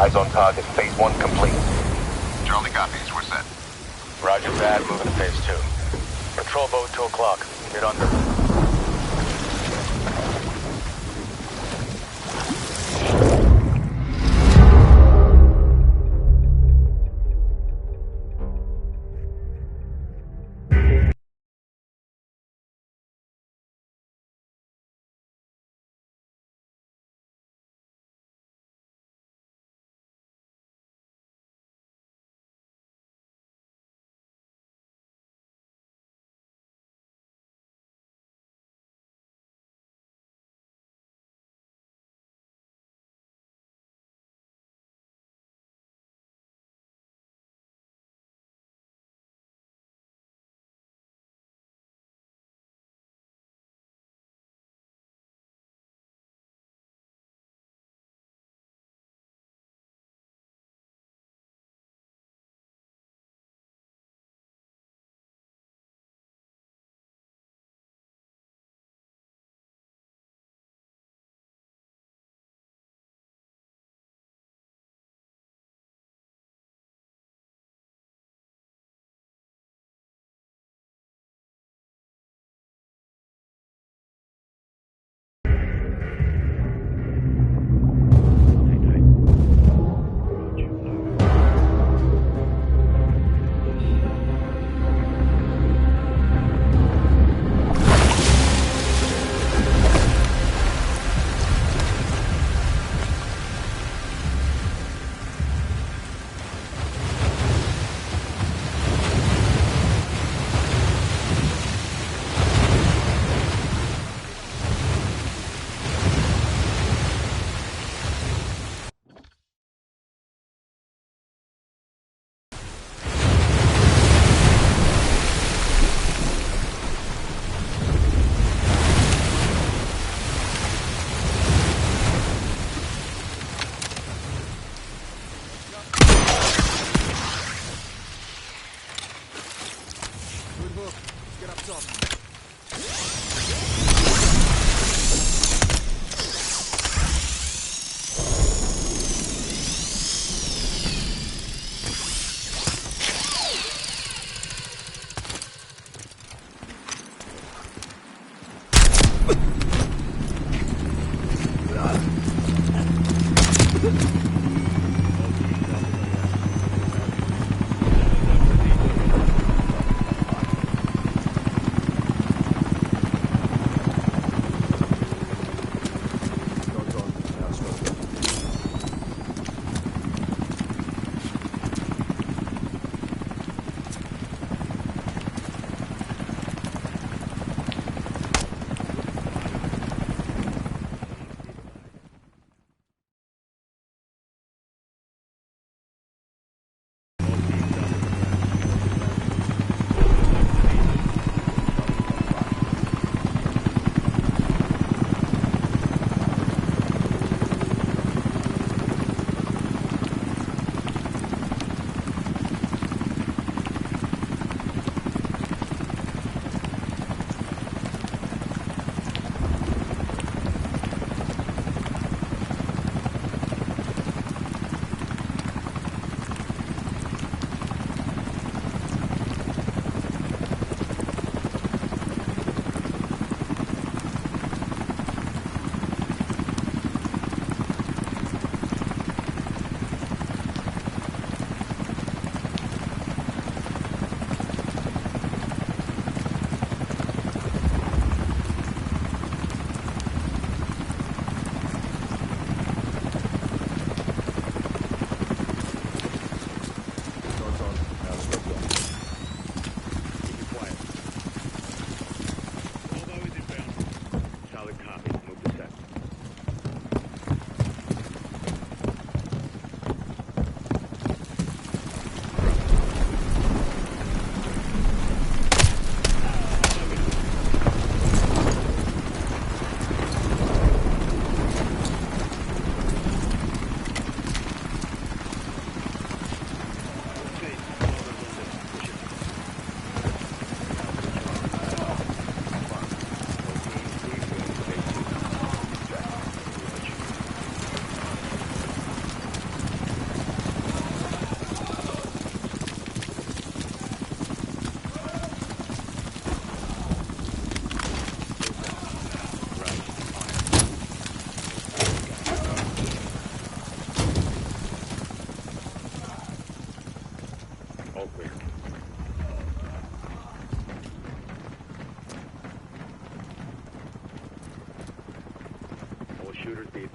Eyes on target. Phase 1 complete. Charlie copies. We're set. Roger that. Moving to phase 2. Patrol boat 2 o'clock. Get under.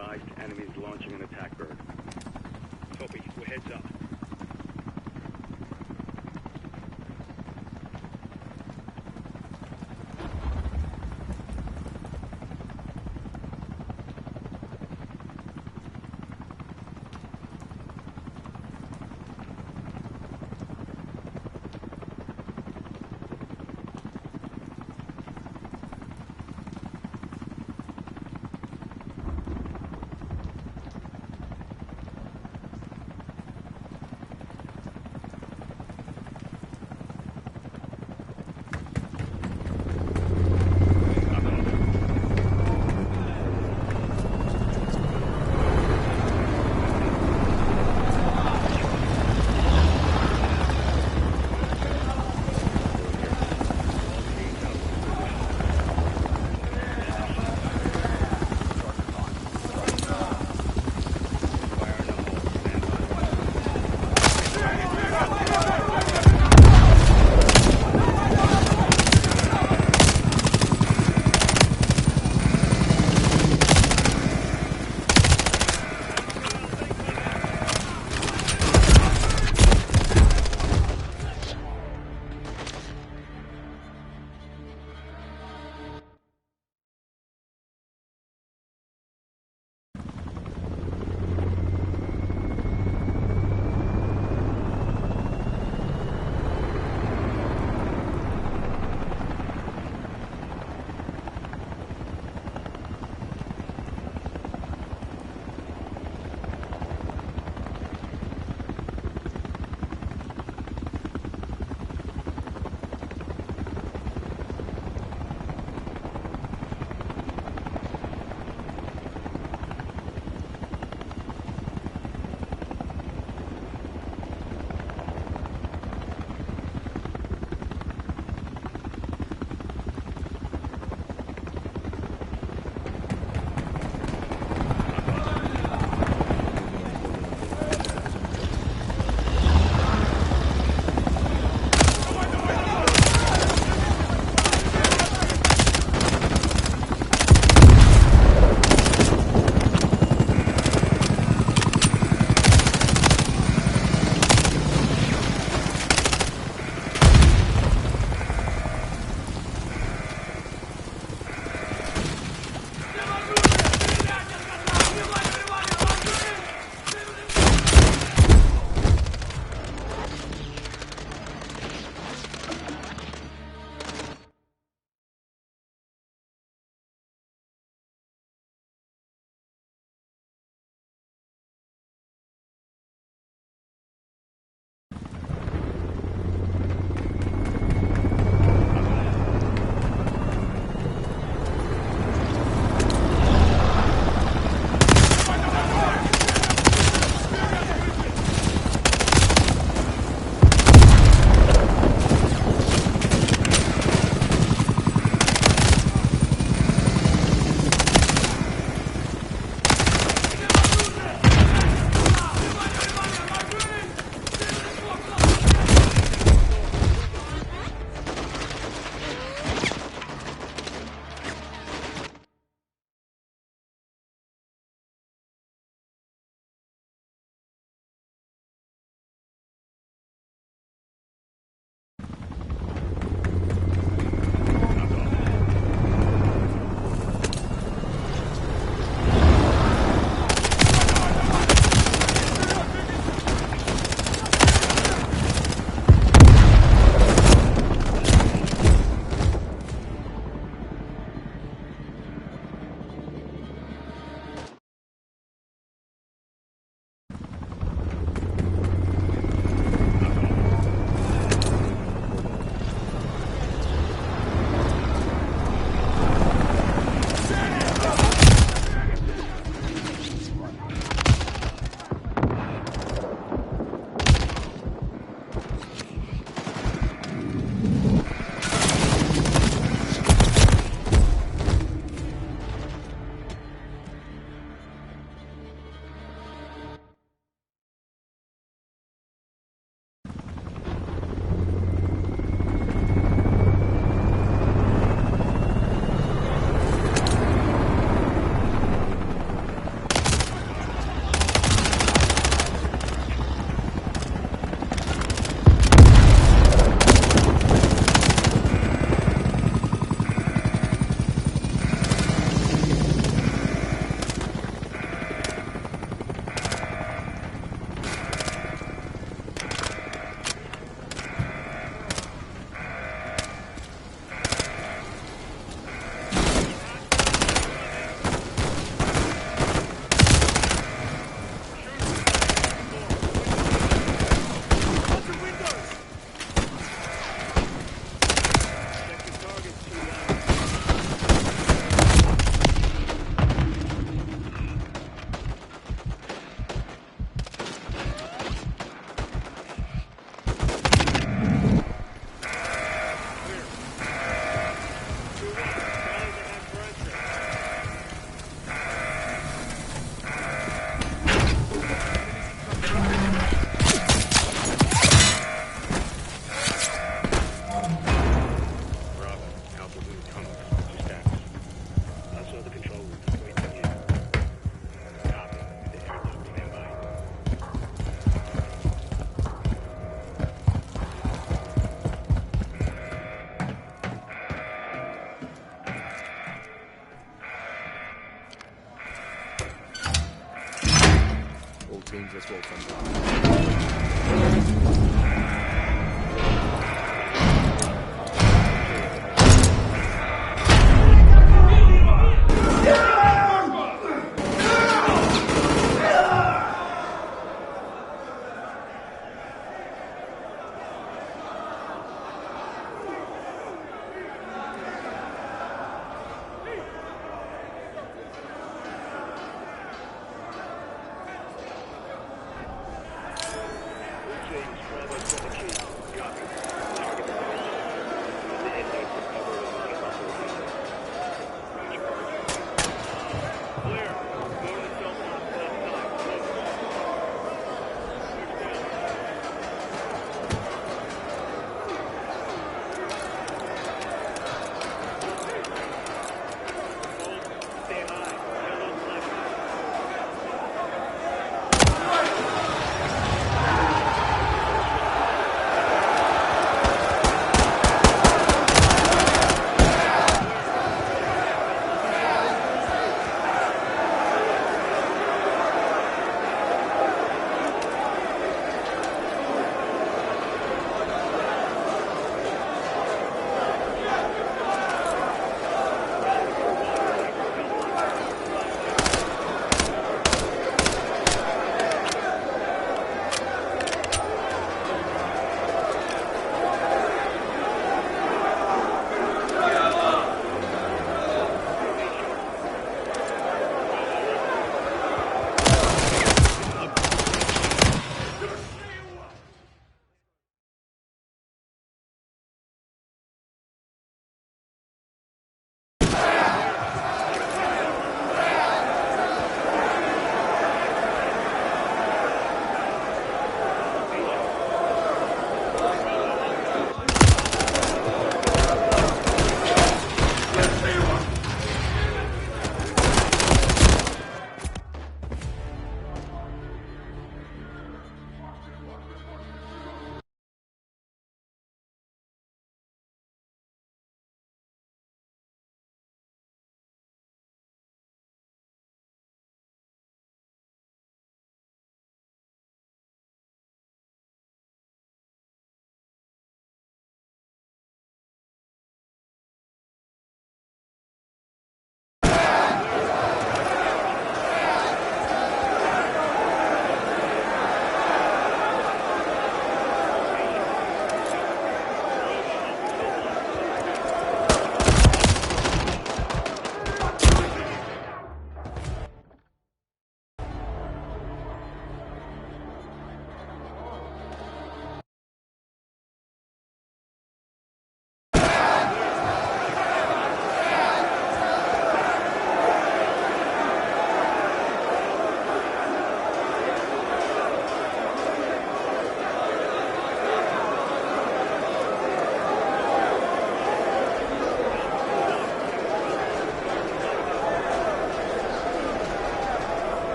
advised, enemies launching an attack bird. Copy. We're heads up. dangerous road sometimes. James,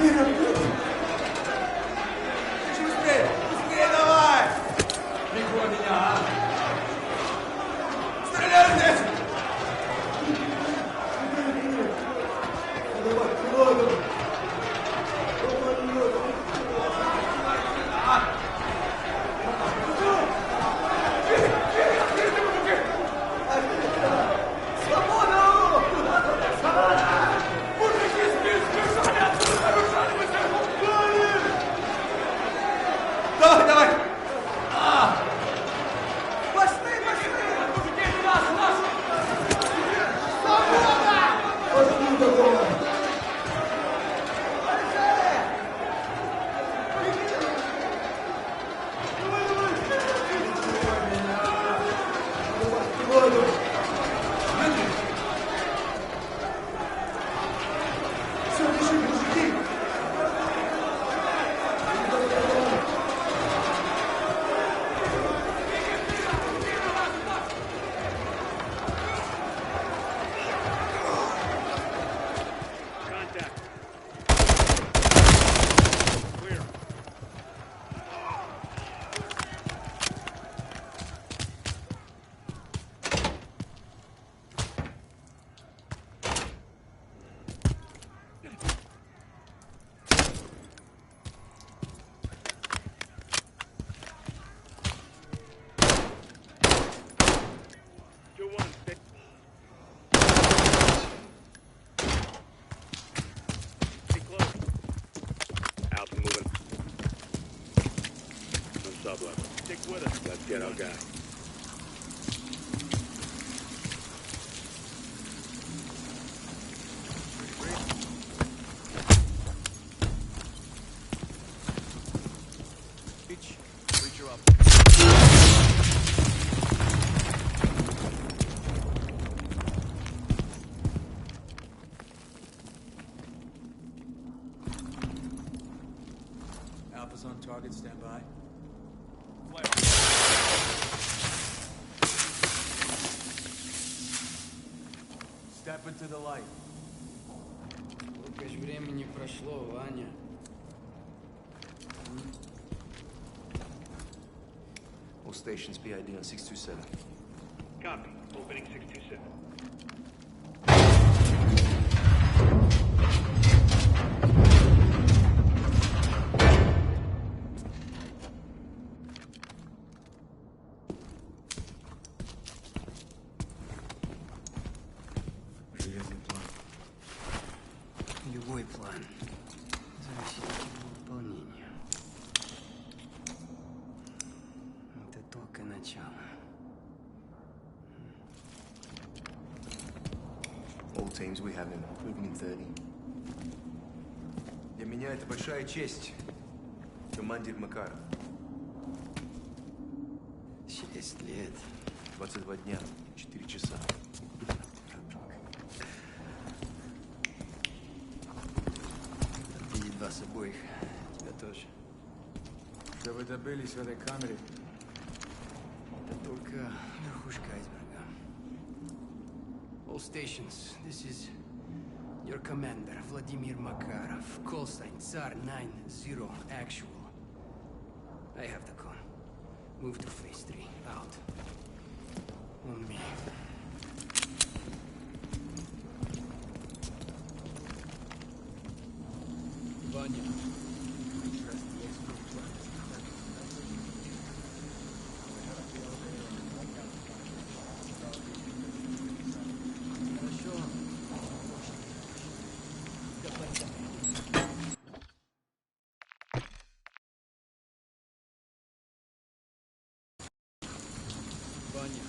Быстрее! Быстрее давай! Прикрой меня, а! Стреляй здесь! Давай, давай, давай! Давай, давай! Пошли, пошли! Мужики, нас! Свобода! Пошли, давай! Все, бежи, мужики! Contact. Clear. Two one. Stay close. Alpha moving. On sub-level. Stick with us. Let's get our guy. Reach her up. Alpha's on target, stand by. Step into the light. Сколько ж времени прошло, Ваня? All stations PID on 627. Copy. Opening 627. Железный план. Любой план зависит от его выполнения. Это только начало. All teams, we have him. Moving in 30. Для меня это большая честь. Командир Макаров. 6 лет. 22 дня, 4 часа. Видеть вас обоих. Тебя тоже. Что вы добились в этой камере? Это только верхушка айсберга. All stations, this is your commander, Vladimir Makarov. Call sign SAR 90 actual. I have the con. Move to phase 3. Out. On me. Ваня. Ваня.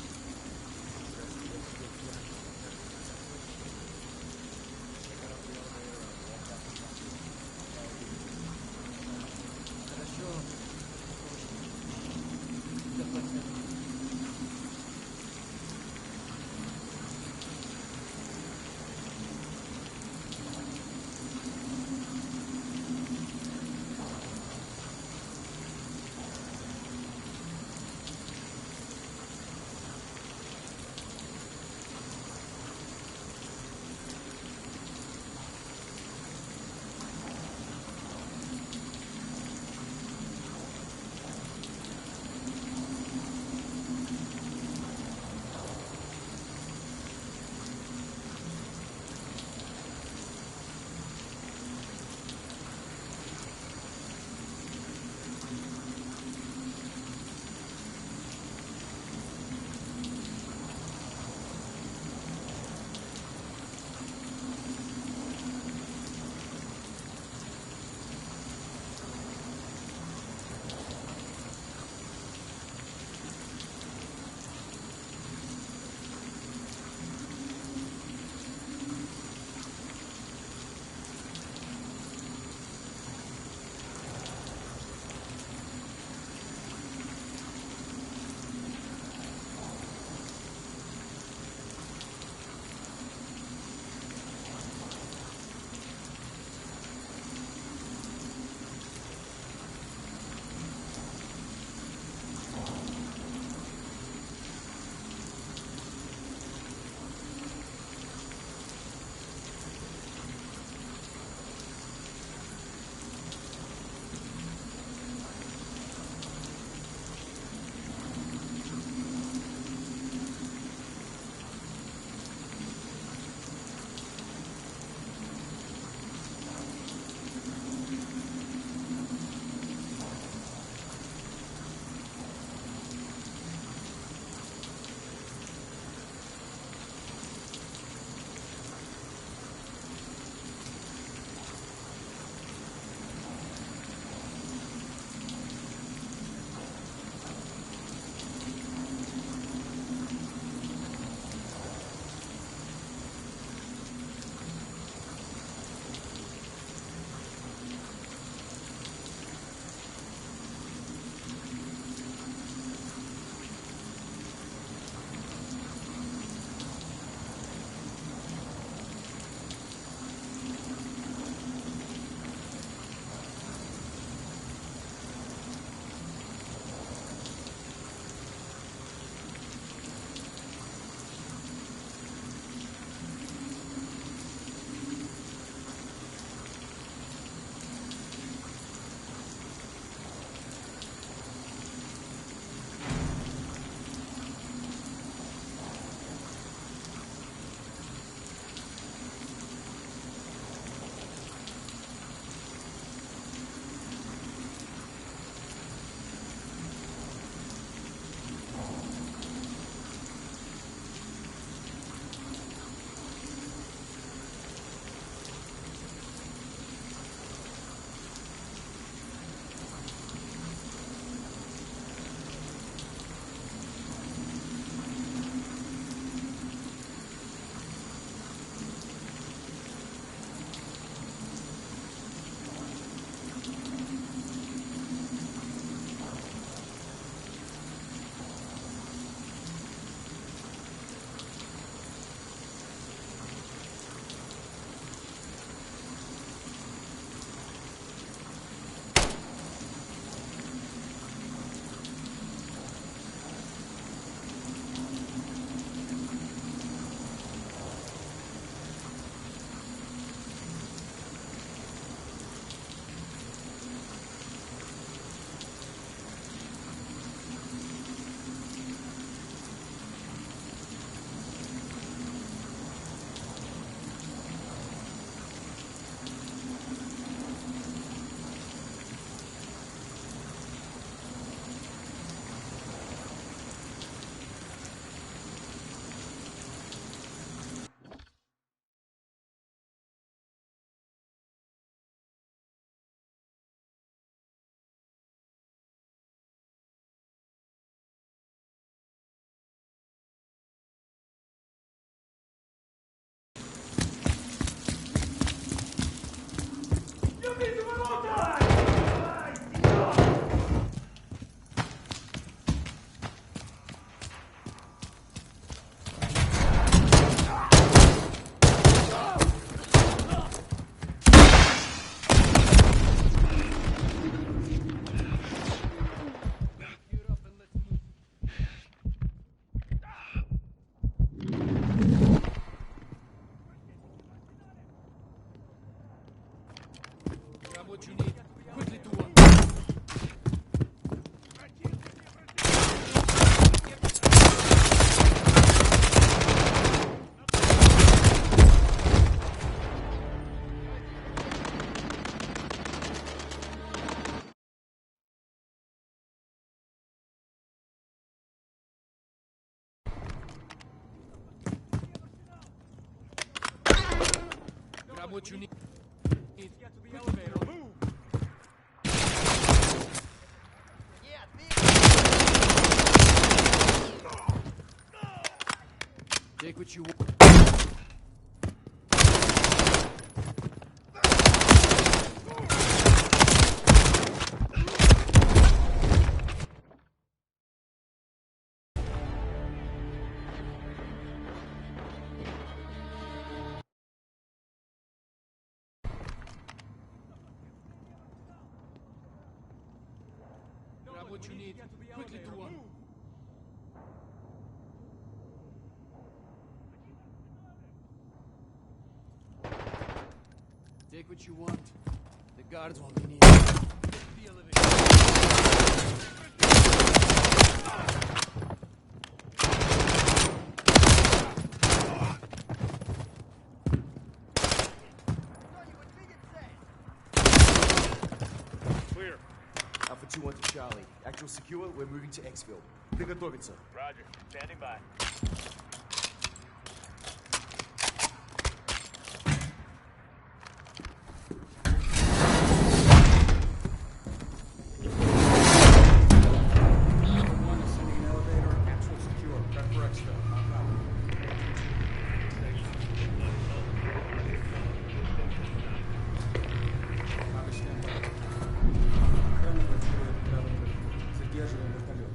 what you need. Quickly do one. Grab what you need. Get to the elevator. Move. Take what you want. Grab what you need. Quickly do one. Take what you want. The guards won't be needed. The elevator. Clear. Alpha 2-1 to Charlie. Actual secure, we're moving to Xville. Приготовиться. Roger. Standing by. One is sending an elevator. Actual secure. Prep for exfil. Knock out. Copy, stand by. Охрана блокирует правый выход. Задерживаем вертолет.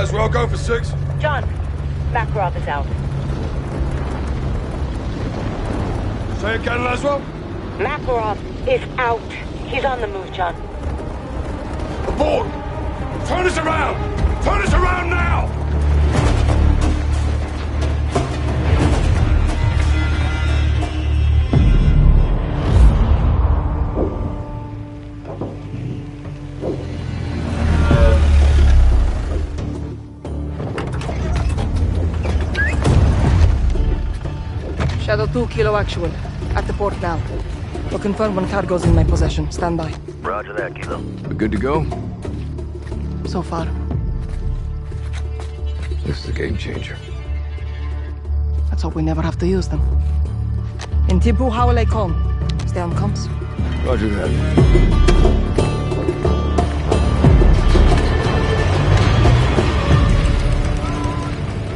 Laswell, go for 6. John, Makarov is out. Say again, Laswell. Makarov is out. He's on the move, John. Aboard! Turn us around! Turn us around now! Shadow 2, Kilo Actual. At the port now. Will confirm when cargo's in my possession. Stand by. Roger that, Kilo. We're good to go? So far. This is a game changer. Let's hope we never have to use them. In Tibu Hawale Khan. Stay on comms. Roger that.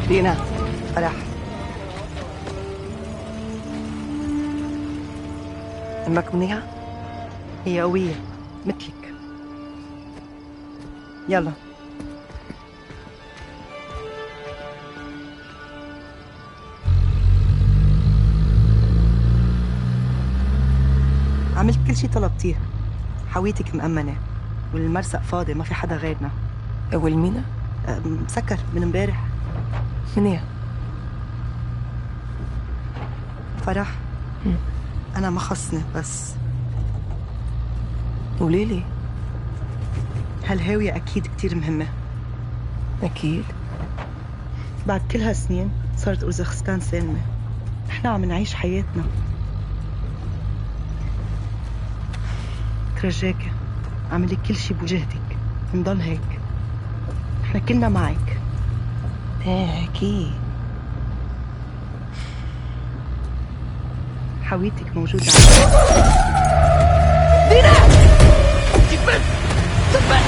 Dina. Farah. أمك منيحة؟ هي قوية مثلك. يلا. عملت كل شي طلبتيه. حويتك مأمنة والمرسق فاضي ما في حدا غيرنا. والمينا؟ مسكر من امبارح. منيح. فرح. أنا ما خصني بس قوليلي هالهاوية أكيد كتير مهمة. أكيد. بعد كل هالسنين صارت أوزبكستان سالمة. نحن عم نعيش حياتنا. ترجاكي اعملي كل شي بوجهدك نضل هيك. نحن كلنا معك. ايه أكيد. حويتك موجودة دينا! تفت! تفت!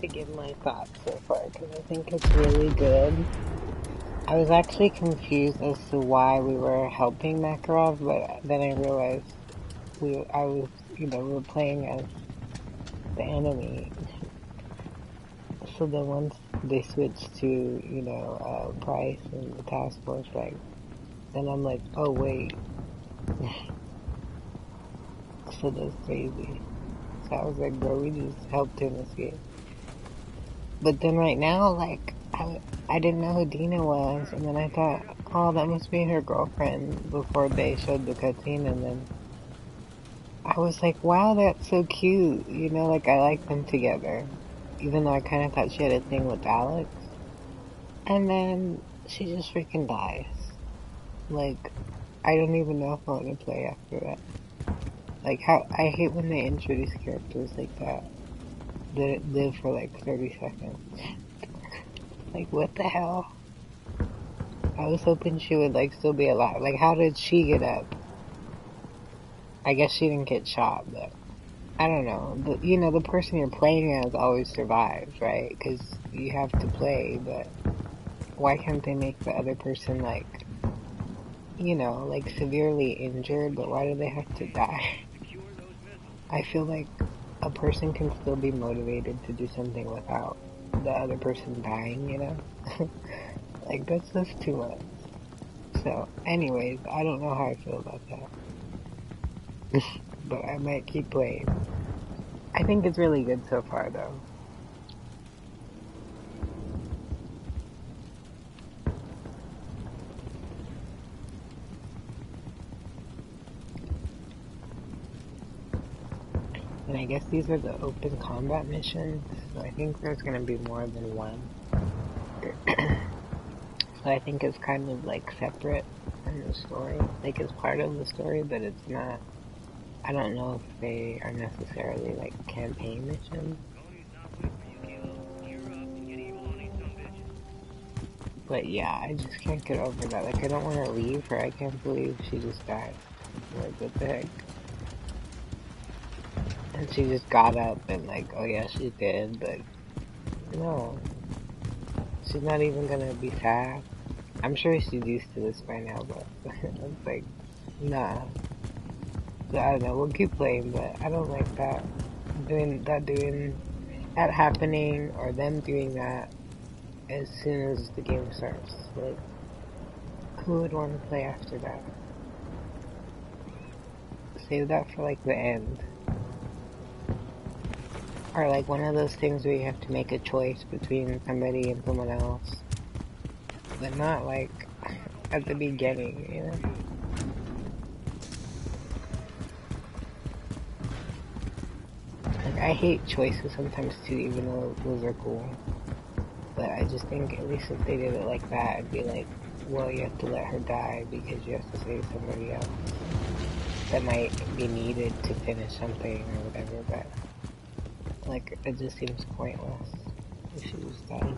To give my thoughts so far because I think it's really good. I was actually confused as to why we were helping Makarov, but then I realized we were playing as the enemy. So then once they switched to Price and the task force, right? Then I'm like, oh wait, so that's crazy. So I was like, bro, we just helped him escape. But then right now, like, I didn't know who Dina was, and then I thought, oh, that must be her girlfriend before they showed the cutscene, and then I was like, wow, that's so cute, like, I like them together, even though I kind of thought she had a thing with Alex, and then she just freaking dies. Like, I don't even know if I want to play after that. Like, I hate when they introduce characters like that live for like 30 seconds. Like, what the hell? I was hoping she would like still be alive. Like, how did she get up? I guess she didn't get shot, but I don't know. The person you're playing as always survives, right? Because you have to play, but why can't they make the other person like severely injured, but why do they have to die? I feel like a person can still be motivated to do something without the other person dying, Like, that's just too much. So, anyways, I don't know how I feel about that. But I might keep playing. I think it's really good so far, though. I guess these are the open combat missions, so I think there's gonna be more than one. So I think it's kind of like separate from the story. Like it's part of the story, but it's not. I don't know if they are necessarily like campaign missions. But yeah, I just can't get over that. Like I don't want to leave her. I can't believe she just died. Like what the heck? And she just got up and like, oh yeah, she's dead, but no. She's not even gonna be sad. I'm sure she's used to this by now, but it's like, nah. So I don't know, we'll keep playing, but I don't like that. Doing that happening, or them doing that as soon as the game starts. Like, who would want to play after that? Save that for like the end. Or like one of those things where you have to make a choice between somebody and someone else. But not like at the beginning, you know? Like I hate choices sometimes too, even though those are cool. But I just think at least if they did it like that, it'd be like, well, you have to let her die because you have to save somebody else that might be needed to finish something or whatever, but like it just seems pointless if she just dies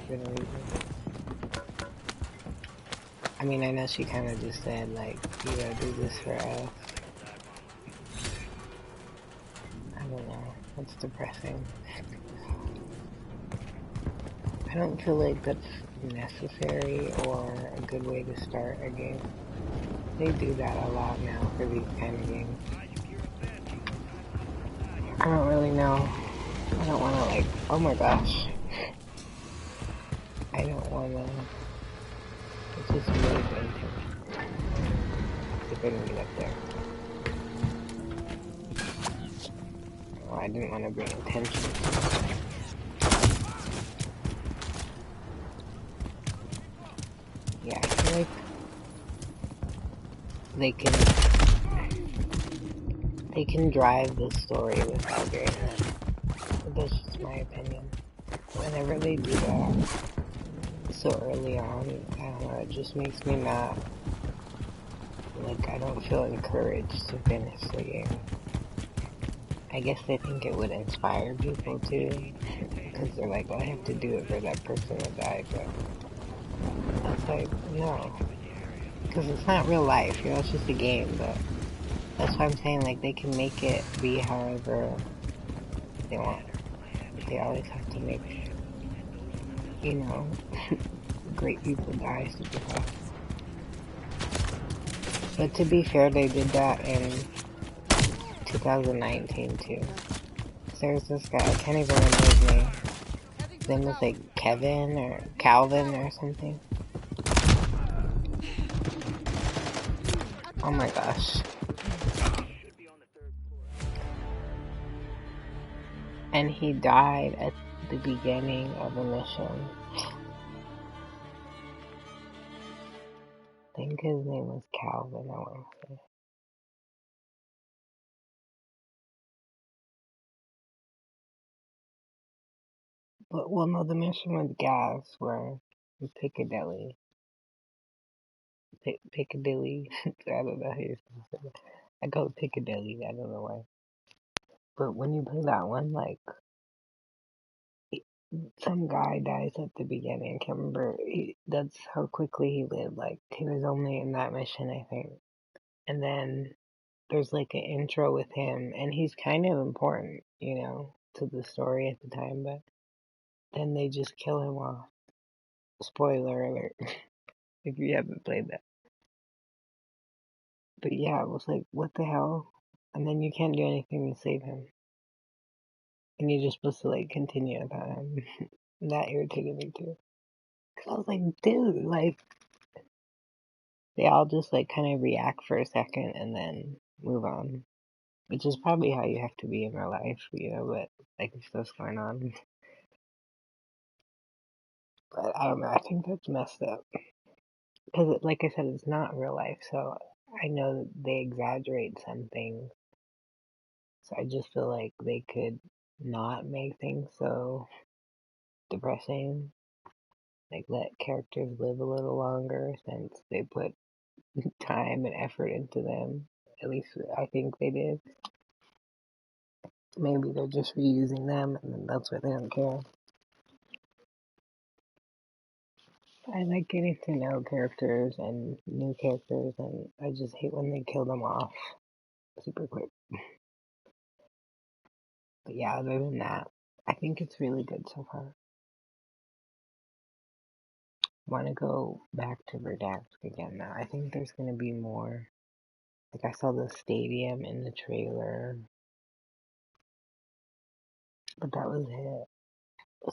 for no reason. I mean, I know she kind of just said, like, you gotta do this for us. I don't know. That's depressing. I don't feel like that's necessary or a good way to start a game. They do that a lot now for these kind of games. I don't really know. I don't want to, like, oh my gosh. I don't want to. It's just really good. If I can get up there. Oh, I didn't want to bring attention. Yeah, I feel like they can drive the story without doing that. But that's just my opinion. Whenever they do that so early on, I don't know, it just makes me not, like, I don't feel encouraged to finish the game. I guess they think it would inspire people too, because they're like, oh, I have to do it for that person that died, but it's like, no. Because it's not real life, you know, it's just a game, but that's why I'm saying, like, they can make it be however they want. They always have to make, you know, great people die super fast. But to be fair, they did that in 2019 too. There's this guy, I can't even remember his name. His name was like Kevin or Calvin or something. Oh my gosh. And he died at the beginning of a mission. I think his name was Calvin, I want to say. But, well, no, the mission with Gas were in Piccadilly. Piccadilly? I don't know how you're supposed to say that. I go Piccadilly, I don't know why. But when you play that one, like, some guy dies at the beginning. I can't remember. That's how quickly he lived. Like, he was only in that mission, I think. And then there's like an intro with him, and he's kind of important, you know, to the story at the time, but then they just kill him off. Spoiler alert, if you haven't played that. But yeah, it was like, what the hell? And then you can't do anything to save him. And you're just supposed to like continue about him. That irritated me too. Cause I was like, dude, like, they all just like kind of react for a second and then move on. Which is probably how you have to be in real life, you know, but like if stuff's going on. But I don't know, I think that's messed up. Because, like I said, it's not real life, so I know that they exaggerate some things So I just feel like they could not make things so depressing. Like, let characters live a little longer since they put time and effort into them. At least I think they did. Maybe they're just reusing them and then that's why they don't care. I like getting to know characters and new characters, and I just hate when they kill them off super quick. But yeah, other than that, I think it's really good so far. Want to go back to Verdansk again now. I think there's going to be more. Like, I saw the stadium in the trailer, but that was it.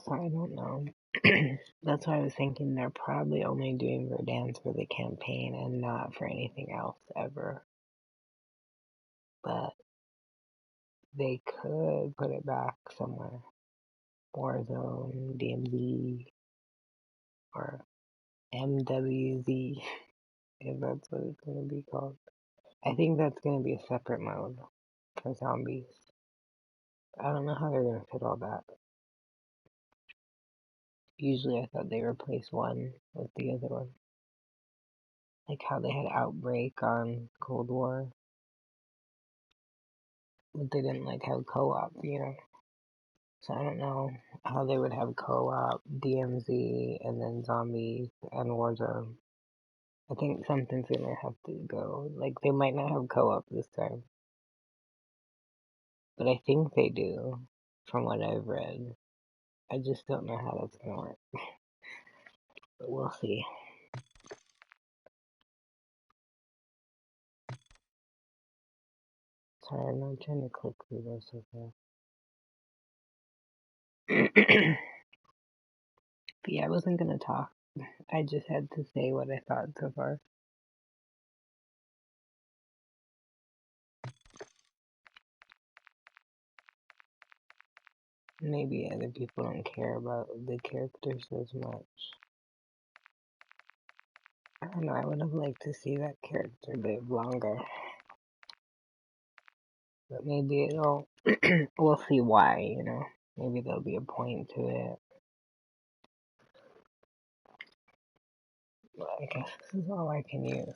So I don't know. That's why I was thinking they're probably only doing Verdansk for the campaign and not for anything else ever. But they could put it back somewhere. Warzone, DMZ, or MWZ, if that's what it's going to be called. I think that's going to be a separate mode for zombies. I don't know how they're going to fit all that. Usually I thought they replaced one with the other one. Like how they had Outbreak on Cold War. But they didn't like have co-op, you know. So I don't know how they would have co-op, DMZ, and then zombies and Warzone. I think something's gonna have to go. Like, they might not have co-op this time. But I think they do, from what I've read. I just don't know how that's gonna work. But we'll see. Sorry, I'm not trying to click through this so fast. But yeah, I wasn't gonna talk. I just had to say what I thought so far. Maybe other people don't care about the characters as much. I don't know, I would have liked to see that character live longer. But maybe it'll... we'll see why, you know? Maybe there'll be a point to it. But I guess this is all I can use.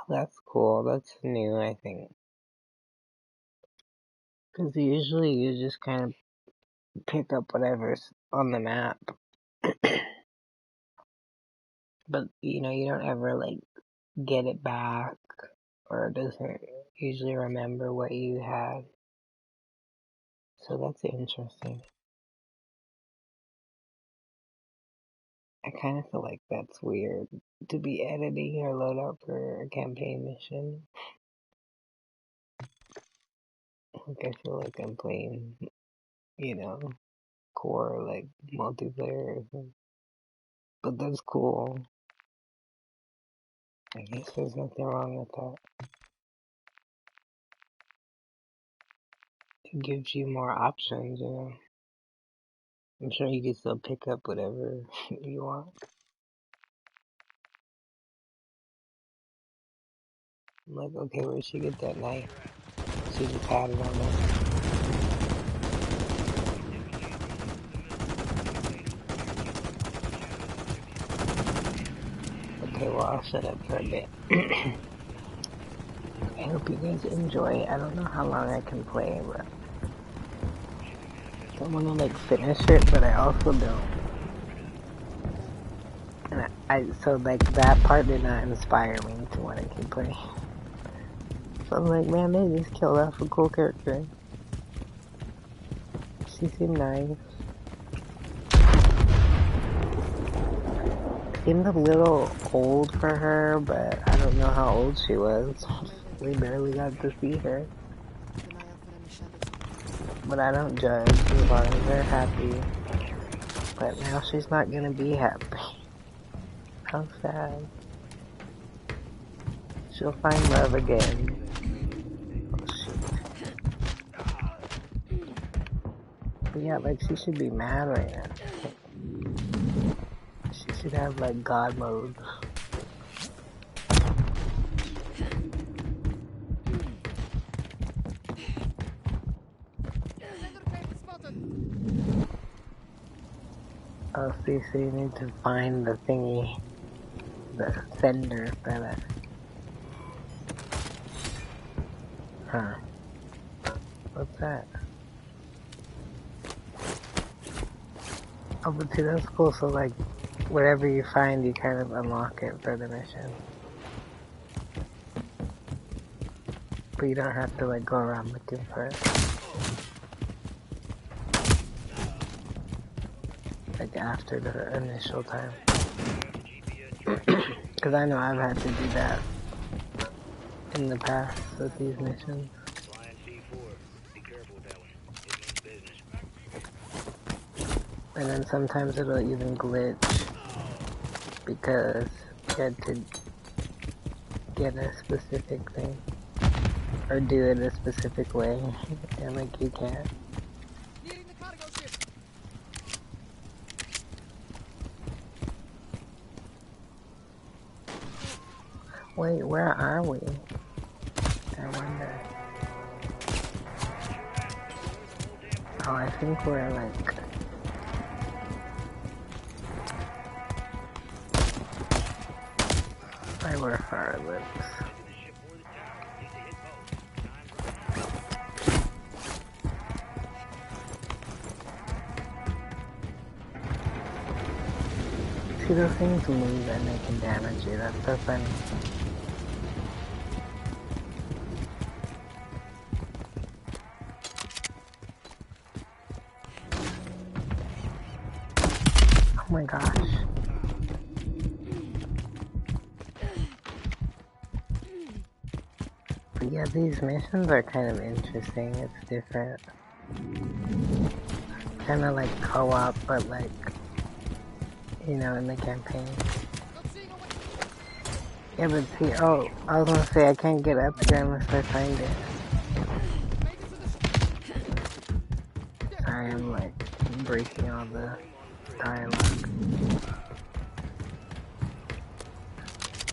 That's cool. That's new, I think. Because usually you just kind of pick up whatever's on the map. But, you know, you don't ever, like, get it back. Or it doesn't usually remember what you had. So that's interesting. I kind of feel like that's weird to be editing your loadout for a campaign mission. Like, I feel like I'm playing, you know, core, like, multiplayer or something. But that's cool. I guess there's nothing wrong with that. It gives you more options, you know. I'm sure you can still pick up whatever you want. I'm like, okay, where'd she get that knife? She just had it on there. Okay, well, I'll shut up for a bit. I hope you guys enjoy. I don't know how long I can play, but I want to, like, finish it, but I also don't. And so, like, that part did not inspire me to want to keep playing. So I'm like, man, they just killed off a cool character. She seemed nice. Seemed a little old for her, but I don't know how old she was. We barely got to see her. But I don't judge as long as they're happy. But now she's not gonna be happy. How sad. She'll find love again. Oh shit. But yeah, like she should be mad right now. She should have like God mode. Oh, see, so you need to find the thingy, the sender for that. Huh. What's that? Oh, but see, that's cool, so like, whatever you find, you kind of unlock it for the mission. But you don't have to like go around looking for it. Like after the initial time. Because I know I've had to do that in the past with these missions. And then sometimes it'll even glitch because you had to get a specific thing or do it a specific way and like you can't. Wait, where are we? I wonder. Oh, I think we're like... Right where fire lives. See, those things move and they can damage you. That's so funny. Oh my gosh. But yeah, these missions are kind of interesting. It's different. Kind of like co-op, but like, you know, in the campaign. Yeah, but see, oh, I was gonna say I can't get up here unless I find it. Sorry, I'm like breaking all the dialogue.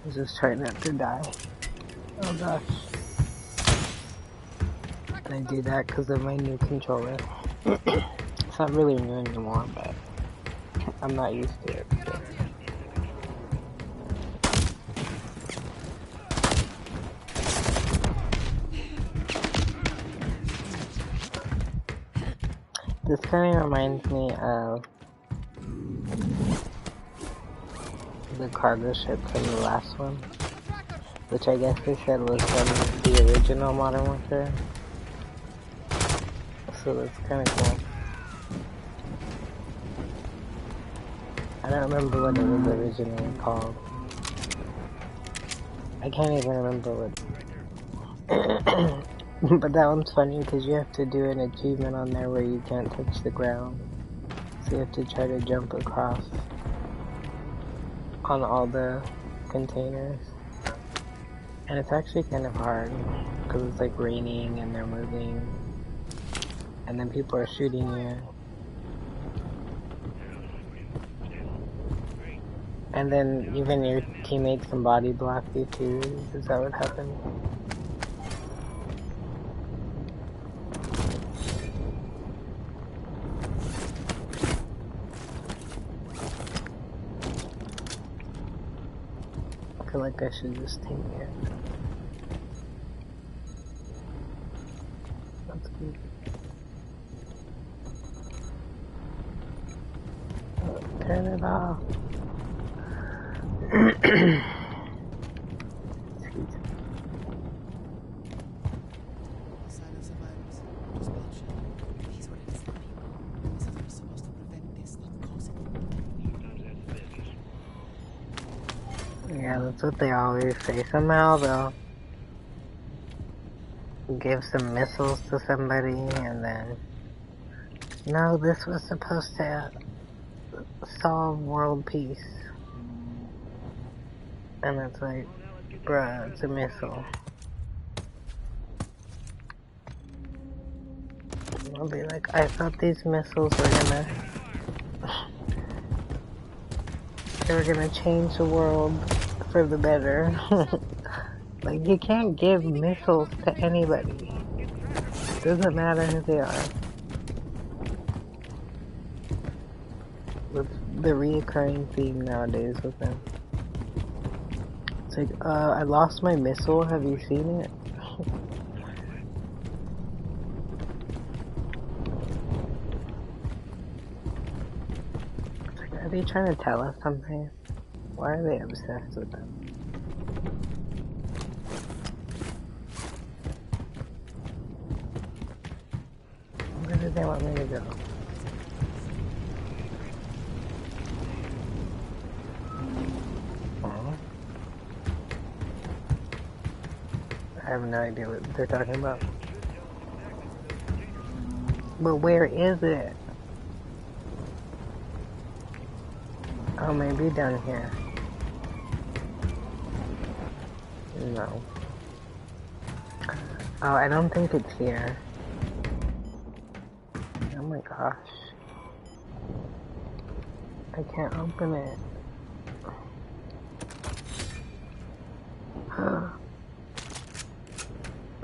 I'm just trying not to die. Oh gosh. I do that because of my new controller. It's not really new anymore, but I'm not used to it. So. This kind of reminds me of the cargo ship from the last one, which I guess they said was from the original Modern Warfare. So that's kind of cool. I don't remember what it was originally called. I can't even remember what. But that one's funny because you have to do an achievement on there where you can't touch the ground. So you have to try to jump across on all the containers. And it's actually kind of hard because it's like raining and they're moving. And then people are shooting you. And then even your teammates can body block you too. Is that what happened? I feel like I should just take it. That's good. Turn it off. Yeah, that's what they always say. Somehow they'll give some missiles to somebody and then, no, this was supposed to solve world peace. And it's like, bruh, it's a missile. I'll be like, I thought these missiles were gonna... they were gonna change the world for the better. Like, you can't give missiles to anybody. Doesn't matter who they are. With the reoccurring theme nowadays with them. It's like, I lost my missile, have you seen it? It's like, are they trying to tell us something? Why are they obsessed with them? Where do they want me to go? I have no idea what they're talking about. But where is it? Oh, maybe down here. No. Oh, I don't think it's here. Oh my gosh. I can't open it.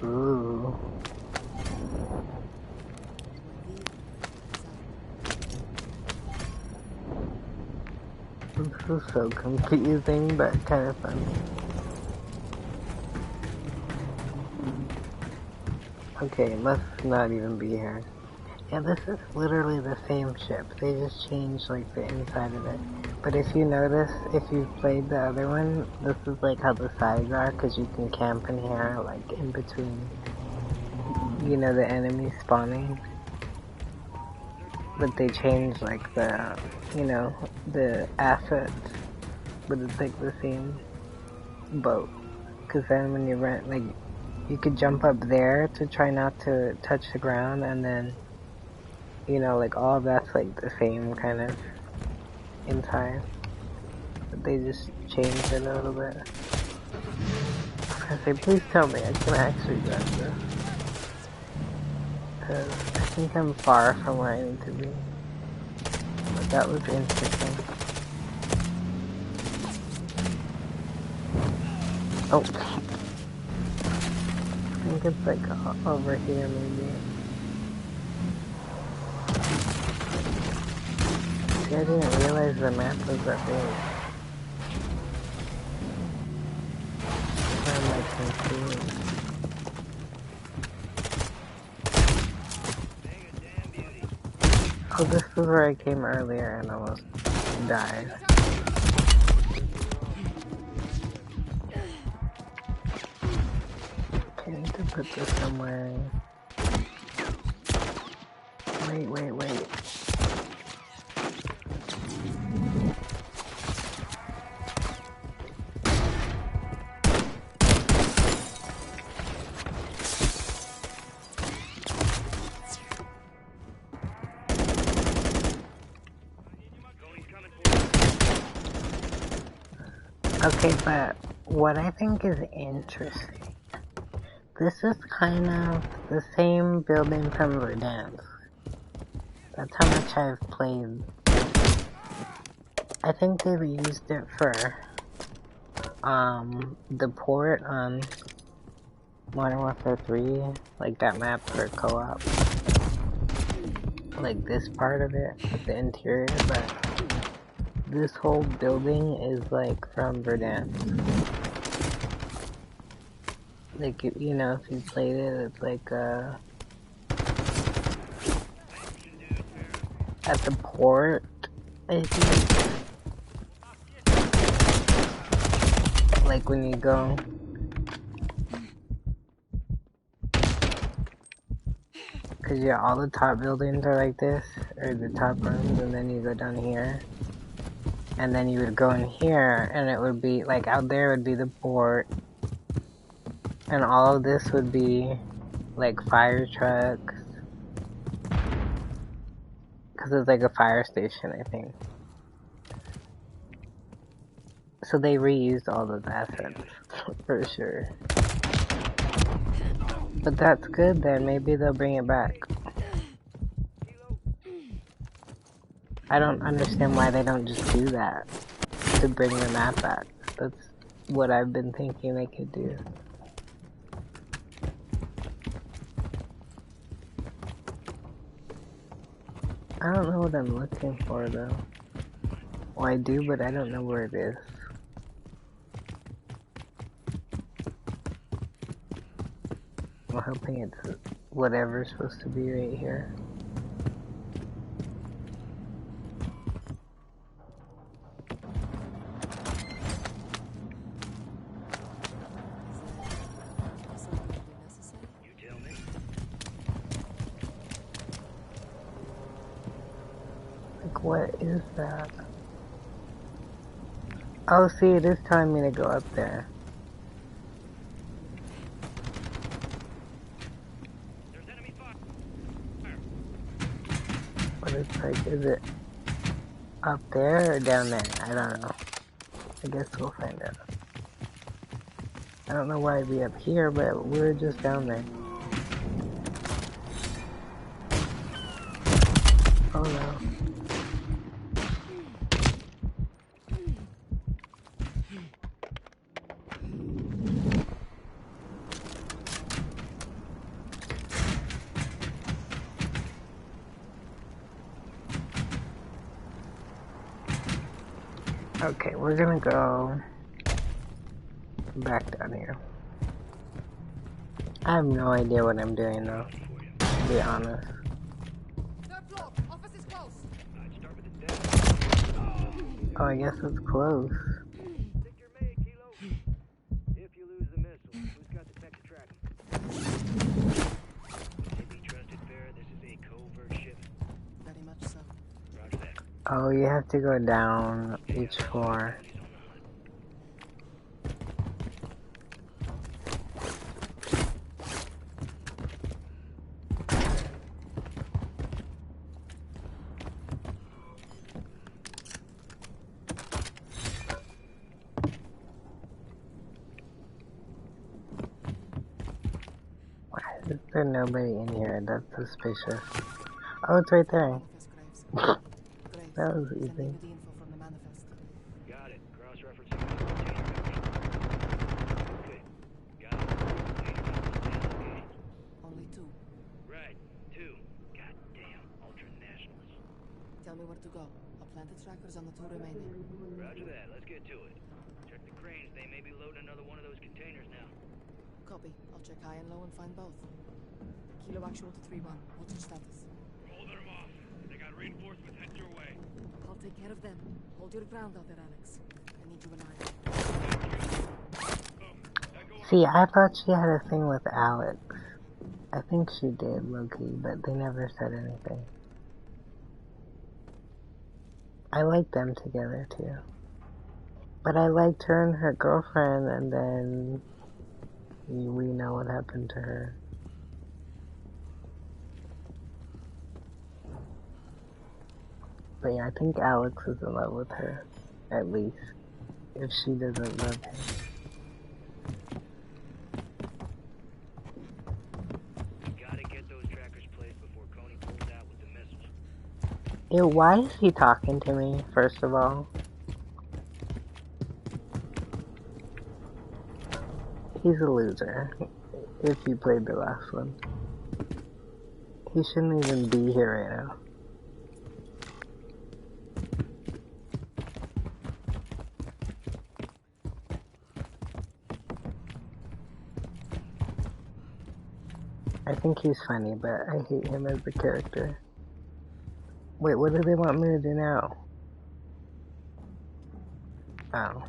Ooh. This is so confusing, but kind of fun. Okay, it must not even be here. Yeah, this is literally the same ship. They just changed, like, the inside of it. But if you notice, if you've played the other one, this is, like, how the sides are, because you can camp in here, like, in between, you know, the enemies spawning. But they changed, like, the, you know, the assets. But it's, like, the same boat. Because then when you rent, like, you could jump up there to try not to touch the ground, and then, you know, like, all of that's, like, the same kind of inside. But they just changed it a little bit. I say, please tell me I can actually drive this. Because I think I'm far from where I need to be. But that was interesting. Oh. I think it's like over here maybe. See, I didn't realize the map was that big. I'm like confused. Oh, this is where I came earlier and almost died. Okay, I need to put this somewhere. Wait. Okay, but what I think is interesting, this is kind of the same building from Verdansk. That's how much I've played. I think they've used it for the port on Modern Warfare 3, like that map for co-op. Like this part of it, like the interior, but this whole building is like from Verdansk. Like, you know, if you played it, it's like at the port, I think. Like when you go. Cause yeah, all the top buildings are like this, or the top rooms, and then you go down here. And then you would go in here, and it would be, like, out there would be the port. And all of this would be, like, fire trucks. Because it's like a fire station, I think. so they reused all those assets, for sure. But that's good then, maybe they'll bring it back. I don't understand why they don't just do that, to bring the map back. That's what I've been thinking they could do. I don't know what I'm looking for though. Well, I do, but I don't know where it is. I'm hoping it's whatever's supposed to be right here. Like, what is that? Oh, see, it is telling me to go up there. But it's like, is it up there or down there? I don't know. I guess we'll find out. I don't know why it'd be up here, but we're just down there. Oh no. Okay, we're gonna go back down here. I have no idea what I'm doing though, to be honest. Oh, I guess it's close. If you lose the missile, who's got the tech to track him? Maybe trusted bear, this is a covert shipment. Very much so. Roger that. Oh, you have to go down each floor. Why is there nobody in here? That's suspicious. Oh, it's right there. That was easy. Got it. Cross-referencing. Okay. Got it. Only two. Right. Two. Goddamn. Ultra-nationalists. Tell me where to go. I'll plant the trackers on the two remaining. Roger that. Let's get to it. Check the cranes. They may be loading another one of those containers now. Copy. I'll check high and low and find both. Kilo actual to 3-1. What's your status? Holding them off. They got reinforcements heading your way. I'll take care of them. Hold your ground out there, Alex. I need you alive. See, I thought she had a thing with Alex. I think she did, low-key, but they never said anything. I liked them together, too. But I liked her and her girlfriend, and then we know what happened to her. But yeah, I think Alex is in love with her, at least, if she doesn't love him. Gotta get those trackers placed before Coney pulls out with the missiles. Ew, why is he talking to me, first of all? He's a loser, if you played the last one. He shouldn't even be here right now. I think he's funny, but I hate him as a character. Wait, what do they want me to do now? Oh.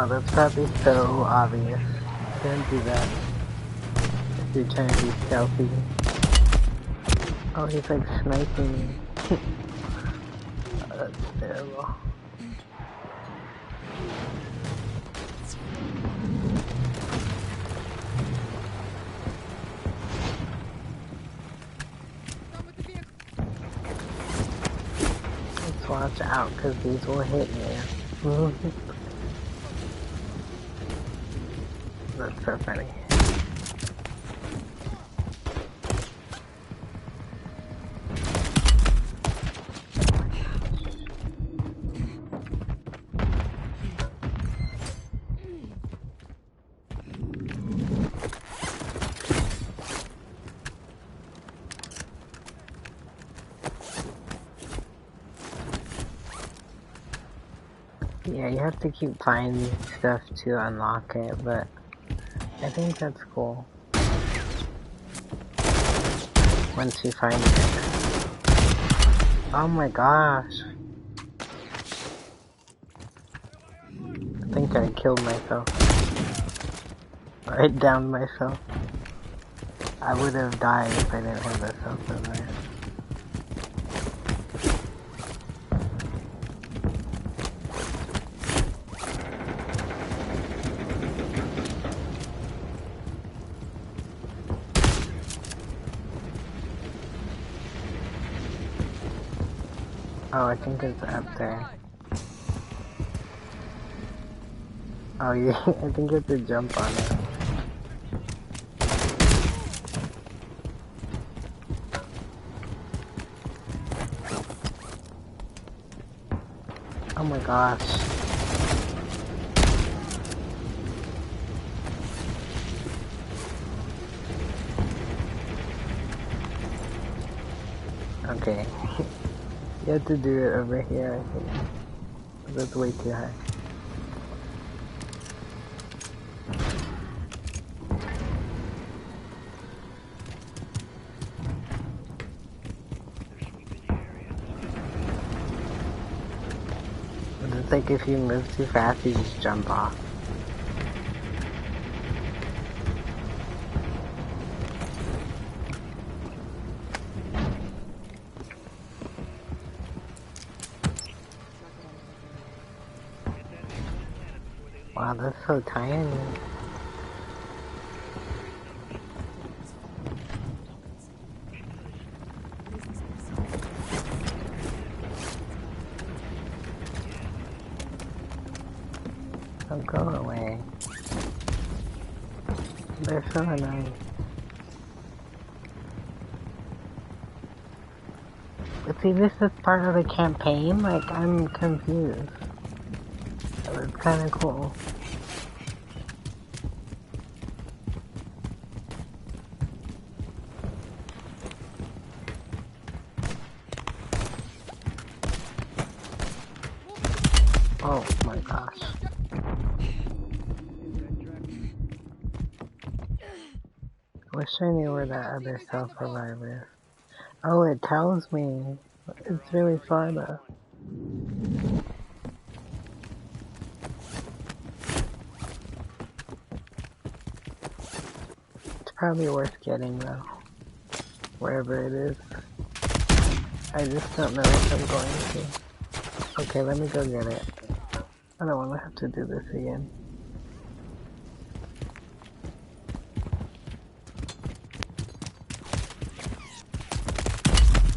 Oh, that's probably so obvious. Don't do that. If you're trying to be stealthy. Oh, he's like sniping me. Terrible. Let's watch out, because these will hit you. That's so funny. Yeah, you have to keep finding stuff to unlock it, but I think that's cool. Once you find it. Oh my gosh. I think I killed myself. Right down myself. I would have died if I didn't have myself in there. Oh, I think it's up there. Oh yeah, I think you have to jump on it. Oh my gosh. Okay. You have to do it over here, I think. That's way too high. It's like if you move too fast, you just jump off. Wow, that's so tiny. Oh, go away. They're so annoying. But see, this is part of the campaign? Like, I'm confused. It's kind of cool. Oh my gosh. I wish I knew where that other self-revive is. Oh, it tells me. It's really far though. It's probably worth getting though. Wherever it is. I just don't know if I'm going to. Okay, let me go get it. I don't want to have to do this again.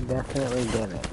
Definitely get it.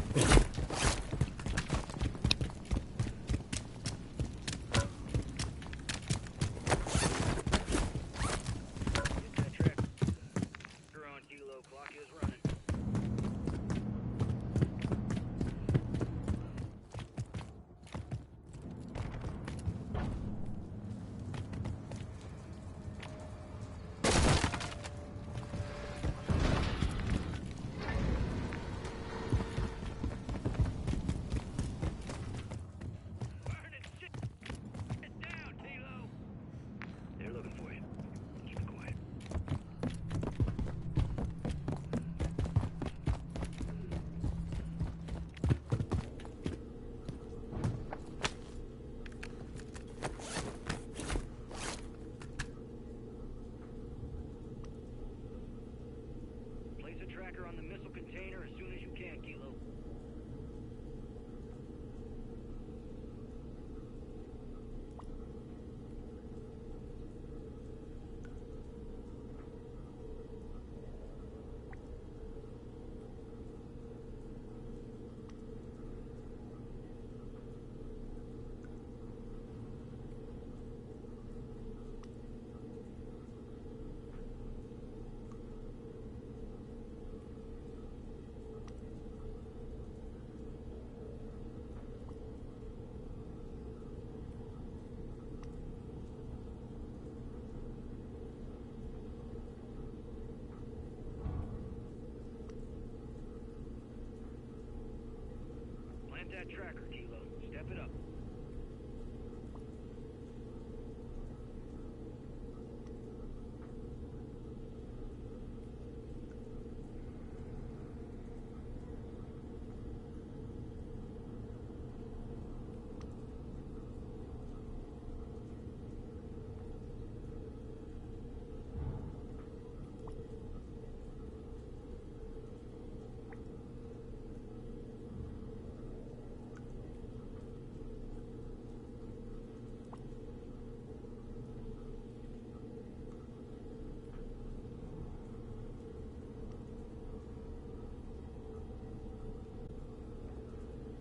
that tracker, Kilo. Step it up.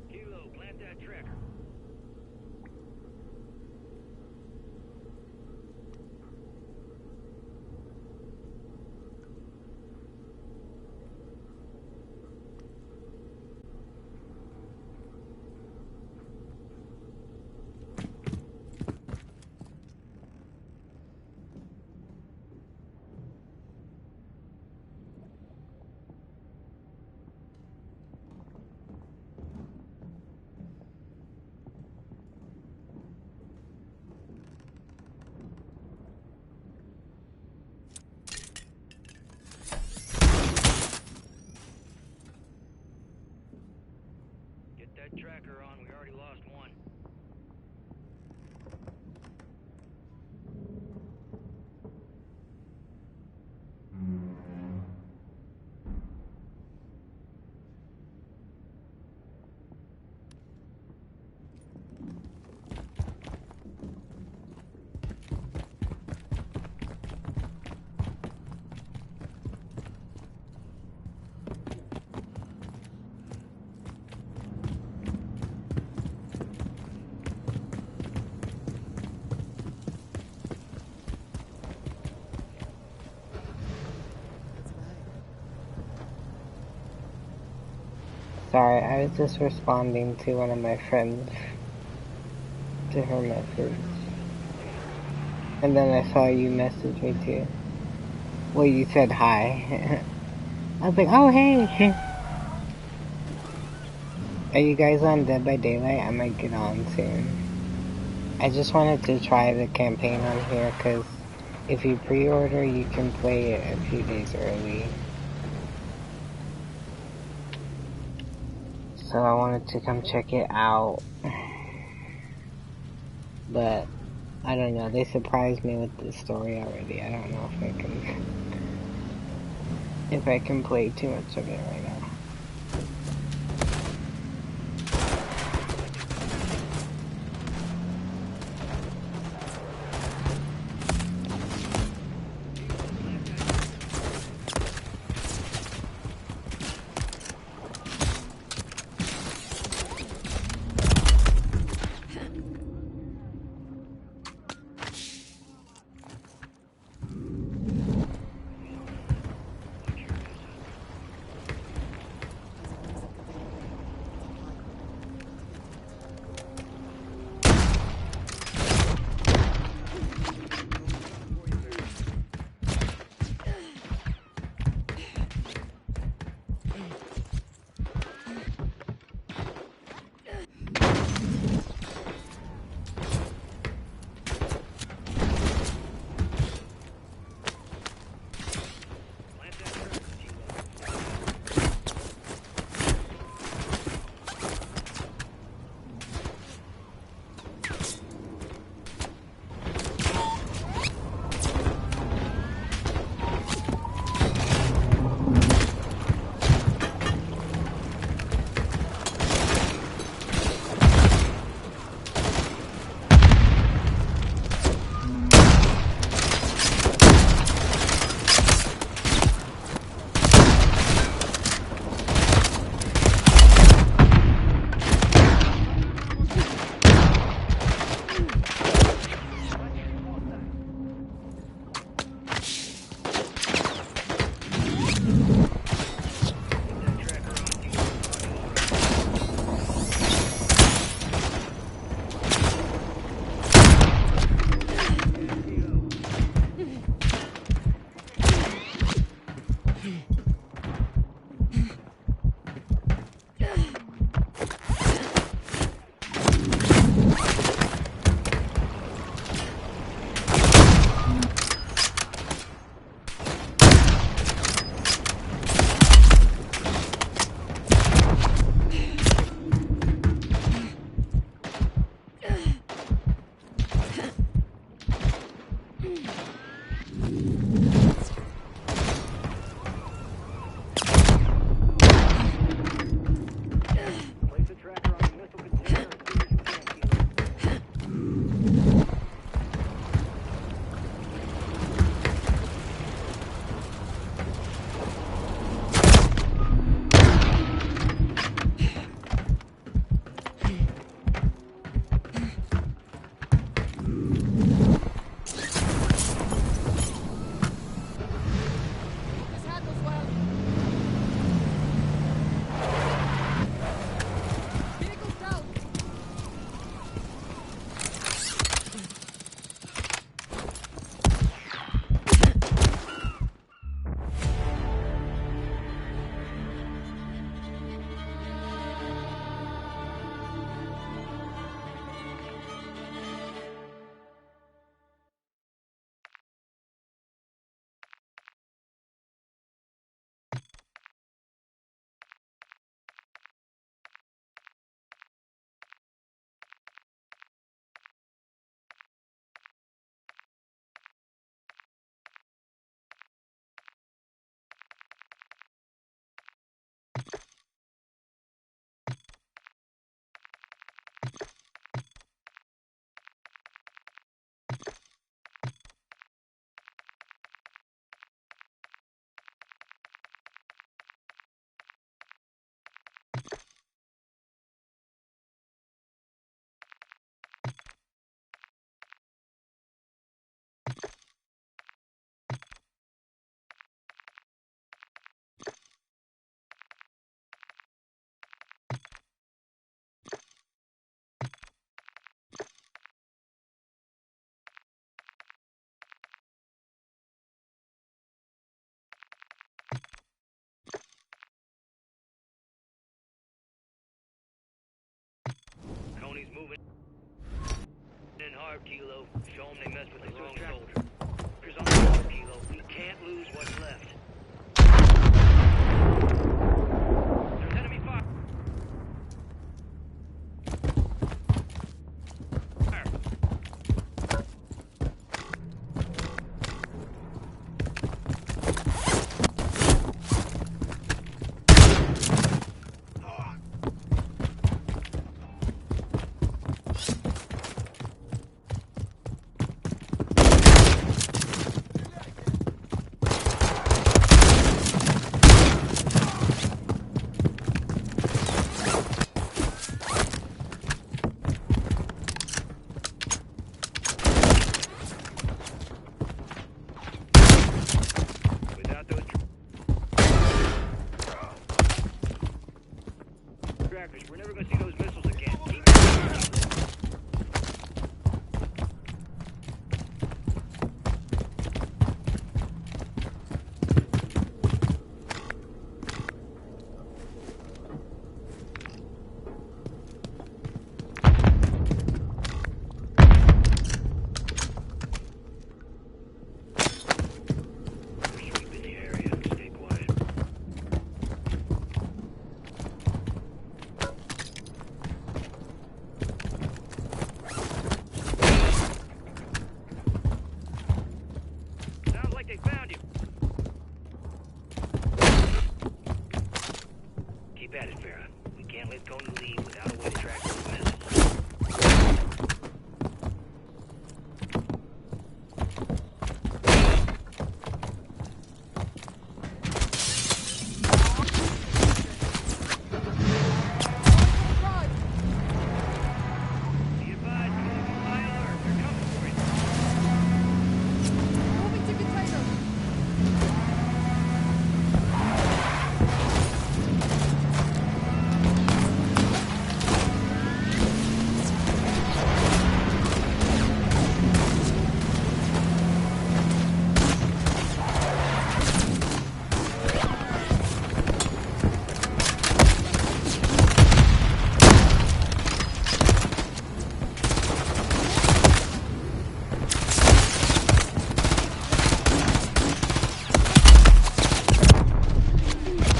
Kilo, plant that tracker. Get that tracker on. We already lost one. Sorry, I was just responding to one of my friends, to her message. And then I saw you message me too. Well, you said hi. I was like, oh hey! Are you guys on Dead by Daylight? I might get on soon. I just wanted to try the campaign on here, because if you pre-order, you can play it a few days early. So I wanted to come check it out. But, I don't know, they surprised me with the story already. I don't know if I can play too much of it right now. sharp, Kilo. Show them they messed with the wrong soldier. Trackers on the road, Kilo. We can't lose what's left. There's enemy fire. We're never gonna see those missiles again. Keep sweeping the area. Stay quiet. Sounds like they found you. Keep at it, Farah. We can't let Tony leave without a way to track those missiles. Be advised, Tony, high alert. They're coming for you. Moving to container.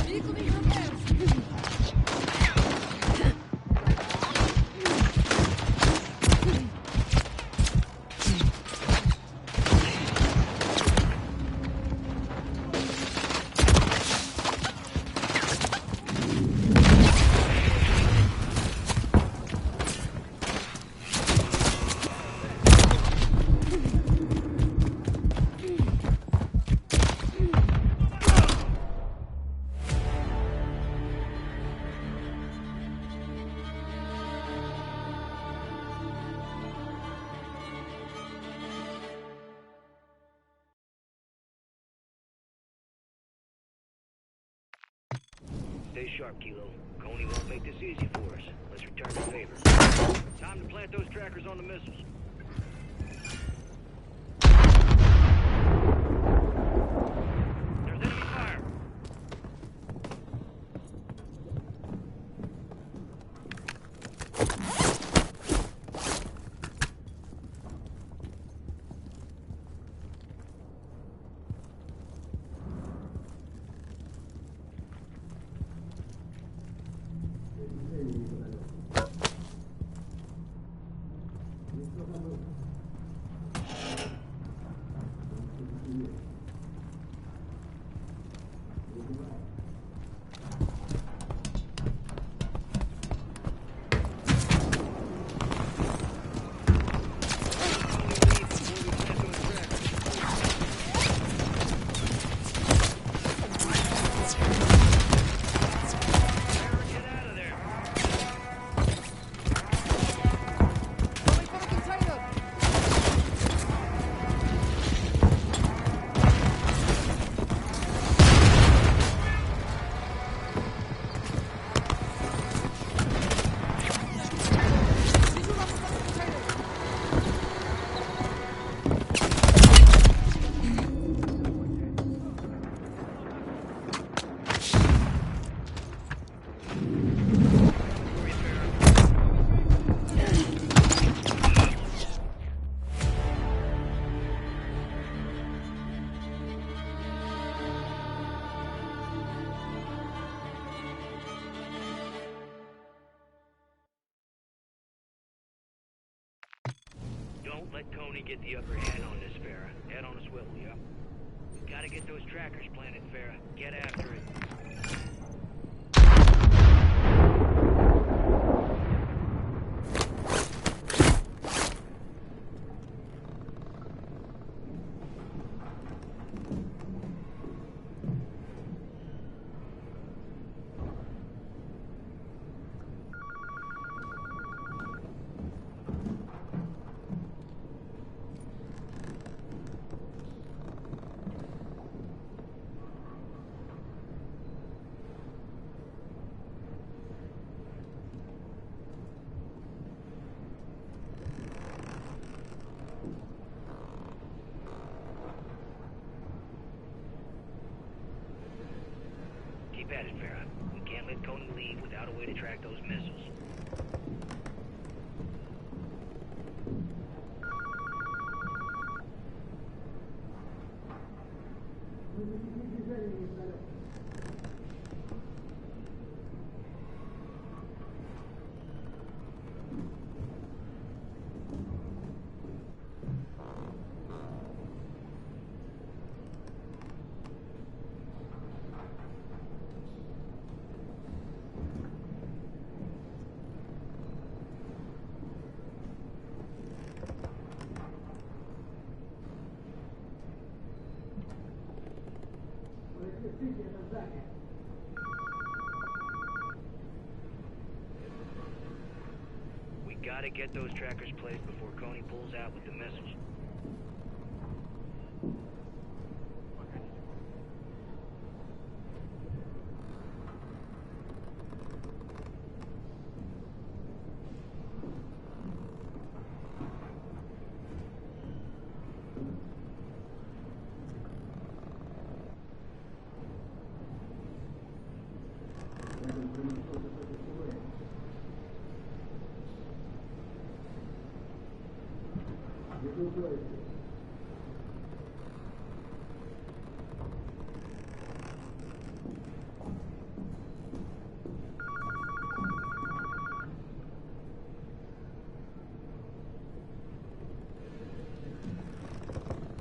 Vehicle needs repairs. Stay sharp, Kilo. Coney won't make this easy for us. Let's return the favor. Time to plant those trackers on the missiles. There's enemy fire. Coming for the container. Don't let Coney get the upper hand on this, Farah. Head on a swivel, yeah? Gotta get those trackers planted, Farah. Get after it. Keep at it, Farah. We can't let Coney leave without a way to track those missiles. We gotta get those trackers placed before Coney pulls out with the missiles.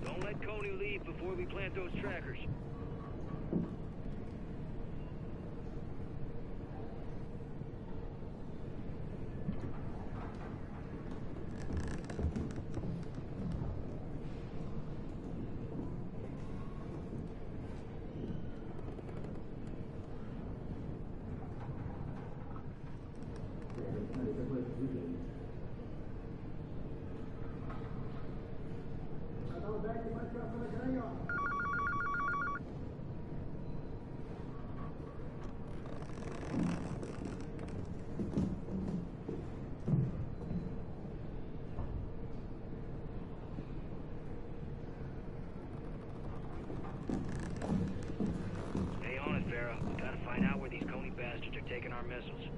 Don't let Coney leave before we plant those trackers. Stay on it, Farah. We gotta find out where these Coney bastards are taking our missiles.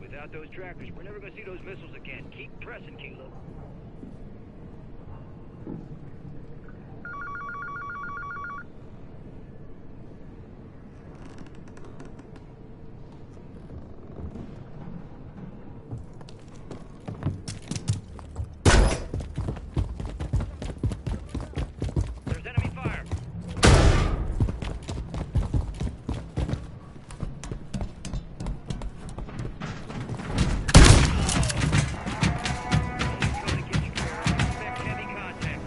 Without those trackers, we're never gonna see those missiles again. Keep pressing, Kilo. There's enemy fire. Coney, get you clear. Expect heavy contact.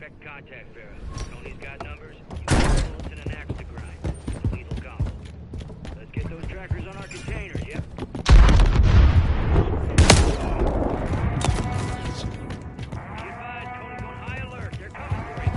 Expect contact, Farah. Tony's got numbers. You got bullets and an axe to grind. It's a lethal combo. Let's get those trackers on our containers, yep. Be advised, Tony's on high alert. They're coming for you.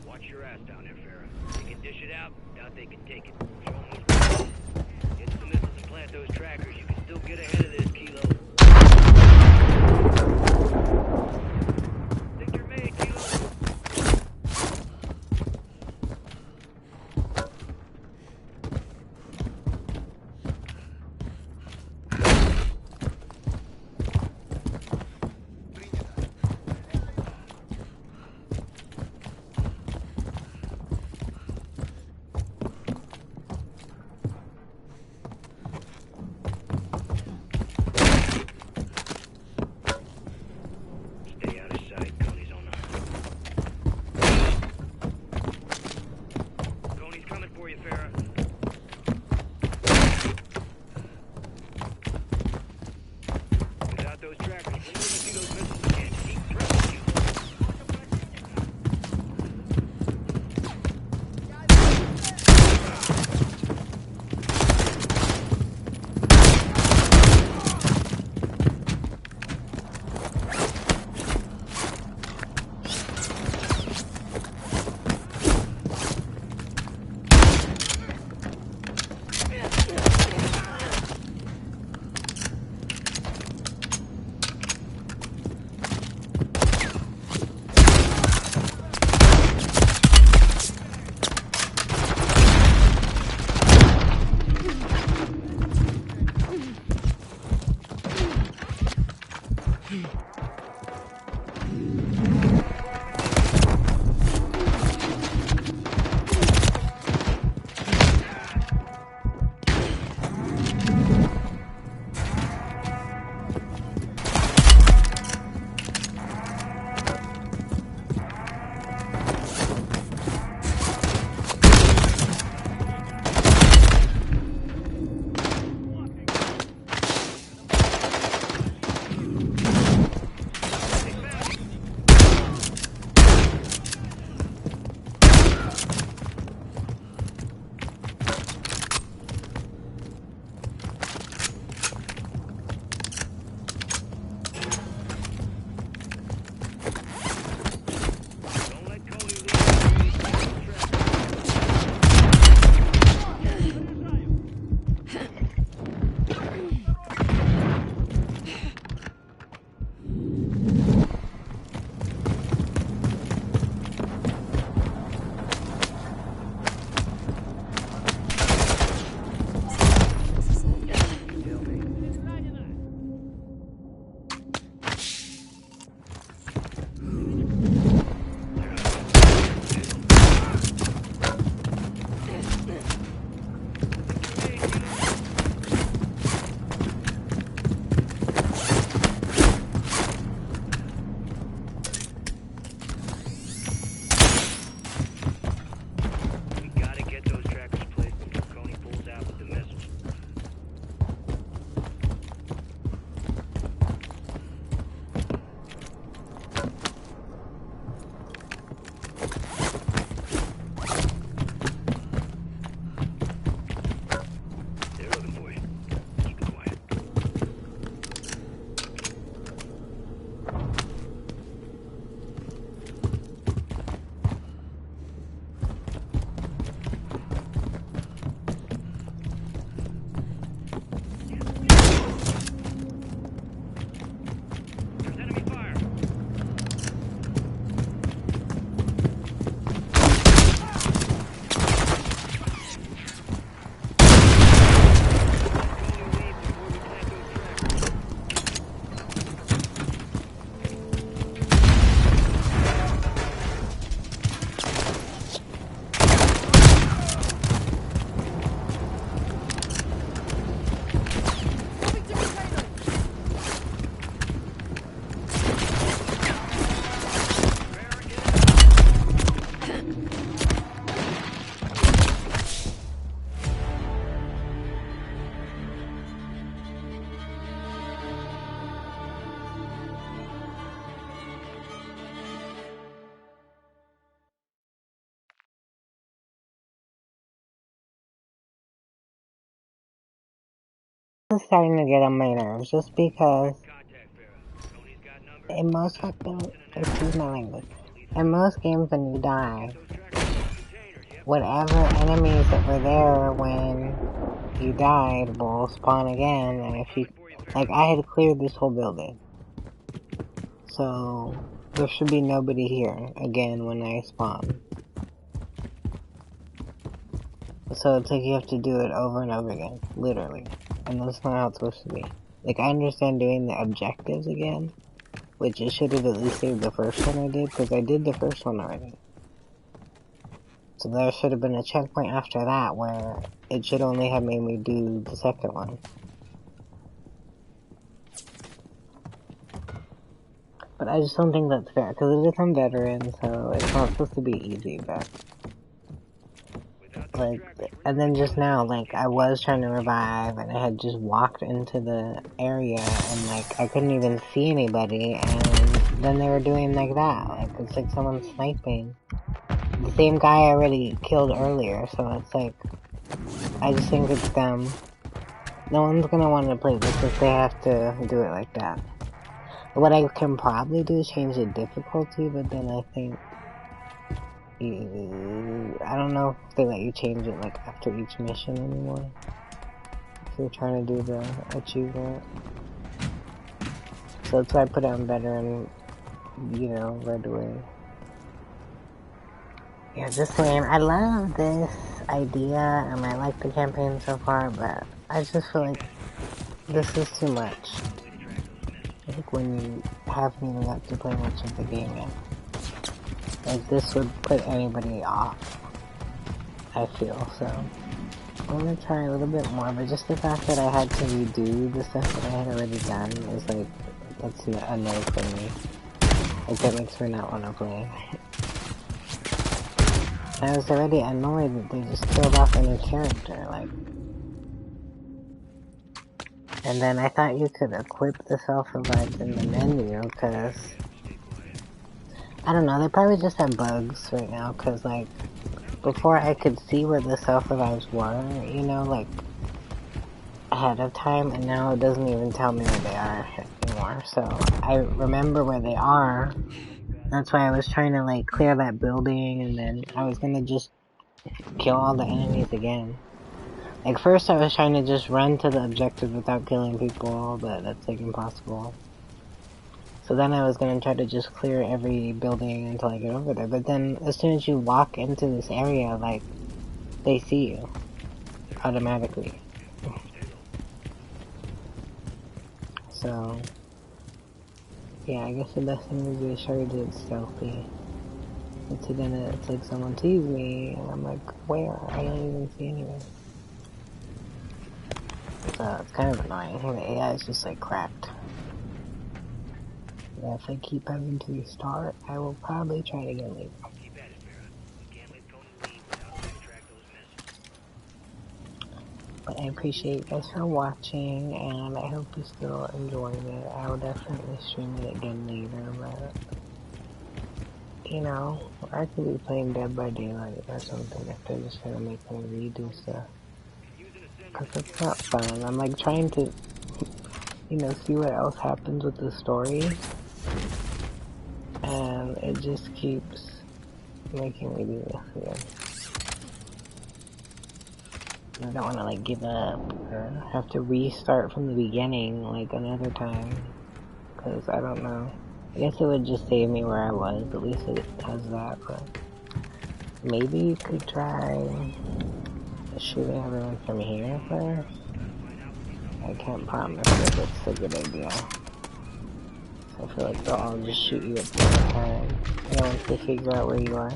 Watch your ass down there, Farah. They can dish it out, doubt they can take it. Show 'em who's right. Get the missiles and plant those trackers. You can still get ahead of this, Kilo. Think you're made, Kilo. is starting to get on my nerves just because in most excuse my language, in most games when you die, whatever enemies that were there when you died will spawn again, and if you, like, I had cleared this whole building, so there should be nobody here again when I spawn. So it's like you have to do it over and over again, literally, and that's not how it's supposed to be. Like, I understand doing the objectives again, which it should have at least saved the first one I did, because I did the first one already. So there should have been a checkpoint after that where it should only have made me do the second one. But I just don't think that's fair, because it is on veteran, so it's not supposed to be easy, but... Like, and then just now, like, I was trying to revive, and I had just walked into the area, and, like, I couldn't even see anybody, and then they were doing like that. Like, it's like someone sniping. The same guy I already killed earlier, so it's like, I just think it's dumb. No one's gonna want to play this if they have to do it like that. What I can probably do is change the difficulty, but then I think, I don't know if they let you change it like after each mission anymore. If you're trying to do the achievement. So that's why I put it on veteran, you know, right away. Yeah, just saying, I love this idea and I like the campaign so far, but I just feel like this is too much. I think when you haven't even got to play much of the game yet. Like, this would put anybody off, I feel, so I'm gonna try a little bit more, but just the fact that I had to redo the stuff that I had already done is like, that's a no for me. Like, that makes me not want to play. I was already annoyed that they just killed off any character, like... And then I thought you could equip the self-revives in the menu, because... I don't know, they probably just have bugs right now, because, like, before I could see where the self-revives were, you know, like, ahead of time, and now it doesn't even tell me where they are anymore, so I remember where they are. That's why I was trying to, like, clear that building, and then I was gonna just kill all the enemies again. Like, first I was trying to just run to the objective without killing people, but that's, like, impossible. So then I was gonna try to just clear every building until I get over there, but then as soon as you walk into this area, like, they see you. Automatically. So... yeah, I guess the best thing would be to try to do it stealthy. But then it's like someone sees me, and I'm like, where? I don't even see anyone. So it's kind of annoying. The AI is just like cracked. Yeah, if I keep having to restart, I will probably try to get later. But I appreciate you guys for watching, and I hope you still enjoyed it. I will definitely stream it again later, but... you know, I could be playing Dead by Daylight or something if they're just gonna make me redo stuff. Cause it's not fun. I'm like trying to, you know, see what else happens with the story. And it just keeps making me do this again. I don't want to like give up or have to restart from the beginning like another time. Cause I don't know. I guess it would just save me where I was. At least it has that, but maybe you could try shooting everyone from here first. I can't promise if it's a good idea. So I feel like they'll all just shoot you at the same time. I don't want to figure out where you are.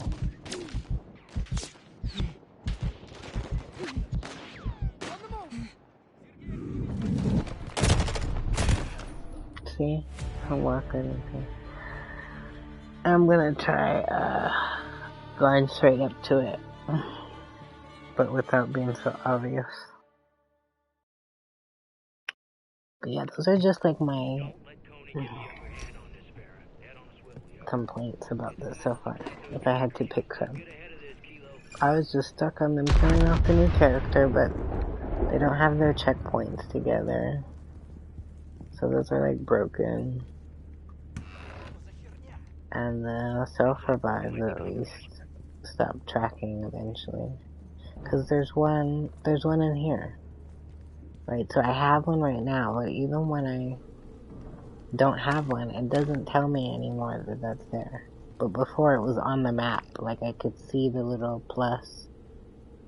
See? Don't work or anything. I'm gonna try going straight up to it, but without being so obvious. But yeah, those are just like my complaints about this so far, if I had to pick some. I was just stuck on them killing off the new character, but They don't have their checkpoints together. So those are like broken. And the self-revive at least stop tracking eventually. Cause there's one in here. Right, so I have one right now, but even when I don't have one, it doesn't tell me anymore that that's there. But before it was on the map, like I could see the little plus.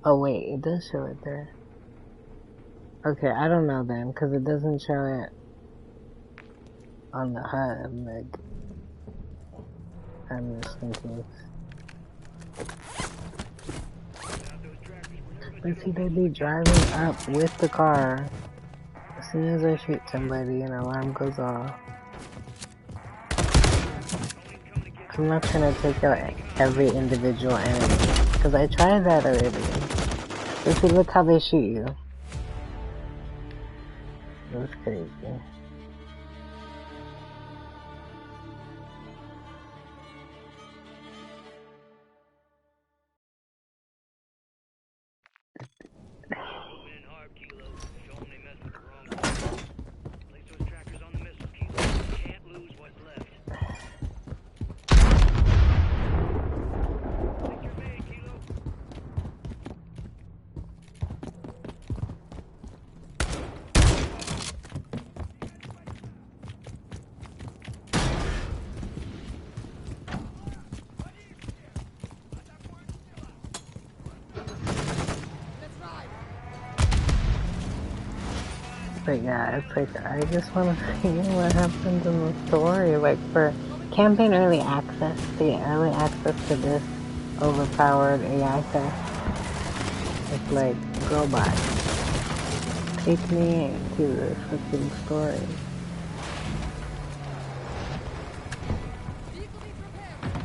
Oh wait, it does show it there. Okay, I don't know then, cause it doesn't show it on the HUD, like, I'm just confused. But see, they'd be driving up with the car. As soon as I shoot somebody, an alarm goes off. I'm not trying to take out every individual enemy, because I tried that already. But see, look how they shoot you. It was crazy. But yeah, it's like, I just want to see what happens in the story. Like, for campaign early access, the early access to this overpowered AI tech, it's like, go by. Take me to the fucking story.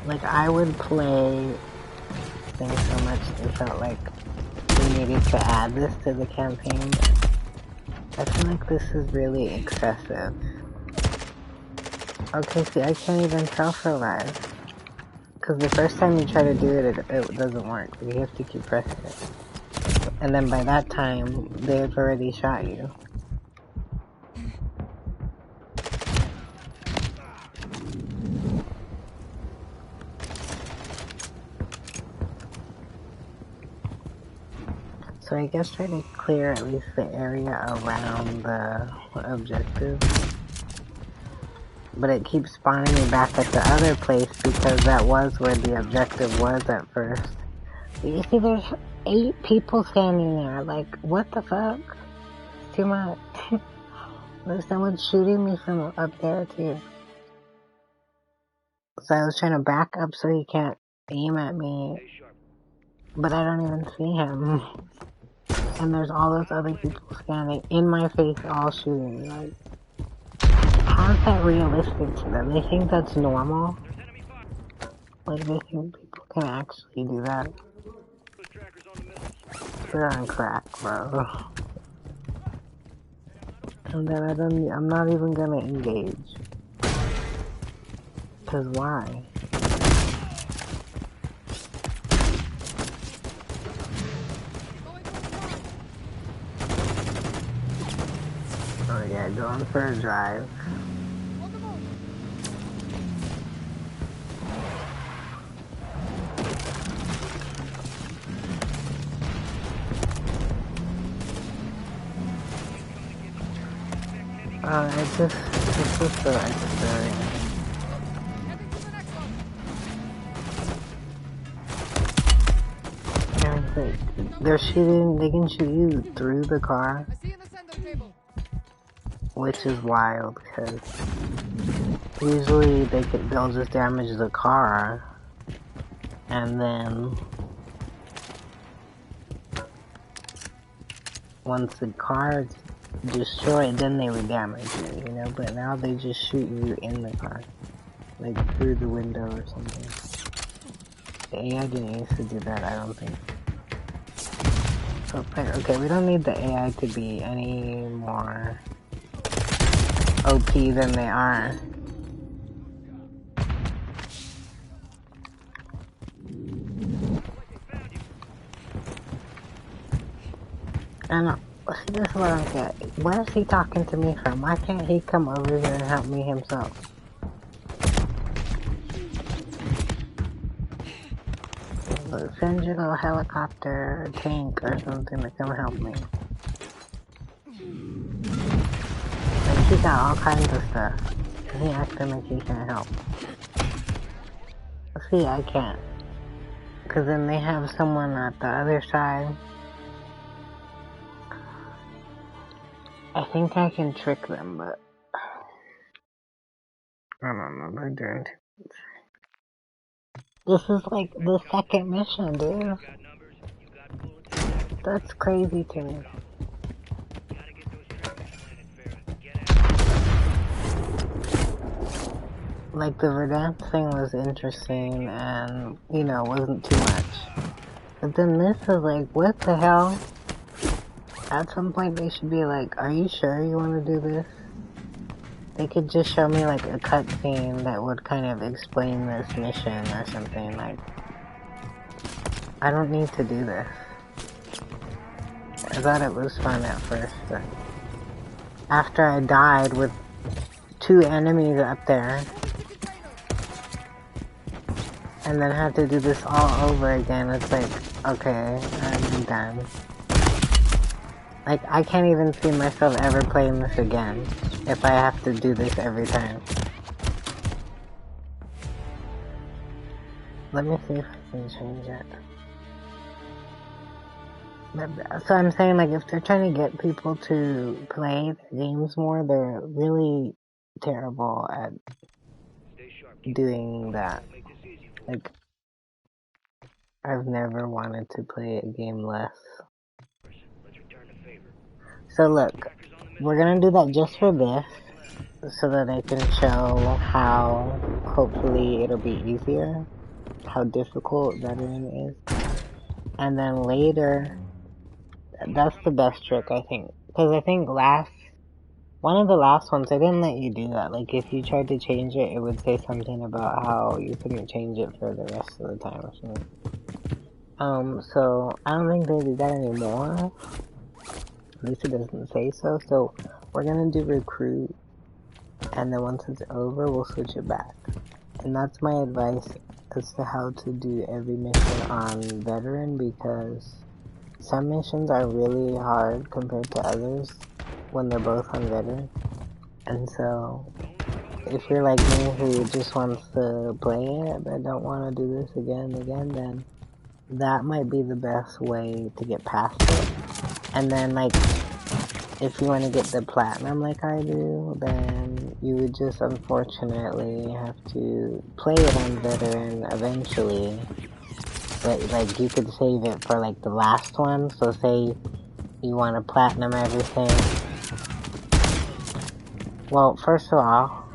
Like, I would play things so much, it felt like we needed to add this to the campaign. I feel like this is really excessive. Okay, see, I can't even self-revive. Because the first time you try to do it, it doesn't work. You have to keep pressing it. And then by that time, they've already shot you. So I guess try to clear at least the area around the objective. But it keeps spawning me back at the other place because that was where the objective was at first. But you see, there's 8 people standing there. Like, what the fuck? It's too much. There's someone shooting me from up there too. So I was trying to back up so he can't aim at me. But I don't even see him. And there's all those other people standing in my face all shooting me. Like, how is that realistic to them? They think that's normal? Like, they think people can actually do that? They're on crack, bro. And then I'm not even gonna engage. Cause why? Oh yeah, going for a drive. It's just the experience. They're shooting, they can shoot you through the car. Which is wild, because usually they'll just damage the car, and then once the car is destroyed, then they would damage you, you know, but now they just shoot you in the car, like through the window or something. The AI didn't used to do that, I don't think. So, okay, we don't need the AI to be any more OP than they are. And See, this is what I don't get. Where is he talking to me from? Why can't he come over here and help me himself? Send your little helicopter, tank, or something to come help me. Like, he got all kinds of stuff. And he acting like he can't help. See, I can't. Because then they have someone at the other side. I think I can trick them, but I don't know, they're doing too much. This is like the second mission, dude. That's crazy to me. Like, the Verdansk thing was interesting and, you know, wasn't too much. But then this is like, what the hell? At some point they should be like, are you sure you want to do this? They could just show me like a cutscene that would kind of explain this mission or something. Like, I don't need to do this. I thought it was fun at first, but after I died with 2 enemies up there, and then had to do this all over again, it's like, okay, I'm done. Like, I can't even see myself ever playing this again, if I have to do this every time. Let me see if I can change it. So I'm saying, like, if they're trying to get people to play the games more, they're really terrible at doing that. Like, I've never wanted to play a game less. So look, we're gonna do that just for this, so that I can show how, hopefully, it'll be easier, how difficult Veteran is. And then later, that's the best trick, I think. Because I think one of the last ones, I didn't let you do that. Like, if you tried to change it, it would say something about how you couldn't change it for the rest of the time or something. So, I don't think they do that anymore. At least it doesn't say so. So, we're gonna do recruit, and then once it's over, we'll switch it back. And that's my advice as to how to do every mission on Veteran, because some missions are really hard compared to others when they're both on Veteran. And so, if you're like me who just wants to play it but don't want to do this again and again, then that might be the best way to get past it. And then, like, if you want to get the platinum like I do, then you would just unfortunately have to play it on Veteran eventually. But, like, you could save it for, like, the last one. So say you want to platinum everything. Well, first of all,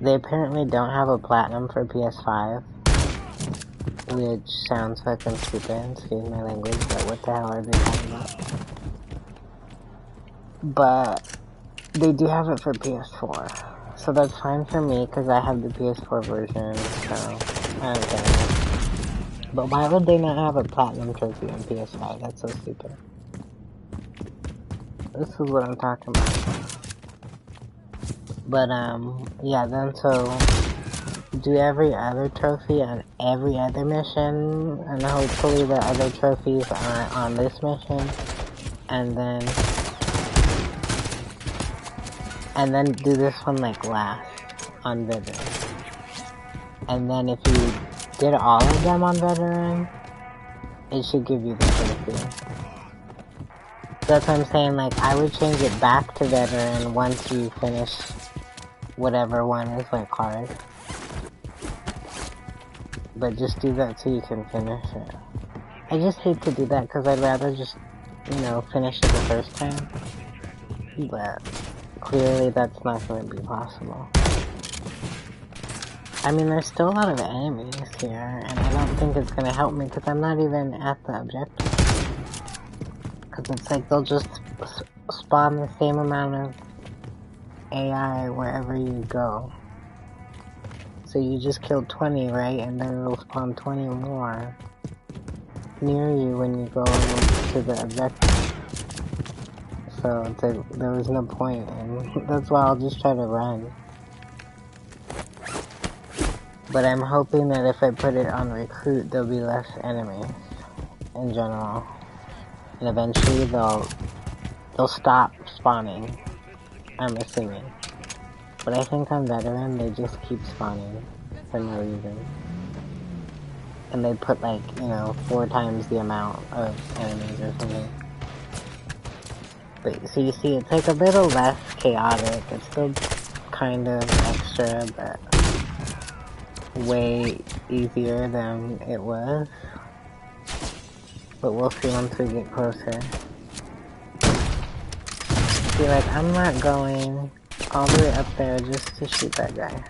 they apparently don't have a platinum for PS5. Which sounds fucking stupid, excuse my language, but what the hell are they talking about? But they do have it for PS4. So that's fine for me, because I have the PS4 version, so I don't care. But why would they not have a platinum trophy on PS5? That's so stupid. This is what I'm talking about. But, yeah, then so do every other trophy on every other mission, and hopefully the other trophies are on this mission, and then do this one like last on Veteran. And then if you did all of them on Veteran, it should give you the trophy. That's what I'm saying, like, I would change it back to Veteran once you finish whatever one is, like, hard. But just do that so you can finish it. I just hate to do that because I'd rather just, you know, finish it the first time. But clearly that's not going to be possible. I mean, there's still a lot of enemies here, and I don't think it's going to help me because I'm not even at the objective. Because it's like they'll just spawn the same amount of AI wherever you go. So you just killed 20, right? And then it'll spawn 20 more near you when you go to the objective. so it's like, there was no point, and that's why I'll just try to run. But I'm hoping that if I put it on recruit, there'll be less enemies in general, and eventually they'll stop spawning. I'm assuming, but I think on veteran they just keep spawning for no reason, and they put like, you know, 4 times the amount of enemies or something. But so you see, it's like a little less chaotic. It's still kind of extra, but way easier than it was. But we'll see once we get closer. See, like, I'm not going all the way up there just to shoot that guy.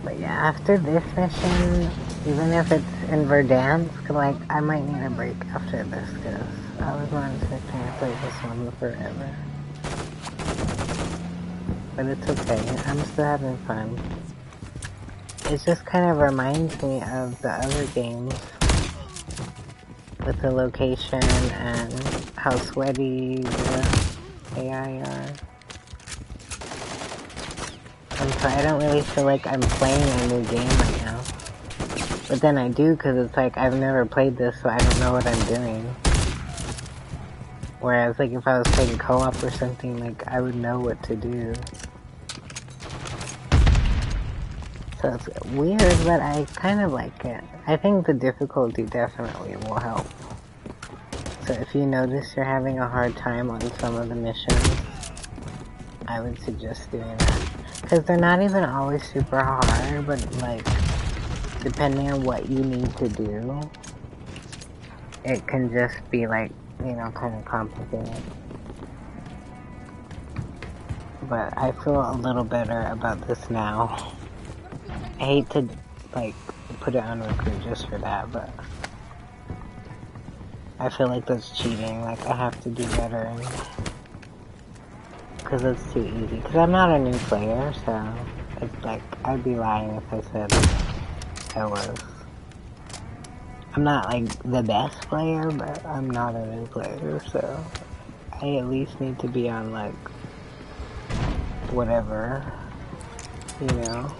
But yeah, after this mission, even if it's in Verdansk, like, I might need a break after this, because I was not expecting to play this one forever. But it's okay, I'm still having fun. It just kind of reminds me of the other games, with the location and how sweaty the AI are. And so I don't really feel like I'm playing a new game right now. But then I do, because it's like I've never played this, so I don't know what I'm doing. Whereas like if I was playing co-op or something, like I would know what to do. So it's weird, but I kind of like it. I think the difficulty definitely will help. So if you notice you're having a hard time on some of the missions, I would suggest doing that. Because they're not even always super hard, but like, depending on what you need to do, it can just be like, you know, kind of complicated. But I feel a little better about this now. I hate to, like, put it on recruit just for that, but I feel like that's cheating. Like, I have to do better, because it's too easy. Because I'm not a new player, so it's like, I'd be lying if I said I was. I'm not, like, the best player, but I'm not a new player, so I at least need to be on, like, whatever, you know?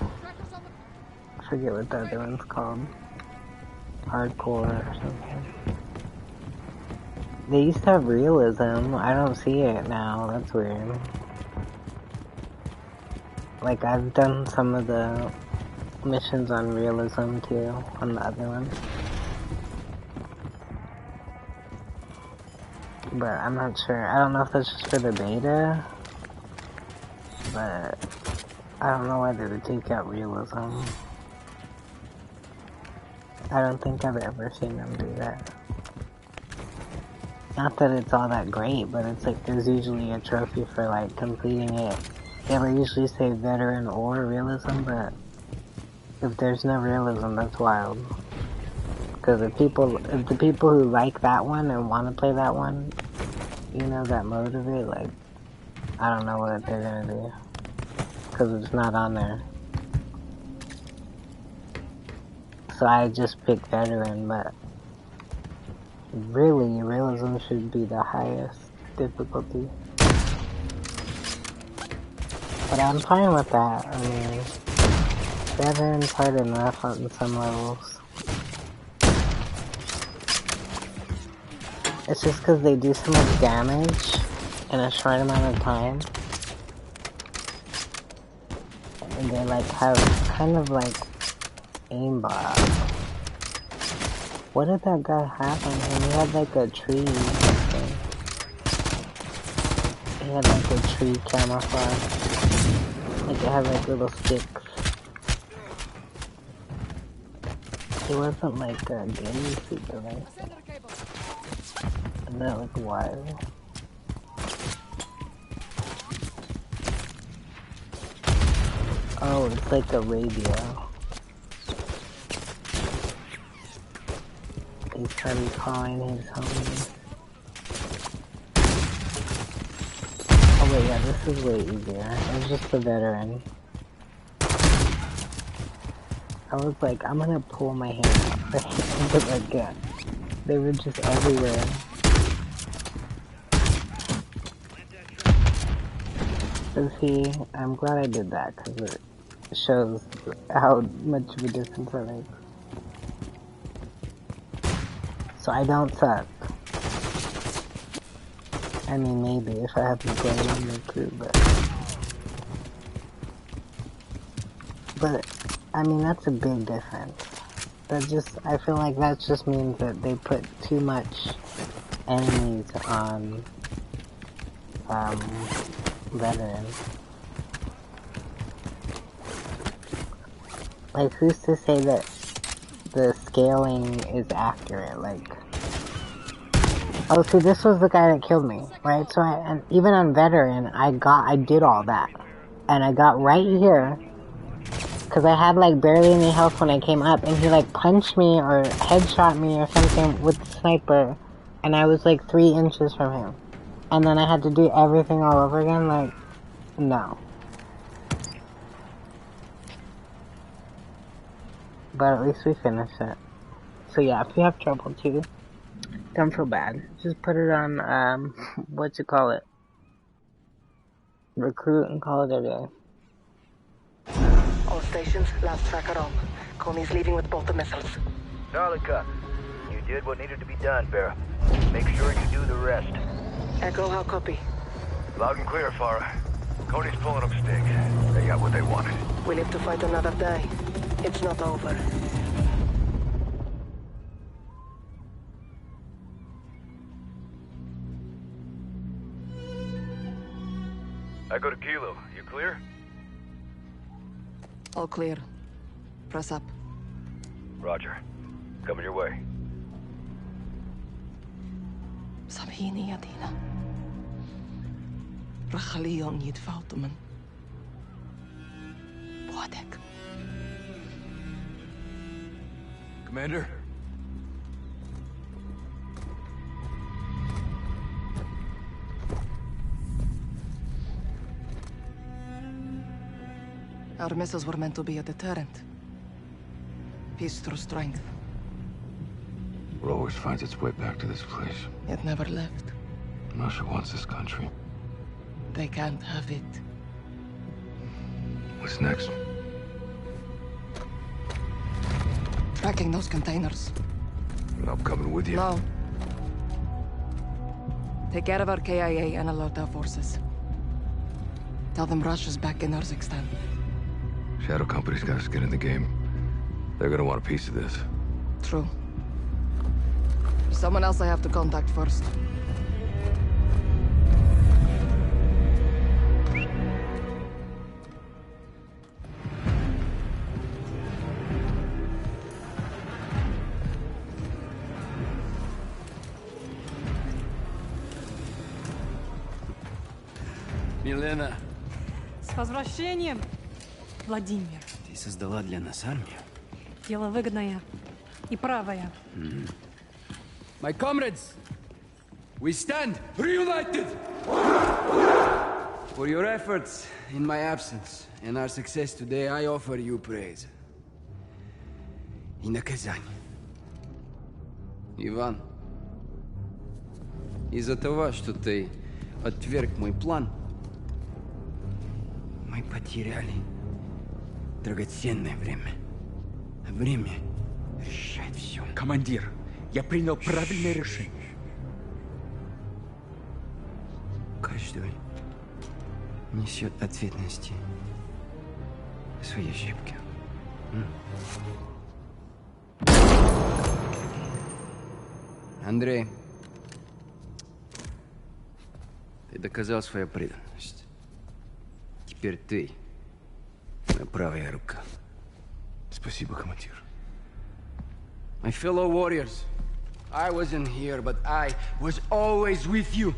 I forget what the other one's called. Hardcore or something. They used to have realism. I don't see it now. That's weird. Like, I've done some of the missions on realism too, on the other one. But I'm not sure. I don't know if that's just for the beta, but I don't know why they would take out realism. I don't think I've ever seen them do that. Not that it's all that great, but it's like there's usually a trophy for like completing it. They would usually say veteran or realism, but if there's no realism, that's wild. Because if the people who like that one and want to play that one, you know, that mode of it, like, I don't know what they're gonna do. Because it's not on there. So I just picked veteran, but really, realism should be the highest difficulty. But I'm fine with that. I mean, veteran's hard enough on some levels. It's just because they do so much damage in a short amount of time. And they like have kind of like aimbot. What did that guy have on him? He had like a tree thing. He had like a tree camouflage. Like it had like little sticks. It wasn't like a game suit or anything. Isn't that like wild? Oh, it's like a radio. He's probably calling his homie. Oh wait, yeah, this is way easier. It's just a veteran. I was like, I'm gonna pull my hair out. But like, yeah, they were just everywhere. So see, I'm glad I did that because it shows how much of a difference that makes. So I don't suck. I mean, maybe if I have to go in the crew, but I mean, that's a big difference. I feel like that just means that they put too much enemies on, veterans. Like, who's to say that the scaling is accurate? Like, oh, see, this was the guy that killed me, right? So and even on veteran, I did all that, and I got right here, cause I had like barely any health when I came up, and he like punched me or headshot me or something with the sniper, and I was like 3 inches from him, and then I had to do everything all over again. Like, no. But at least we finished it. So yeah, if you have trouble too, don't feel bad. Just put it on, what you call it? Recruit and call it a day. All stations, last tracker on. Coney's leaving with both the missiles. Solid copy. You did what needed to be done, Vera. Make sure you do the rest. Echo, how copy? Loud and clear, Farah. Cody's pulling up stakes. They got what they wanted. We live to fight another day. It's not over. I go to Kilo. You clear? All clear. Press up. Roger. Coming your way. سامحيني يا دينا. رح خليهم يتفاوتوا من بوعدك. Commander? Our missiles were meant to be a deterrent. Peace through strength. It always finds its way back to this place. It never left. Russia wants this country. They can't have it. What's next? Tracking those containers. I'm coming with you. No. Take care of our KIA and alert our forces. Tell them Russia's back in Urzikstan. Shadow Company's got skin in the game. They're gonna want a piece of this. True. There's someone else I have to contact first. Милена, С возвращением, Владимир. ты создала для нас армию? Дело выгодное и правое. My comrades, we stand reunited for your efforts in my absence and our success today. I offer you praise и наказание. Иван, из-за того, что ты отверг мой план, мы потеряли драгоценное время. Время решает все. Командир, я принял правильное решение. Каждый несет ответственности за свои ошибки. Андрей, ты доказал свою преданность. Теперь ты моя правая рука. Спасибо, командир. My fellow warriors, I wasn't here, but I was always with you.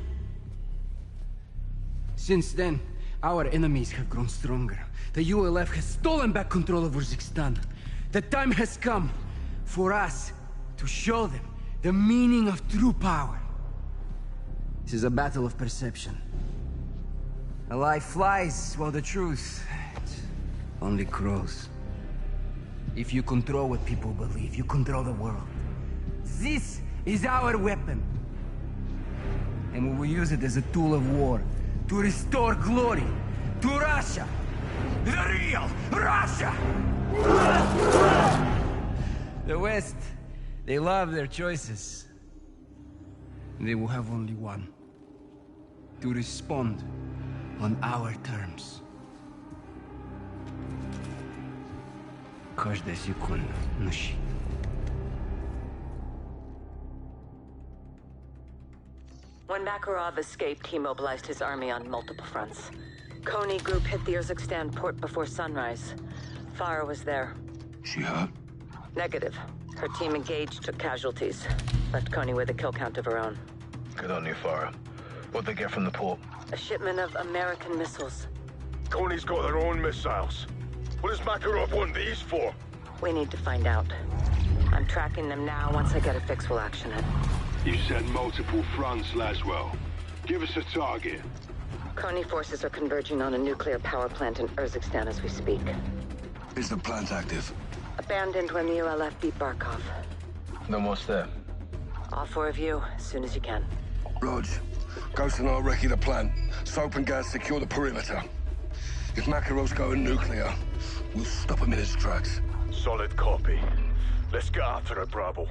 Since then, our enemies have grown stronger. The ULF has stolen back control of Urzikstan. The time has come for us to show them the meaning of true power. This is a battle of perception. A lie flies while the truth only grows. If you control what people believe, you control the world. This is our weapon. And we will use it as a tool of war to restore glory to Russia. The real Russia! The West, they love their choices. They will have only one. To respond on our terms. Каждая секунда, ночи. When Makarov escaped, he mobilized his army on multiple fronts. Kony group hit the Urzikstan port before sunrise. Farah was there. She hurt? Negative. Her team engaged, took casualties. Left Kony with a kill count of her own. Good on you, Farah. What'd they get from the port? A shipment of American missiles. Kony's got their own missiles. What does Makarov want these for? We need to find out. I'm tracking them now. Once I get a fix, we'll action it. You said multiple fronts, Laswell. Give us a target. Kony forces are converging on a nuclear power plant in Urzikstan as we speak. Is the plant active? Abandoned when the ULF beat Barkov. Then what's there? All four of you, as soon as you can. Rog, Ghost and I'll recce the plant. Soap and gas secure the perimeter. If Makarov's going nuclear, we'll stop him in his tracks. Solid copy. Let's get after it, Bravo.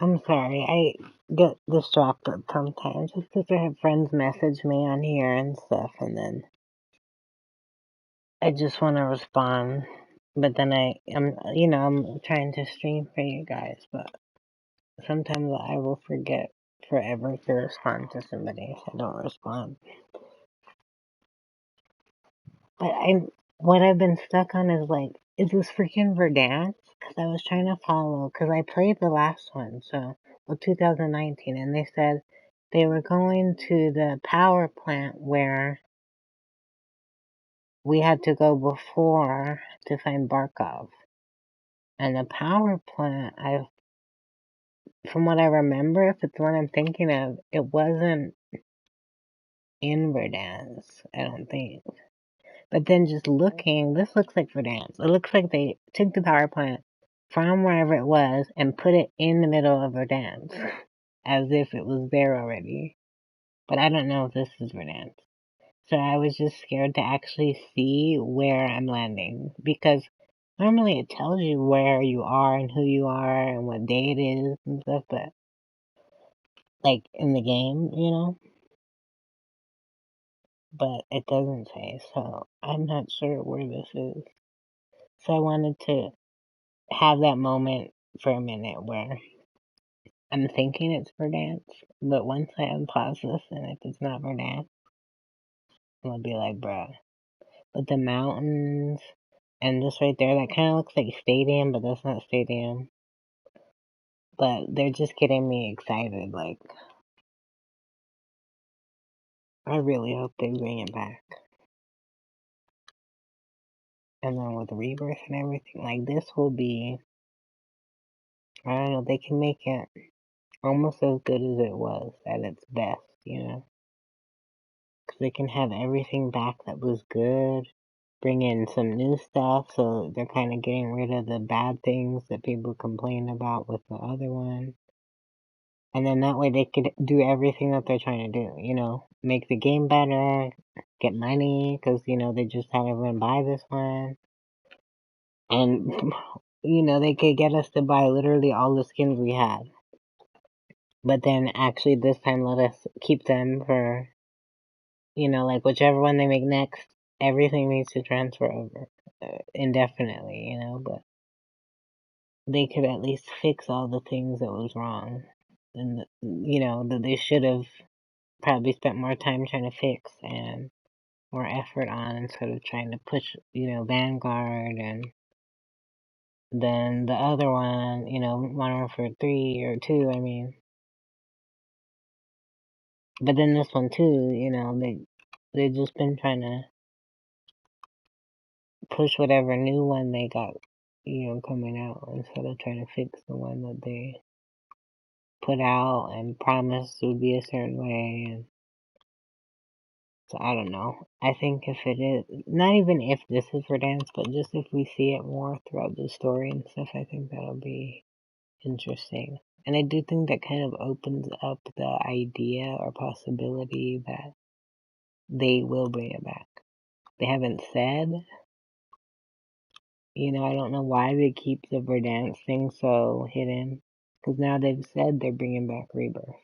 I'm sorry, I get distracted sometimes just because I have friends message me on here and stuff, and then I just want to respond. But then I'm trying to stream for you guys, but sometimes I will forget forever to respond to somebody if I don't respond. But what I've been stuck on is like, is this freaking Verdansk? Because I was trying to follow, because I played the last one, 2019, and they said they were going to the power plant where we had to go before to find Barkov. And the power plant, from what I remember, if it's the one I'm thinking of, it wasn't in Verdansk, I don't think. But then just looking, this looks like Verdansk. It looks like they took the power plant from wherever it was and put it in the middle of Verdansk, as if it was there already. But I don't know if this is Verdansk. So I was just scared to actually see where I'm landing, because normally it tells you where you are and who you are and what day it is and stuff, but like in the game, but it doesn't say, so I'm not sure where this is. So I wanted to have that moment for a minute where I'm thinking it's Verdansk, but once I unpause this and if it's not Verdansk, I'll be like, bruh. But the mountains and this right there, that kind of looks like Stadium, but that's not Stadium. But they're just getting me excited, like, I really hope they bring it back. And then with Rebirth and everything, like, this will be, I don't know, they can make it almost as good as it was at its best, Because they can have everything back that was good, bring in some new stuff, so they're kind of getting rid of the bad things that people complain about with the other one. And then that way they could do everything that they're trying to do, make the game better, get money, because, they just had everyone buy this one. And, they could get us to buy literally all the skins we had. But then actually this time let us keep them for, like whichever one they make next, everything needs to transfer over indefinitely, but they could at least fix all the things that was wrong. And, that they should have probably spent more time trying to fix and more effort on instead of trying to push, Vanguard and then the other one, Modern Warfare 3 or 2, I mean. But then this one too, they've just been trying to push whatever new one they got, coming out instead of trying to fix the one that they put out and promised would be a certain way. And so I don't know. I think if it is, not even if this is Verdansk, but just if we see it more throughout the story and stuff, I think that'll be interesting. And I do think that kind of opens up the idea or possibility that they will bring it back. They haven't said, I don't know why they keep the Verdansk thing so hidden. Because now they've said they're bringing back Rebirth.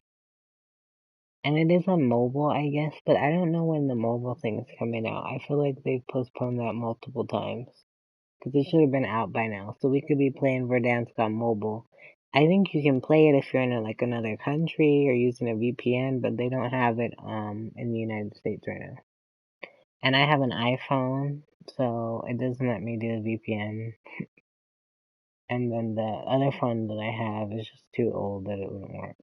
And it is on mobile, I guess, but I don't know when the mobile thing is coming out. I feel like they've postponed that multiple times. Because it should have been out by now. So we could be playing Verdansk on mobile. I think you can play it if you're in another country or using a VPN, but they don't have it in the United States right now. And I have an iPhone, so it doesn't let me do a VPN. And then the other phone that I have is just too old that it wouldn't work.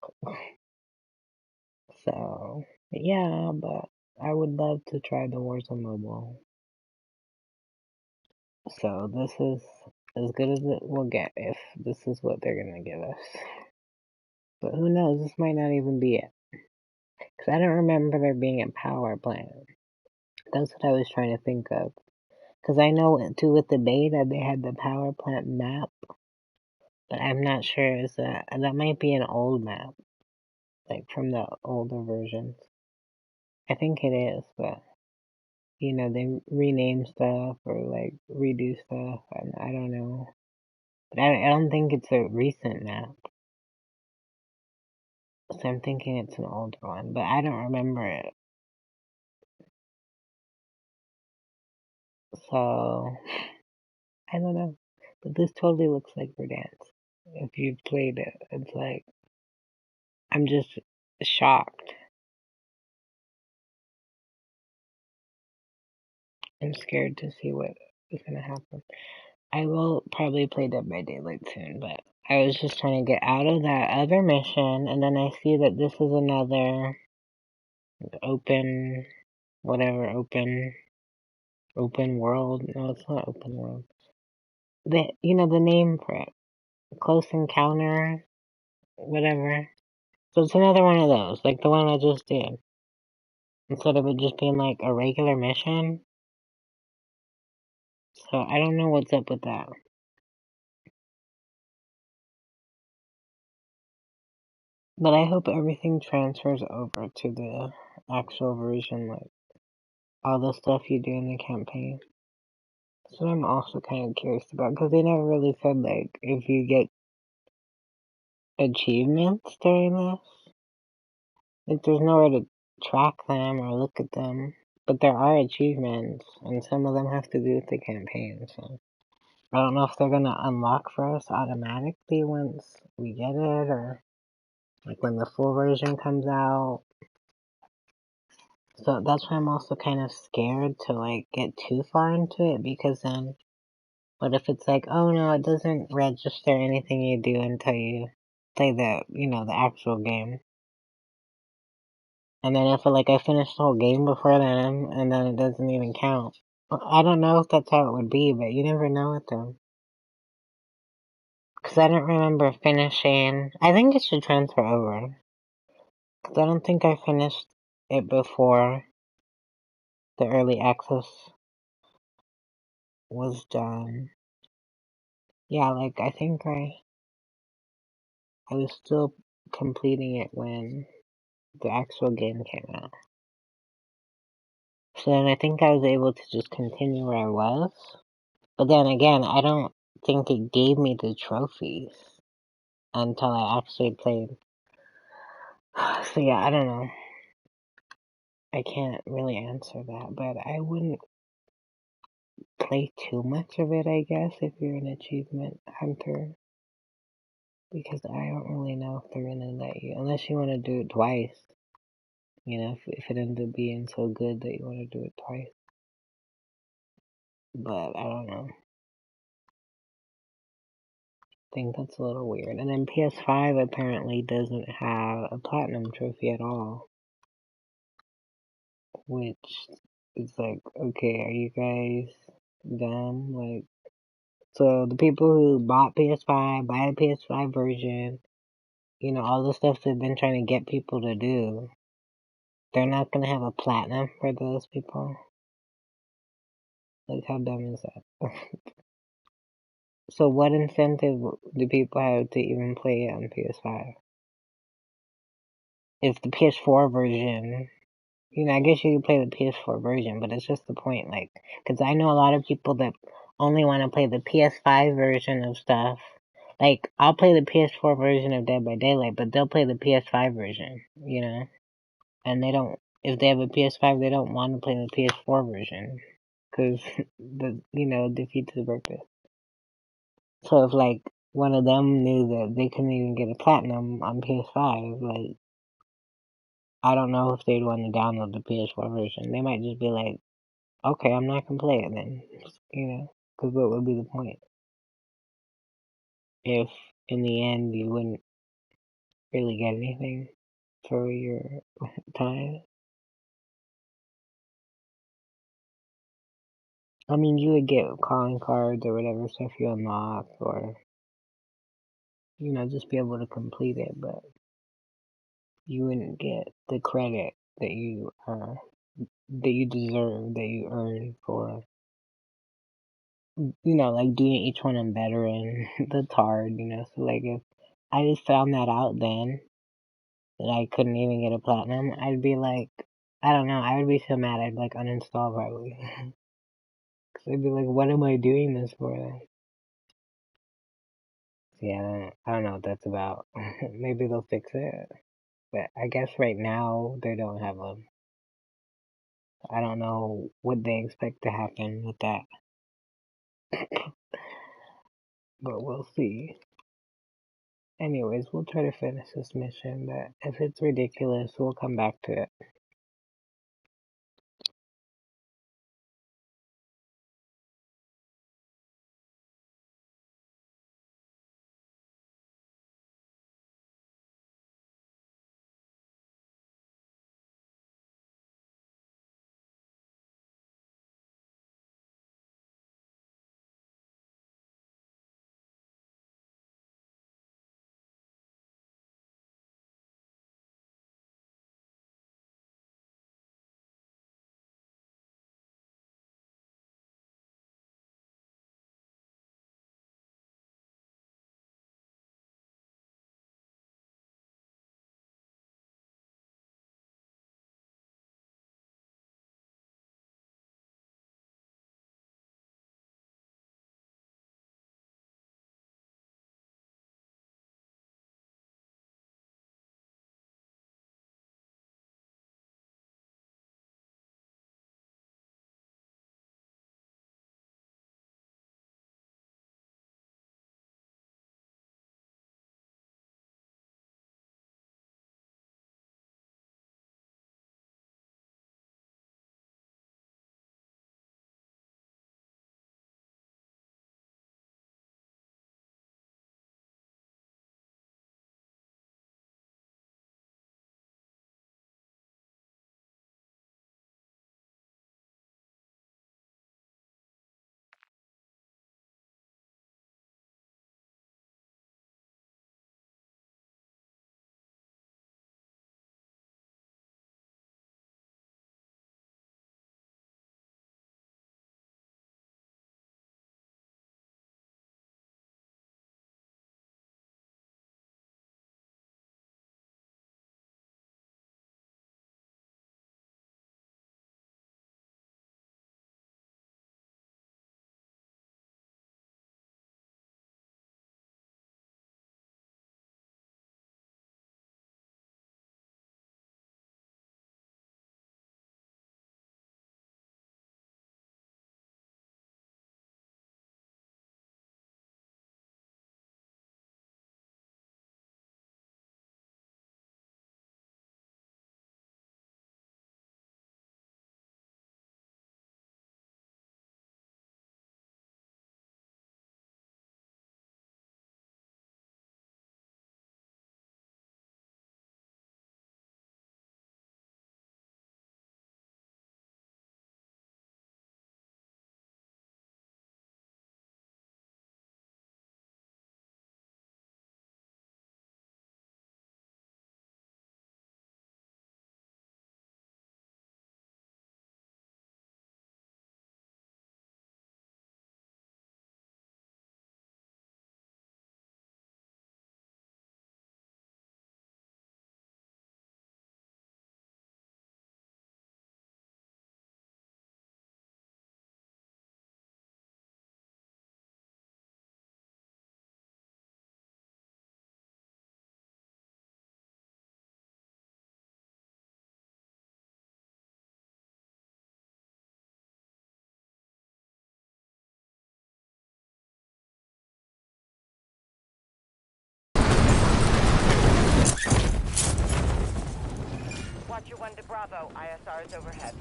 So, yeah, but I would love to try the Warzone mobile. So this is as good as it will get if this is what they're gonna give us. But who knows, this might not even be it. Because I don't remember there being a power plant. That's what I was trying to think of. Because I know, too, with the beta, they had the power plant map. But I'm not sure, that might be an old map. Like, from the older versions. I think it is, but, they rename stuff or, like, redo stuff. I don't know. But I don't think it's a recent map. So I'm thinking it's an older one, but I don't remember it. So, I don't know. But this totally looks like Verdansk. If you've played it, it's like, I'm just shocked. I'm scared to see what is gonna happen. I will probably play Dead by Daylight soon, but I was just trying to get out of that other mission, and then I see that this is another open, whatever, open world. No, it's not open world. The name for it, Close Encounter, whatever. So it's another one of those, like the one I just did. Instead of it just being like a regular mission. So I don't know what's up with that. But I hope everything transfers over to the actual version, like all the stuff you do in the campaign. So I'm also kind of curious about, because they never really said, like, if you get achievements during this. Like, there's nowhere to track them or look at them. But there are achievements, and some of them have to do with the campaign, so I don't know if they're gonna unlock for us automatically once we get it, or like when the full version comes out. So that's why I'm also kind of scared to like get too far into it, because then what if it's like, oh no, it doesn't register anything you do until you play the actual game. And then if I finish the whole game before then, and then it doesn't even count. I don't know if that's how it would be, but you never know with them. Because I don't remember finishing. I think it should transfer over. Because I don't think I finished it before the early access was done. Yeah, I think I was still completing it when the actual game came out. So then I think I was able to just continue where I was. But then again, I don't think it gave me the trophies until I actually played. So yeah, I don't know. I can't really answer that, but I wouldn't play too much of it, I guess, if you're an achievement hunter. Because I don't really know if they're gonna let you, unless you want to do it twice. If it ends up being so good that you want to do it twice. But I don't know. I think that's a little weird. And then PS5 apparently doesn't have a platinum trophy at all. Which is like, okay, are you guys dumb? So the people who bought PS5, buy the PS5 version, all the stuff they've been trying to get people to do, they're not gonna have a platinum for those people? Like, how dumb is that? So what incentive do people have to even play it on PS5? If the PS4 version, I guess you could play the PS4 version, but it's just the point, because I know a lot of people that only want to play the PS5 version of stuff. I'll play the PS4 version of Dead by Daylight, but they'll play the PS5 version, And if they have a PS5, they don't want to play the PS4 version, because, defeats the purpose. So if, one of them knew that they couldn't even get a platinum on PS5, I don't know if they'd want to download the PS4 version. They might just be like, okay, I'm not gonna play it then, because what would be the point? If, in the end, you wouldn't really get anything for your time. I mean, you would get calling cards or whatever stuff you unlock, or, just be able to complete it, but you wouldn't get the credit that you deserve, that you earn for, doing each one on veteran. That's hard, so if I just found that out then, that I couldn't even get a platinum, I'd be like, I don't know, I would be so mad, I'd uninstall probably. Cause I'd be like, what am I doing this for then? Yeah, I don't know what that's about. Maybe they'll fix it. But I guess right now they don't have them. I don't know what they expect to happen with that. But we'll see. Anyways, we'll try to finish this mission, but if it's ridiculous, we'll come back to it. Watcher 1 to Bravo, ISR is overhead.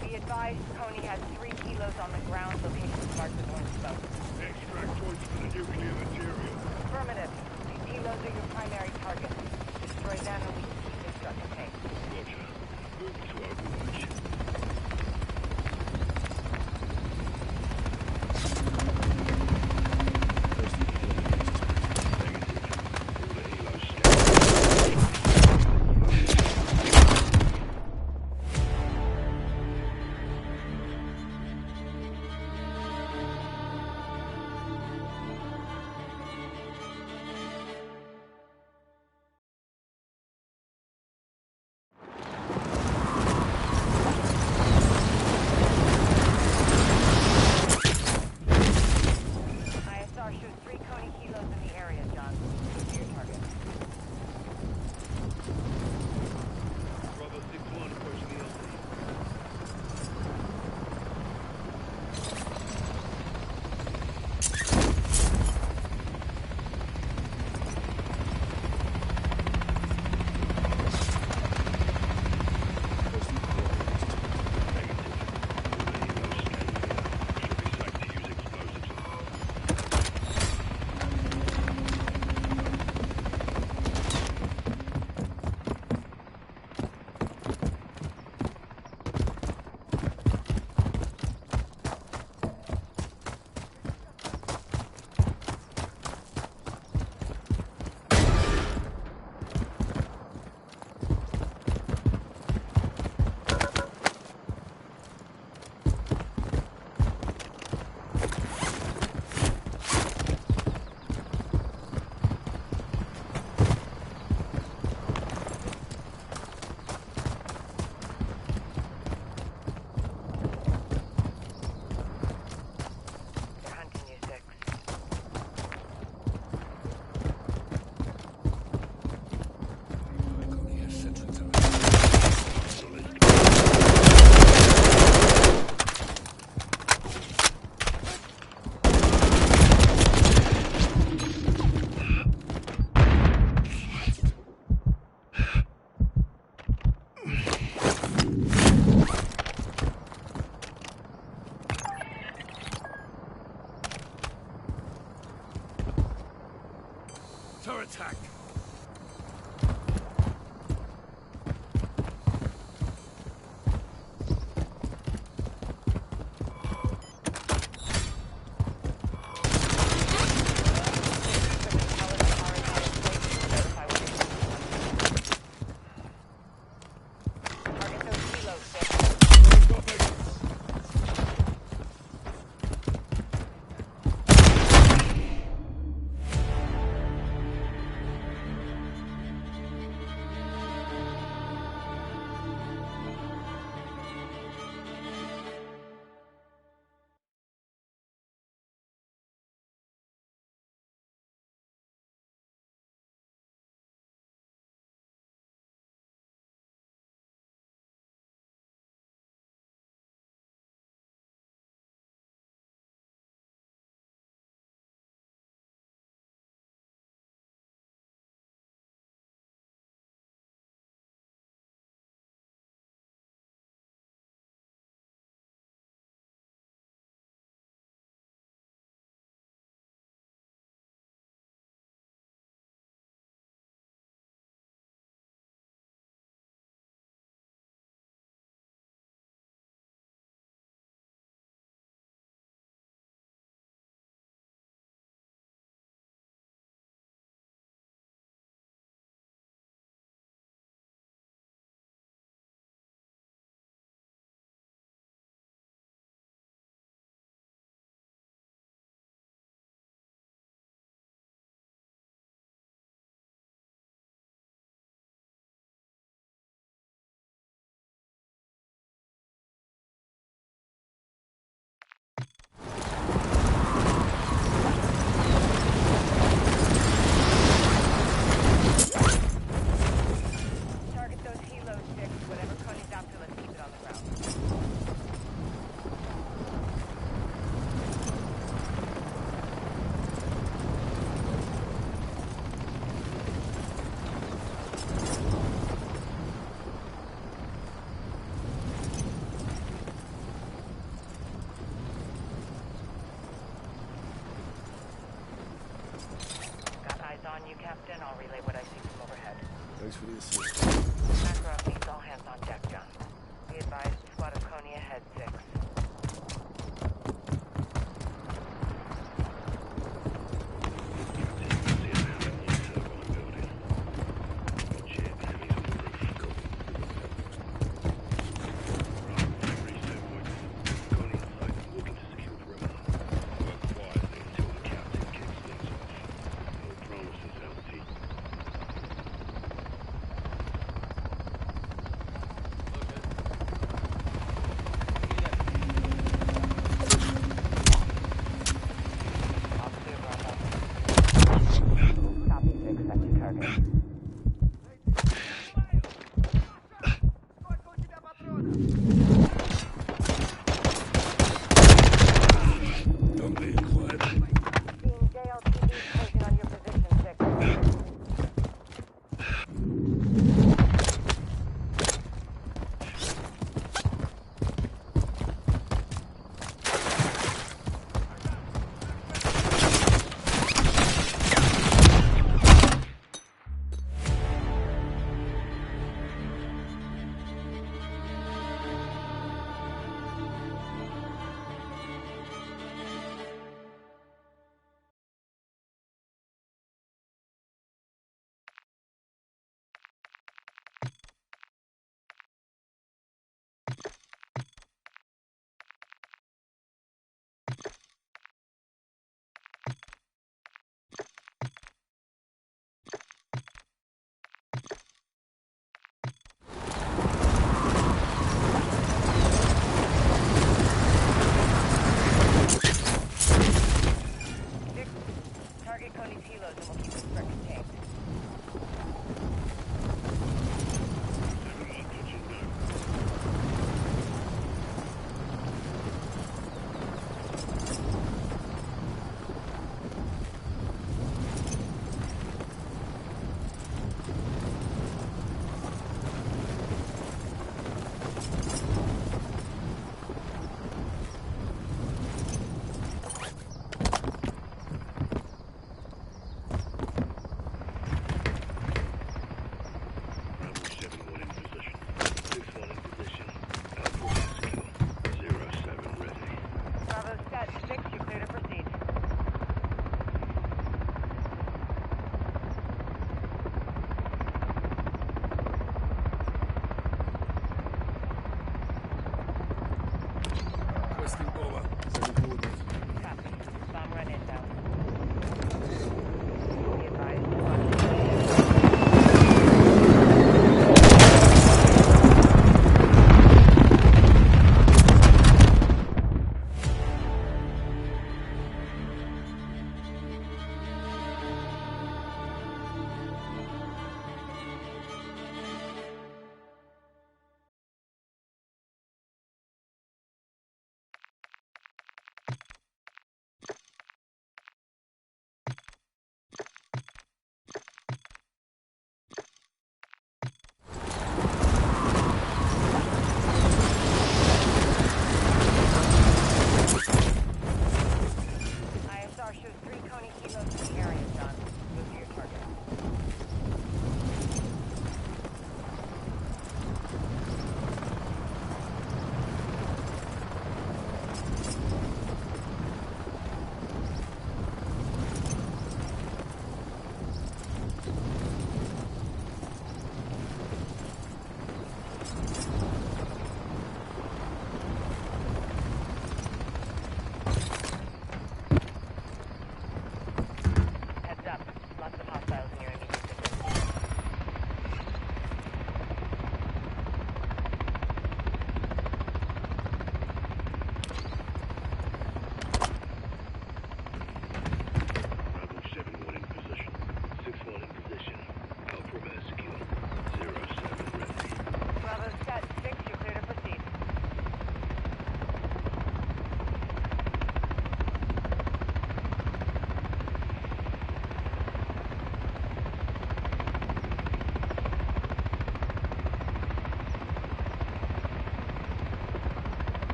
Be advised, Coney has 3 kilos on the ground, locations marked with orange smoke. Extract points for the nuclear material. Affirmative. These kilos are your primary targets. Destroy them and we can keep this truck contained. Roger. Move to Overwatch. you, Captain. I'll relay what I see from overhead. Thanks for the assist. Makarov needs all hands on deck, John. Be advised, squad of Coney ahead, 6. Target Coney's helos and we'll keep this threat contained.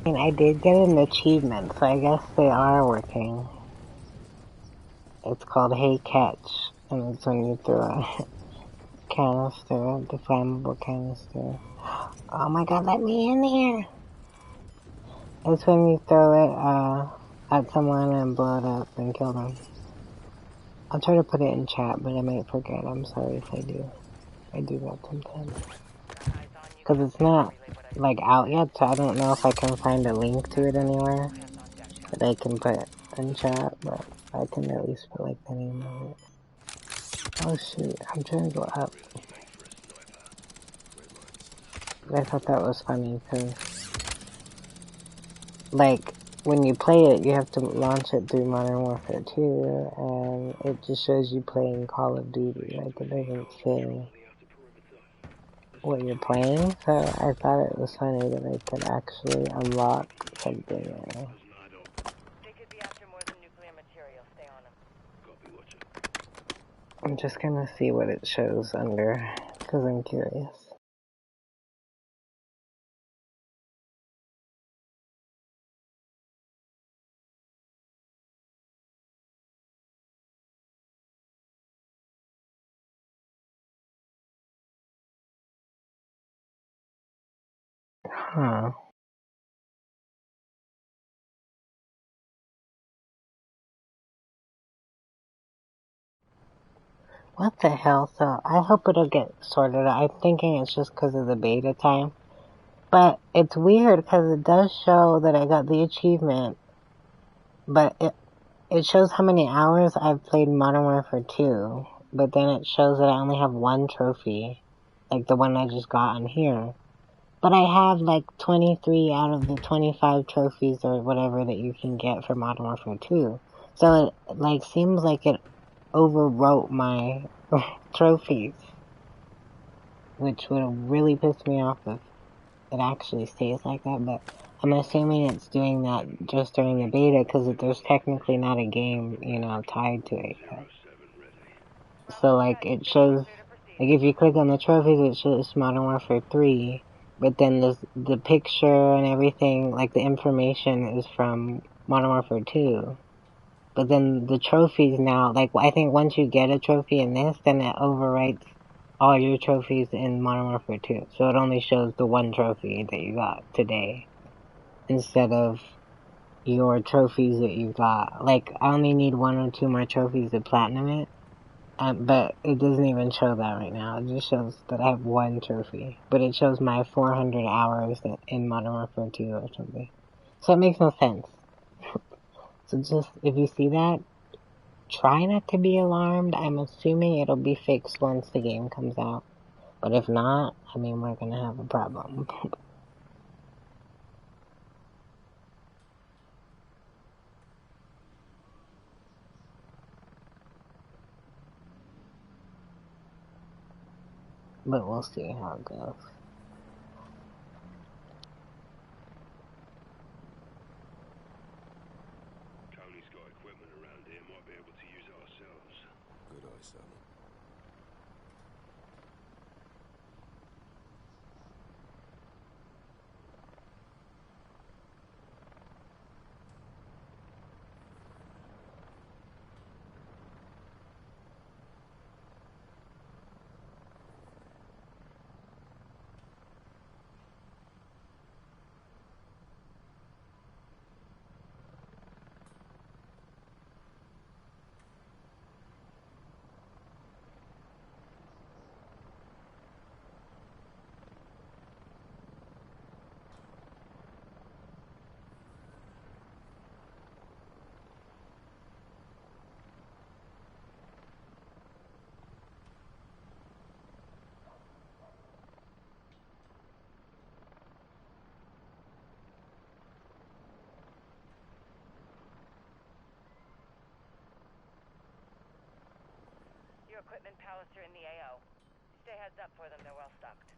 I mean, I did get an achievement, so I guess they are working. It's called Hey Catch, and it's when you throw a canister, the flammable canister. Oh my god, let me in here! It's when you throw it at someone and blow it up and kill them. I'll try to put it in chat, but I might forget. I'm sorry if I do. I do that sometimes. Because it's not, like, out yet, so I don't know if I can find a link to it anywhere that I can put in chat, but I can at least put, like, the name of it. Oh shoot, I'm trying to go up. I thought that was funny, because, like, when you play it, you have to launch it through Modern Warfare 2, and it just shows you playing Call of Duty. Like, it doesn't say what you're playing, so I thought it was funny that I could actually unlock something there. I'm just gonna see what it shows under, because I'm curious. Huh. What the hell? So, I hope it'll get sorted out. I'm thinking it's just because of the beta time. But it's weird because it does show that I got the achievement, but it shows how many hours I've played Modern Warfare 2, but then it shows that I only have one trophy, like the one I just got on here. But I have like 23 out of the 25 trophies or whatever that you can get for Modern Warfare 2. So it like seems like it overwrote my trophies, which would have really pissed me off if it actually stays like that, but I'm assuming it's doing that just during the beta because there's technically not a game, you know, tied to it yet. So like it shows, like if you click on the trophies it shows Modern Warfare 3, but then the picture and everything, like the information is from Modern Warfare 2. But then the trophies now, like I think once you get a trophy in this, then it overwrites all your trophies in Modern Warfare 2. So it only shows the one trophy that you got today, instead of your trophies that you got. Like, I only need 1 or 2 more trophies to platinum it, but it doesn't even show that right now. It just shows that I have 1 trophy. But it shows my 400 hours in Modern Warfare 2 or something. So it makes no sense. So just, if you see that, try not to be alarmed. I'm assuming it'll be fixed once the game comes out. But if not, I mean, we're gonna have a problem. But we'll see how it goes. Tony's got equipment around here, might be able to use it ourselves. Good eye, son. Your equipment pallets are in the AO. Stay heads up for them, they're well stocked.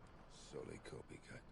Solid copy, Kat.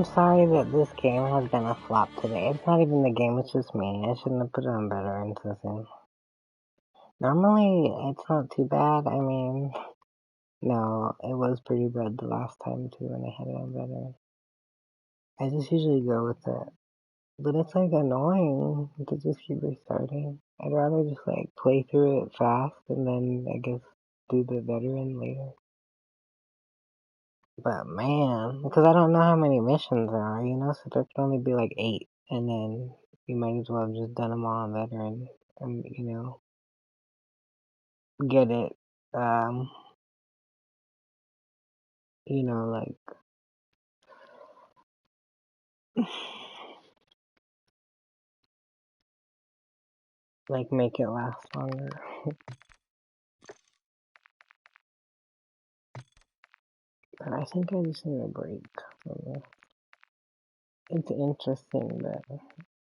I'm sorry that this game has been a flop today. It's not even the game, it's just me. I shouldn't have put it on veterans. Normally, it's not too bad. I mean, no, it was pretty bad the last time too when I had it on veteran. I just usually go with it. But it's like annoying to just keep restarting. I'd rather just like play through it fast and then I guess do the veteran later. But man, because I don't know how many missions there are, you know, so there could only be like 8. And then you might as well have just done them all on veteran and, you know, get it, you know, like make it last longer. But I think I just need a break from this. It's interesting, but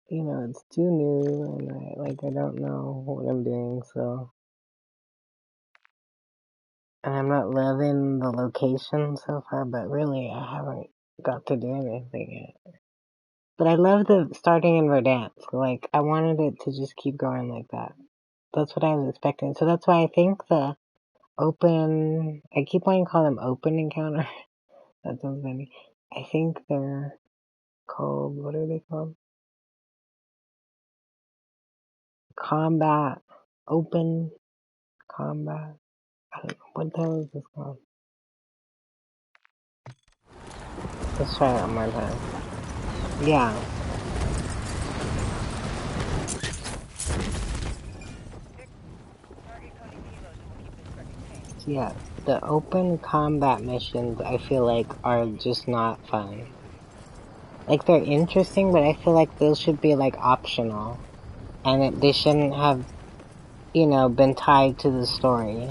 you know, it's too new and I don't know what I'm doing, so. And I'm not loving the location so far, but really I haven't got to do anything yet. But I love the starting in Verdansk. Like, I wanted it to just keep going like that. That's what I was expecting. So that's why I think the open, I keep wanting to call them open encounter. That sounds funny. I think they're called, what are they called? Combat, open combat. I don't know. What the hell is this called? Let's try it one more time. Yeah. Yeah, the open combat missions I feel like are just not fun. Like they're interesting, but I feel like those should be like optional. And they shouldn't have, you know, been tied to the story.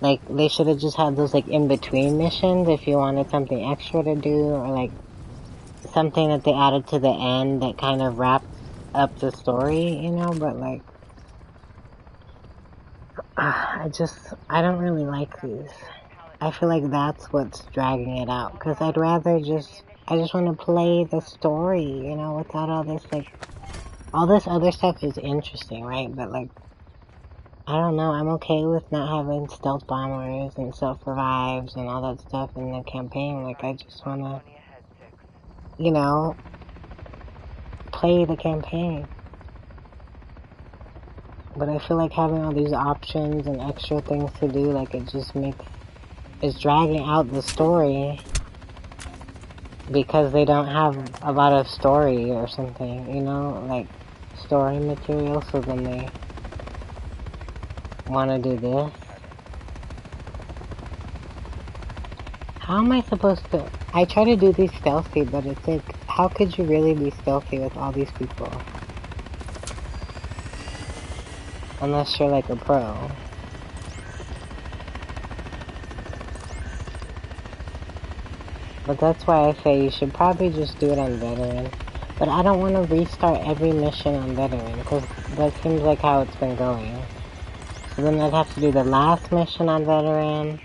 Like, they should have just had those, like, in-between missions if you wanted something extra to do, or, like, something that they added to the end that kind of wrapped up the story, you know, but, like, I don't really like these. I feel like that's what's dragging it out, because I just want to play the story, you know, without all this, like, all this other stuff is interesting, right, but, like, I don't know, I'm okay with not having stealth bombers and self-revives and all that stuff in the campaign. Like, I just wanna, you know, play the campaign. But I feel like having all these options and extra things to do, like, it's dragging out the story because they don't have a lot of story or something, you know, like, story material, so then they wanna do this. How am I supposed to... I try to do these stealthy, but it's like, how could you really be stealthy with all these people? Unless you're like a pro. But that's why I say you should probably just do it on veteran. But I don't want to restart every mission on veteran, because that seems like how it's been going. So then I'd have to do the last mission on veteran.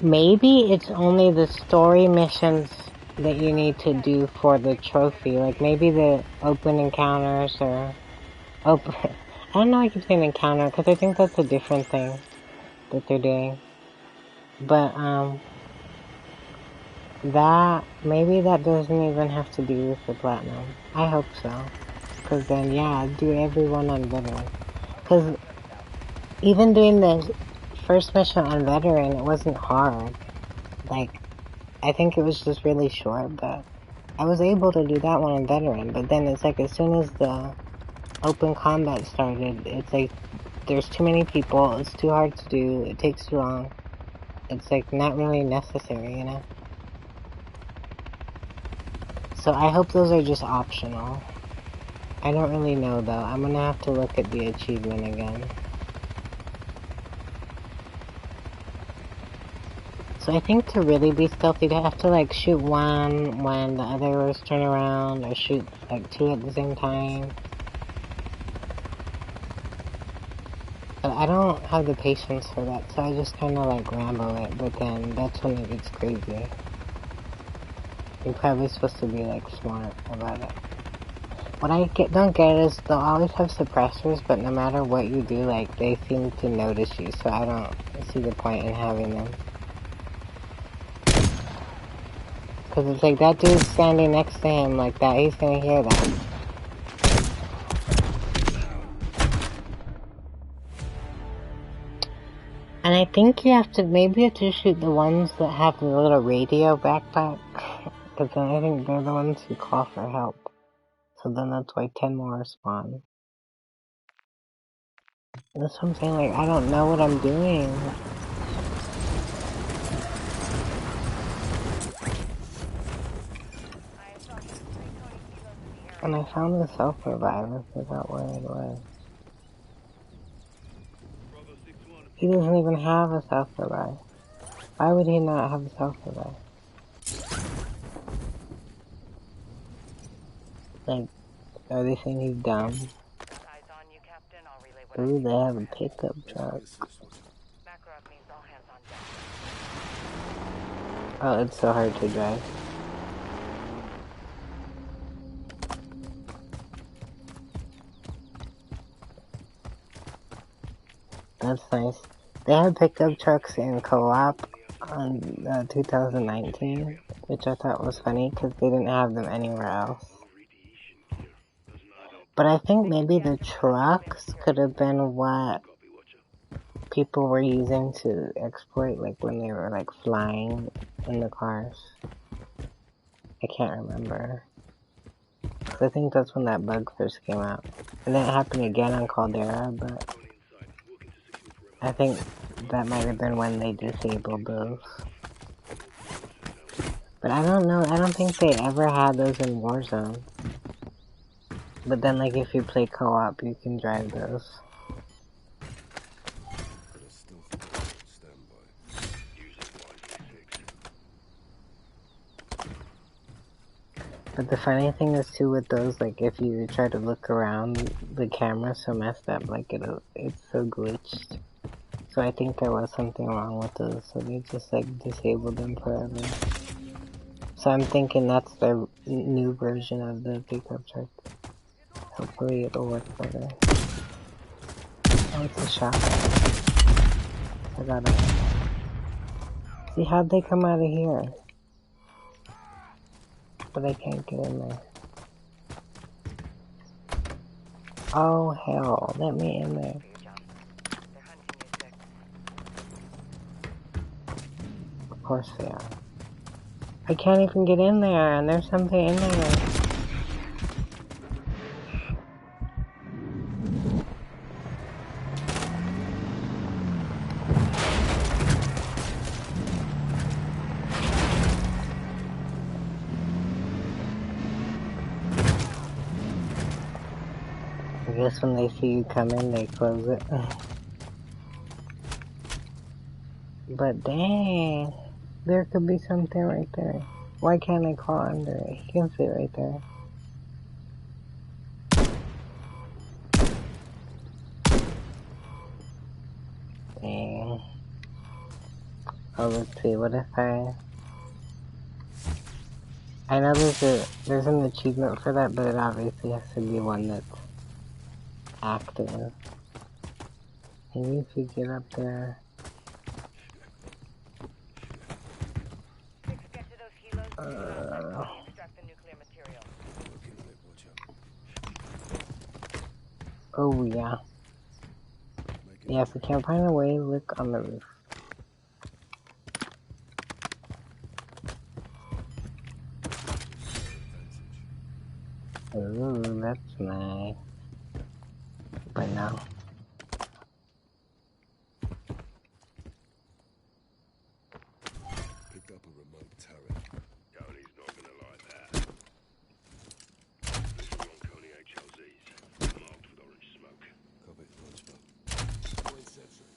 Maybe it's only the story missions that you need to do for the trophy. Like maybe the open encounters or open... I don't know, I keep saying encounter because I think that's a different thing that they're doing. But, maybe that doesn't even have to do with the platinum. I hope so. Because then, yeah, do everyone on veteran. Because even doing the first mission on veteran, it wasn't hard. Like, I think it was just really short, but I was able to do that one on veteran. But then it's like, as soon as the open combat started, it's like, there's too many people, it's too hard to do, it takes too long. It's like, not really necessary, you know? So I hope those are just optional. I don't really know though. I'm gonna have to look at the achievement again. So I think to really be stealthy, you have to like shoot one when the others turn around, or shoot like 2 at the same time. But I don't have the patience for that, so I just kinda like ramble it, but then that's when it gets crazy. You're probably supposed to be like smart about it. What I don't get is they'll always have suppressors, but no matter what you do, like, they seem to notice you, so I don't see the point in having them. Cause it's like, that dude's standing next to him like that, he's gonna hear that. And I think maybe you have to shoot the ones that have the little radio backpack, cause then I think they're the ones who call for help. So then that's why 10 more spawn. That's what I'm saying, like, I don't know what I'm doing. And I found the self-revive, I forgot where it was. He doesn't even have a self-revive. Why would he not have a self-revive? Like, are they saying he's dumb? Ooh, they have a pickup truck. Oh, it's so hard to drive. That's nice. They had pickup trucks in co-op on 2019, which I thought was funny because they didn't have them anywhere else. But I think maybe the trucks could have been what people were using to exploit, like when they were like flying in the cars. I can't remember. I think that's when that bug first came out. And then it happened again on Caldera, but I think that might have been when they disabled those. But I don't know, I don't think they ever had those in Warzone. But then, like, if you play co-op, you can drive those. But the funny thing is, too, with those, like, if you try to look around, the camera's so messed up, like, it's so glitched. So I think there was something wrong with those, so they just, like, disabled them forever. So I'm thinking that's the new version of the pickup truck. Hopefully it'll work better. Oh, it's a shot. I got it. See, how'd they come out of here? But I can't get in there. Oh, hell. Let me in there. Of course they are. I can't even get in there, and there's something in there. I guess when they see you come in, they close it. But dang, there could be something right there. Why can't I crawl under it? He can fit right there. Dang. Oh, let's see, what if I know there's an achievement for that, but it obviously has to be one that's active. Maybe if you get up there. Oh yeah. Yeah, if we can't find a way, look on the roof. Ooh, that's nice. But no. Picked up a remote turret. Coney's not gonna like that. This is on Coney HLZs. Marked with orange smoke. Copy, orange smoke. Point sensor.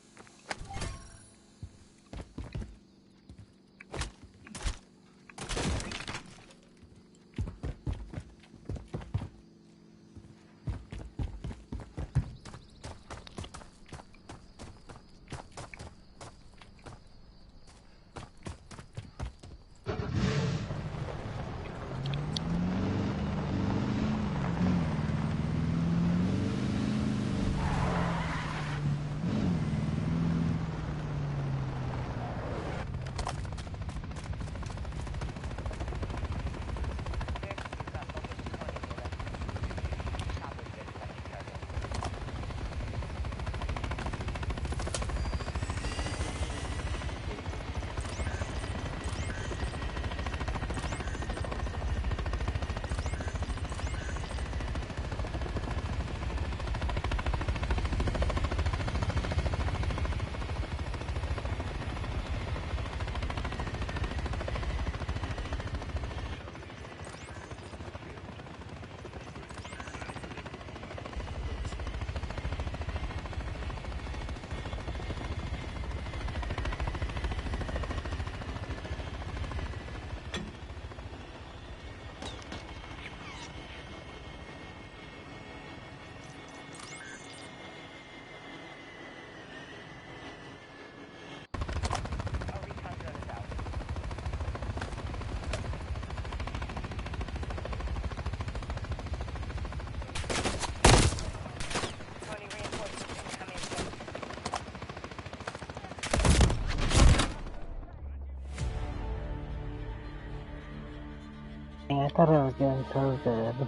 Yeah, I thought I was doing so good.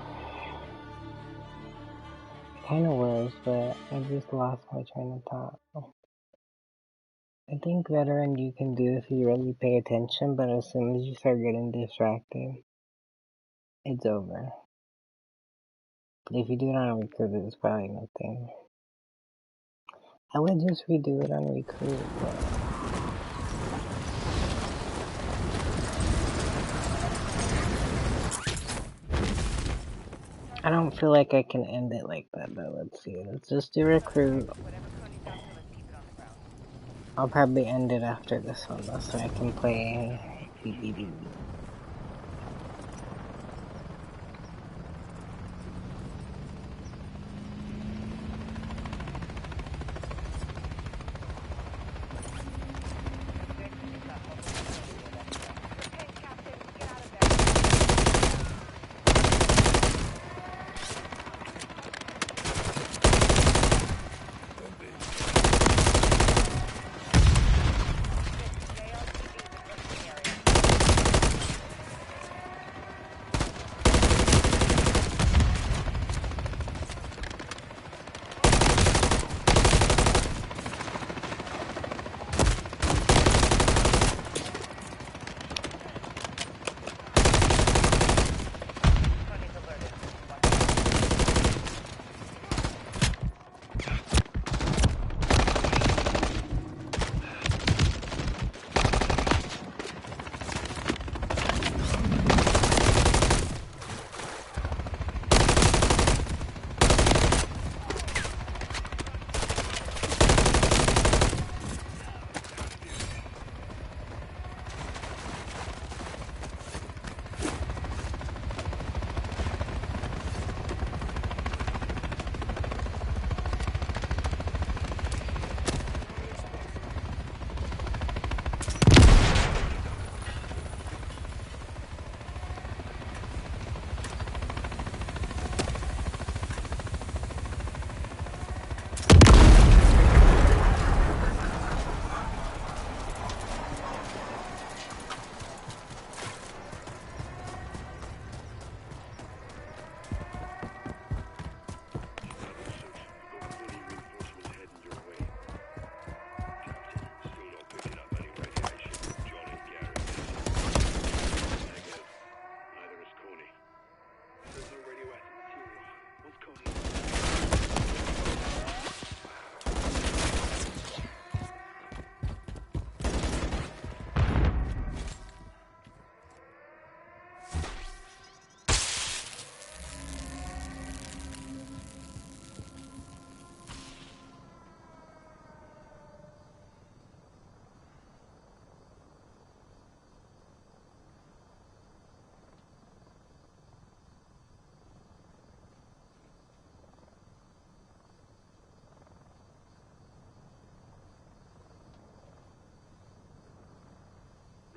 Kinda was, but I just lost my train of thought. I think veteran you can do if you really pay attention, but as soon as you start getting distracted, it's over. But if you do it on recruit, it's probably nothing. I would just redo it on recruit, but I don't feel like I can end it like that though. Let's see. Let's just do recruit. I'll probably end it after this one though, so I can play BBB.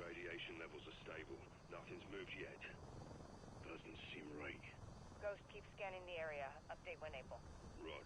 Radiation levels are stable. Nothing's moved yet. Doesn't seem right. Ghost, keep scanning the area. Update when able. Rog.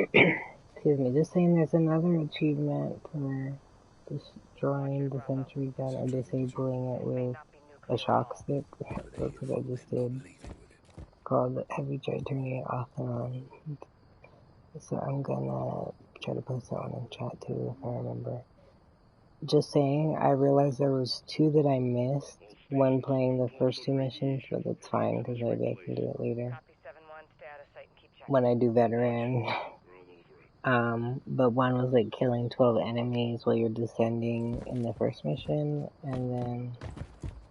Excuse me, just saying there's another achievement for destroying the sentry gun or disabling it with a shock stick. That's what I just did. Called Have You Tried Turning It Off and On? So I'm gonna try to post that one in chat too if I remember. Just saying, I realized there was two that I missed when playing the first two missions, but that's fine because maybe I can do it later. Copy 7-1. Stay out of sight and keep when I do veteran. But one was like killing 12 enemies while you're descending in the first mission, and then,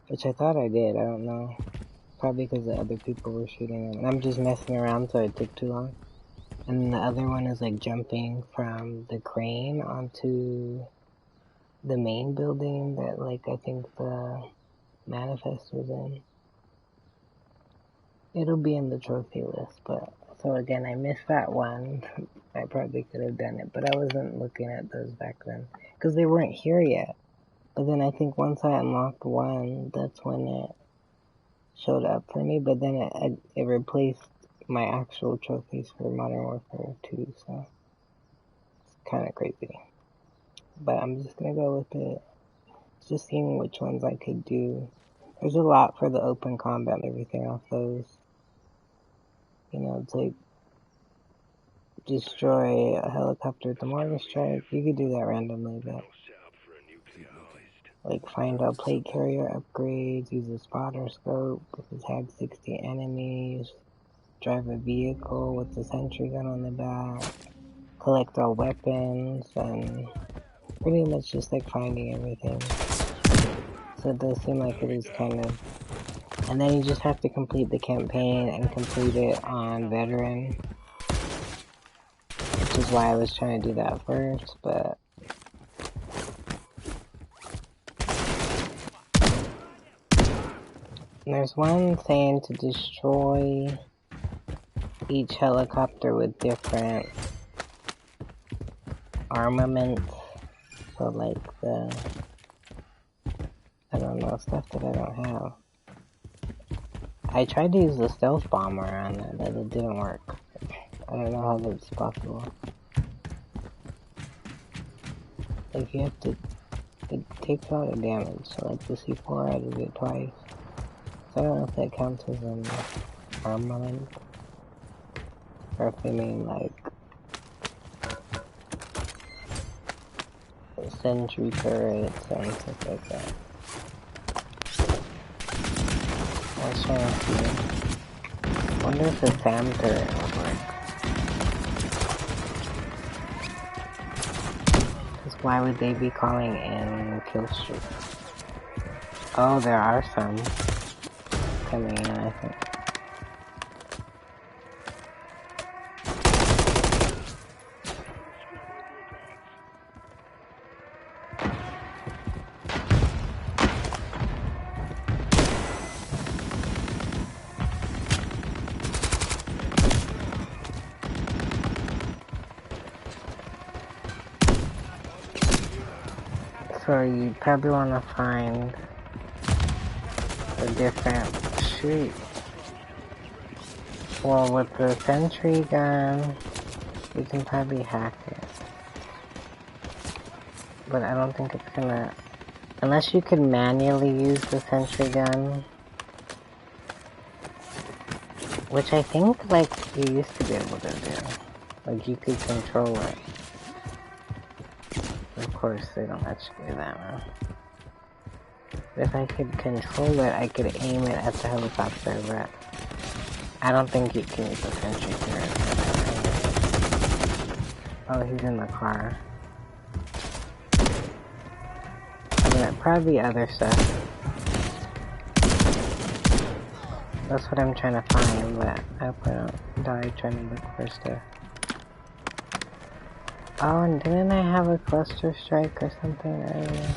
which I thought I did, I don't know. Probably because the other people were shooting them. And I'm just messing around, so it took too long. And then the other one is like jumping from the crane onto the main building that, like, I think the manifest was in. It'll be in the trophy list, but so again, I missed that one. I probably could have done it, but I wasn't looking at those back then because they weren't here yet. But then I think once I unlocked one, that's when it showed up for me. But then it replaced my actual trophies for Modern Warfare 2, so it's kind of crazy. But I'm just gonna go with it. Just seeing which ones I could do. There's a lot for the open combat and everything off those. You know, it's like destroy a helicopter with the mortar strike. You could do that randomly, but like find out plate carrier upgrades, use a spotter scope, tag 60 enemies, drive a vehicle with the sentry gun on the back, collect all weapons, and pretty much just like finding everything. So it does seem like it is kind of, and then you just have to complete the campaign and complete it on veteran, which is why I was trying to do that first, but there's one saying to destroy each helicopter with different armaments, so like the, I don't know, stuff that I don't have. I tried to use the stealth bomber on it, but it didn't work. I don't know how that's possible. Like, you have to, it takes a lot of damage, so like the C4 I did it twice. So I don't know if that counts as an armament, or if they mean like sentry turrets and stuff like that. I was trying to see. Wonder if the SAM turret would work. Because why would they be calling in kill streak? Oh, there are some coming in, I think. So you probably want to find a different shoot. Well, with the sentry gun, you can probably hack it. But I don't think it's gonna, unless you can manually use the sentry gun, which I think like you used to be able to do. Like you could control it. Of course, they don't let you do that now. If I could control it, I could aim it at the helicopter, but I don't think you can use the sentry turret. Oh, he's in the car. I mean, probably other stuff. That's what I'm trying to find, but I hope I don't die trying to look for stuff. Oh, and didn't I have a cluster strike or something earlier?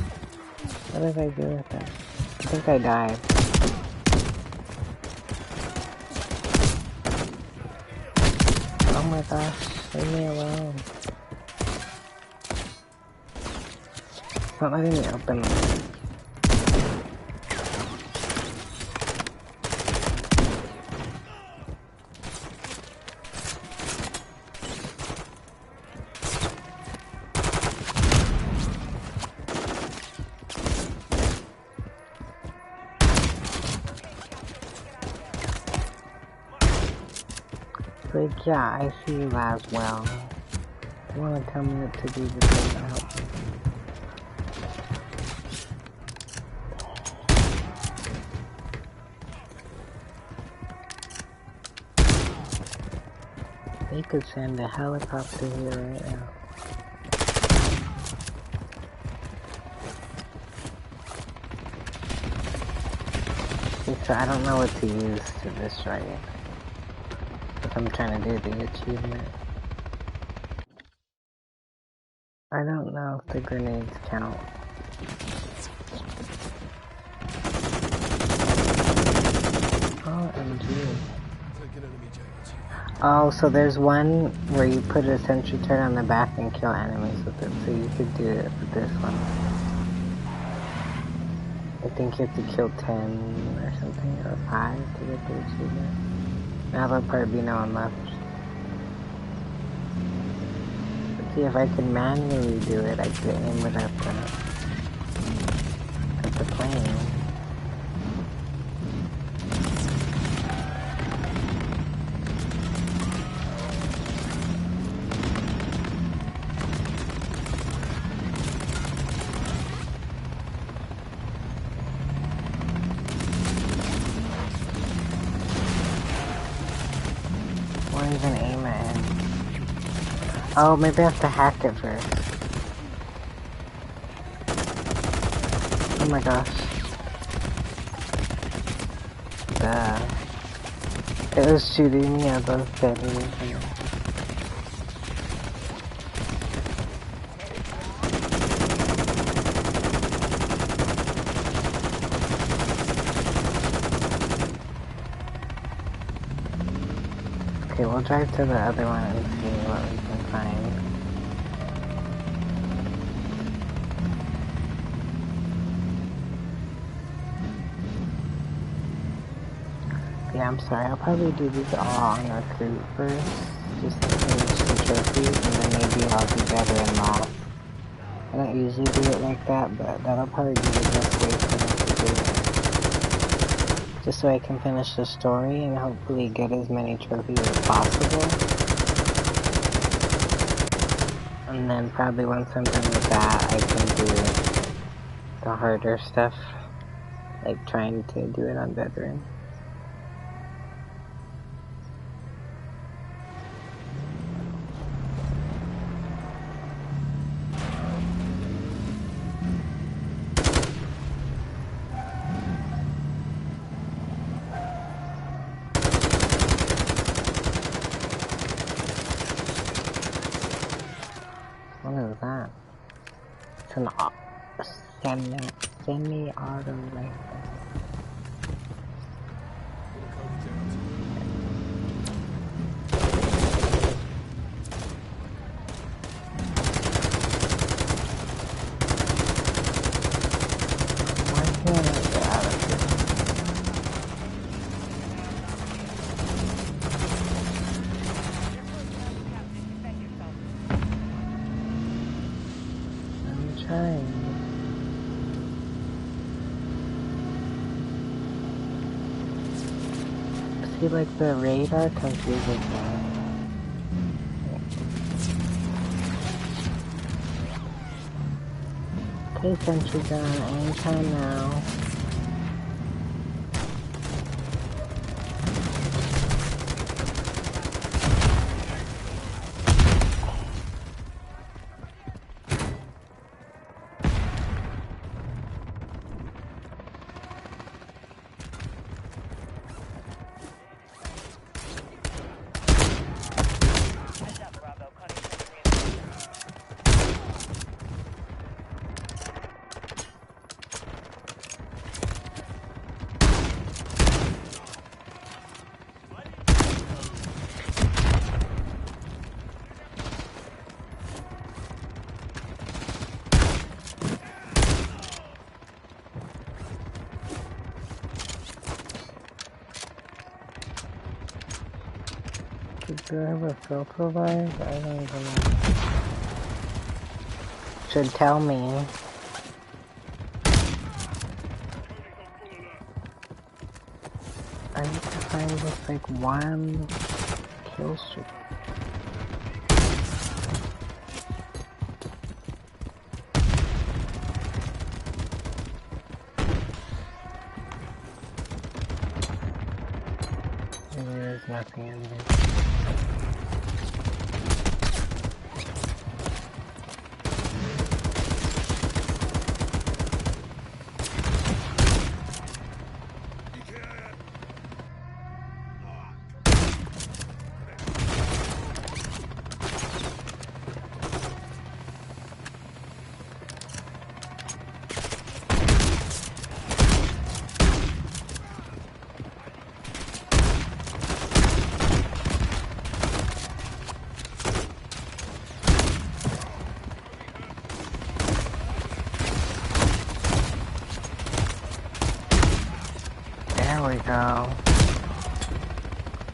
What did I do with that? I think I died. Oh my gosh, leave me alone. It's not letting me open them. Like, yeah, I see you as well. You wanna tell me what to do to take out? They could send a helicopter here right now. Okay, so I don't know what to use to destroy it. If I'm trying to do the achievement. I don't know if the grenades count. OMG. Oh, so there's one where you put a sentry turret on the back and kill enemies with it, so you could do it with this one. I think you have to kill 10 or something, or 5 to get the achievement. Now there'll probably be no one left. Let's see if I can manually do it, I could aim it at the plane. Even aim at him. Oh, maybe I have to hack it first. Oh my gosh. Duh. It was shooting me at those batteries. Okay, we'll drive to the other one and see what we can find. Yeah, I'm sorry, I'll probably do these all on recruit first, just to finish the trophies, and then maybe I'll do better in mob. I don't usually do it like that, but that'll probably be the best way for me to do it. Just so I can finish the story and hopefully get as many trophies as possible. And then probably once I'm done with that, I can do the harder stuff, like trying to do it on veteran. What is that? It's an semi-auto rifle. Why can't I get out of here? See, like, the radar confuses me. Okay, sentry gun, anytime now. Do I have a filter light? I don't even know. Should tell me. I need to find just like one kill streak. There's nothing in there.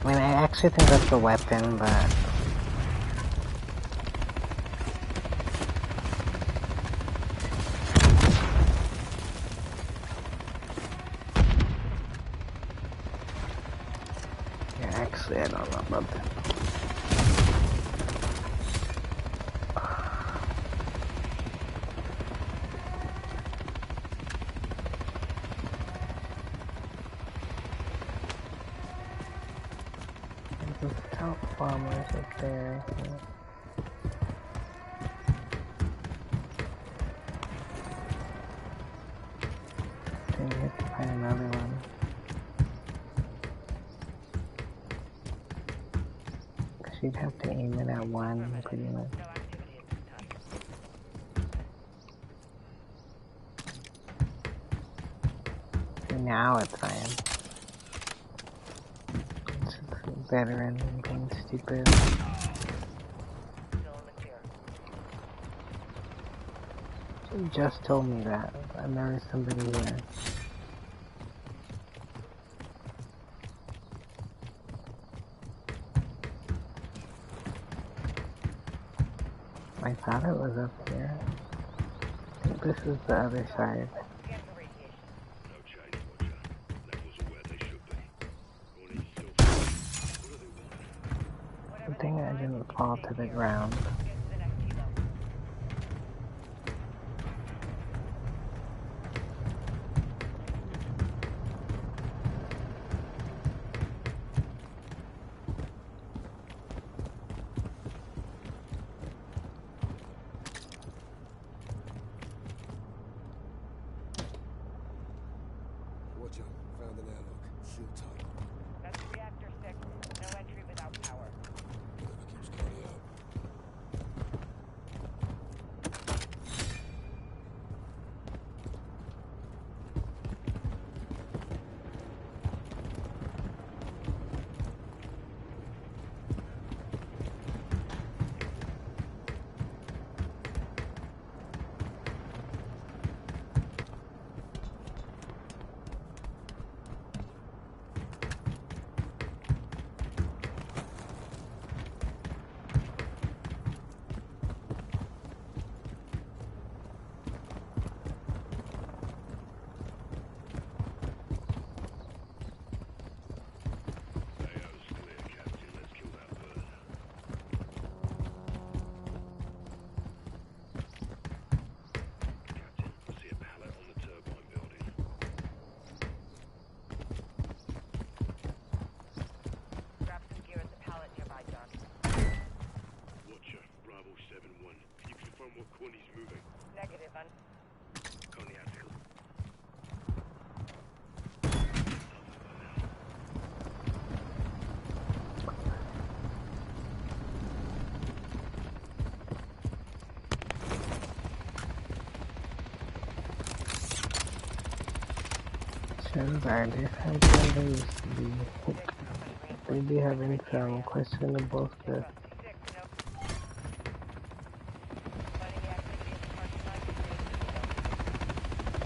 I mean, I actually think that's the weapon, but... Yeah, actually, I don't know about that. There's top bombers up there. Then you have to find another one. Cause you'd have to aim it at one, pretty much. See, now it's fine. It's just veteran being stupid. She just told me that. And there is somebody here. I thought it was up here. I think this is the other side. Good thing I didn't fall to the ground. Watch out. Found an airlock. Shield tight. That's reactor 6. No entry without power. Whatever keeps Connie out. Grab some gear at the pallet nearby, John. Watcher, Bravo 7-1. Can you confirm what Connie's moving? Negative, Connie Attical. Chances are this house they used to be. They be having some questionable stuff.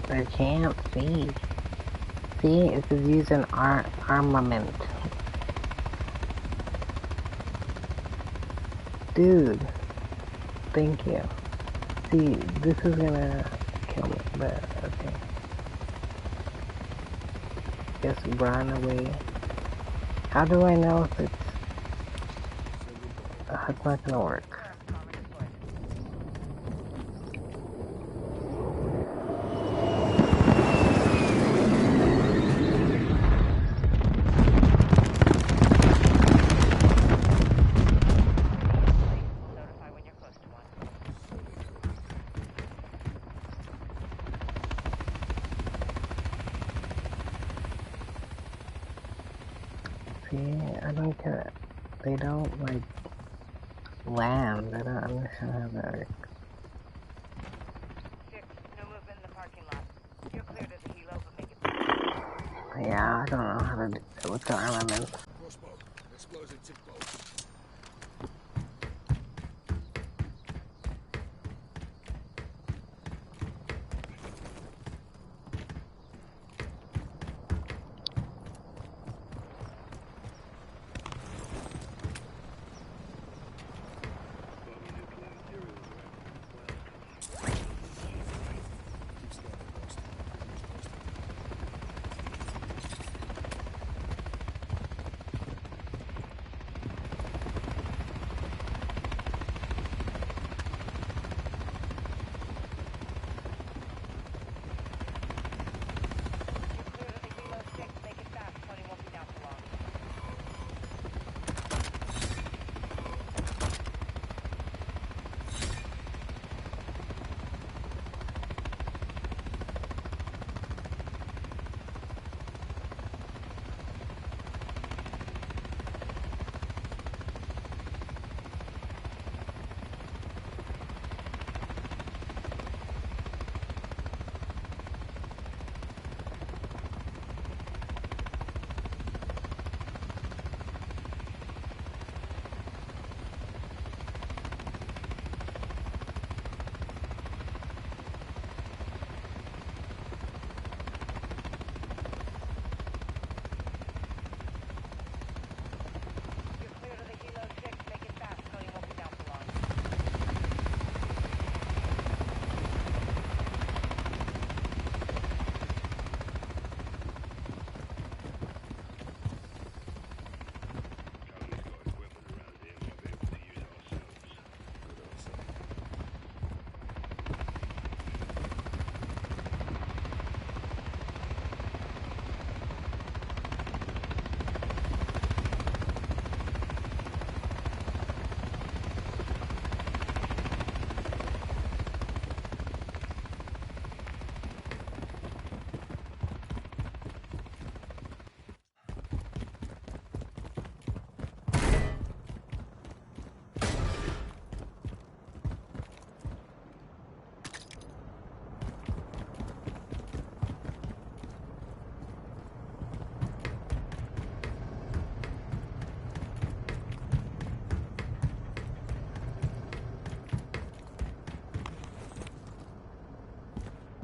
I can't see. See, it says use an armament. Dude, thank you. See, this is gonna kill me, but okay. Just run away. How do I know if it's... it's not gonna work. I don't get it. They don't, like, land. I don't understand how that works. 6, no movement in the parking lot. You're clear to the helo, but make it... Yeah, I don't know how to do it with the armament. Crossbow. Explosive tick bolt.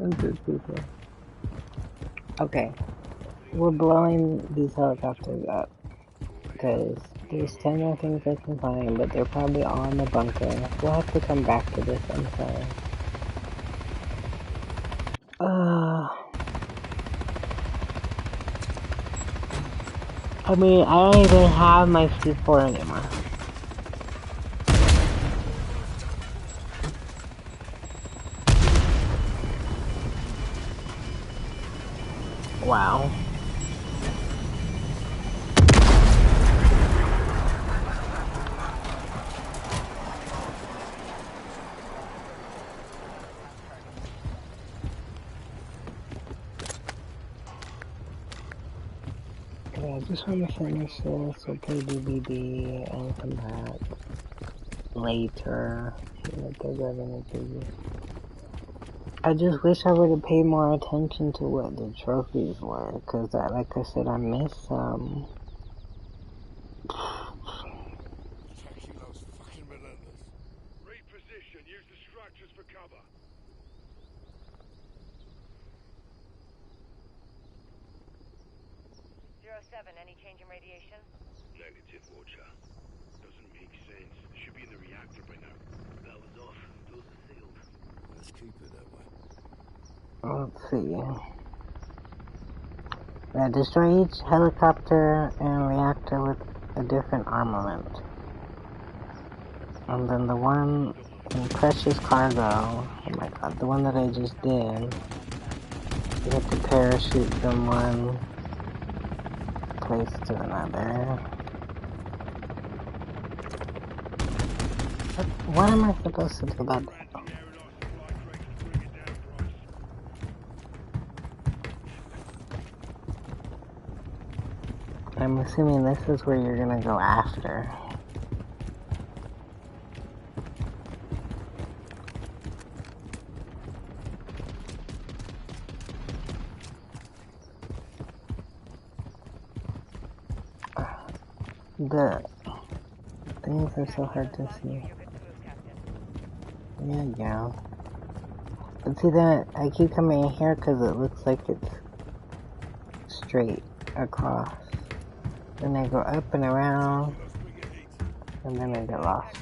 I'm good people. Okay. We're blowing these helicopters up. Because there's 10 more things I can find, but they're probably all in the bunker. We'll have to come back to this, I'm sorry. I mean, I don't even have my C4 anymore. Wow. Okay, I just want to finish this, we'll play DBD and come back later. See what they're gonna do. I just wish I would have paid more attention to what the trophies were, because like I said, I missed some. Reposition. Use the structures for cover. 07, any change in radiation? Negative, Watcher. Doesn't make sense. Should be in the reactor by now. Power's off. Doors are sealed. Let's keep it that way. Let's see. Yeah, destroy each helicopter and reactor with a different armament. And then the one in precious cargo, oh my god, the one that I just did, you have to parachute from one place to another. What am I supposed to do about that? I'm assuming this is where you're gonna go after. The things are so hard to see. Yeah. But see that I keep coming in here because it looks like it's straight across. Then I go up and around, and then I get lost.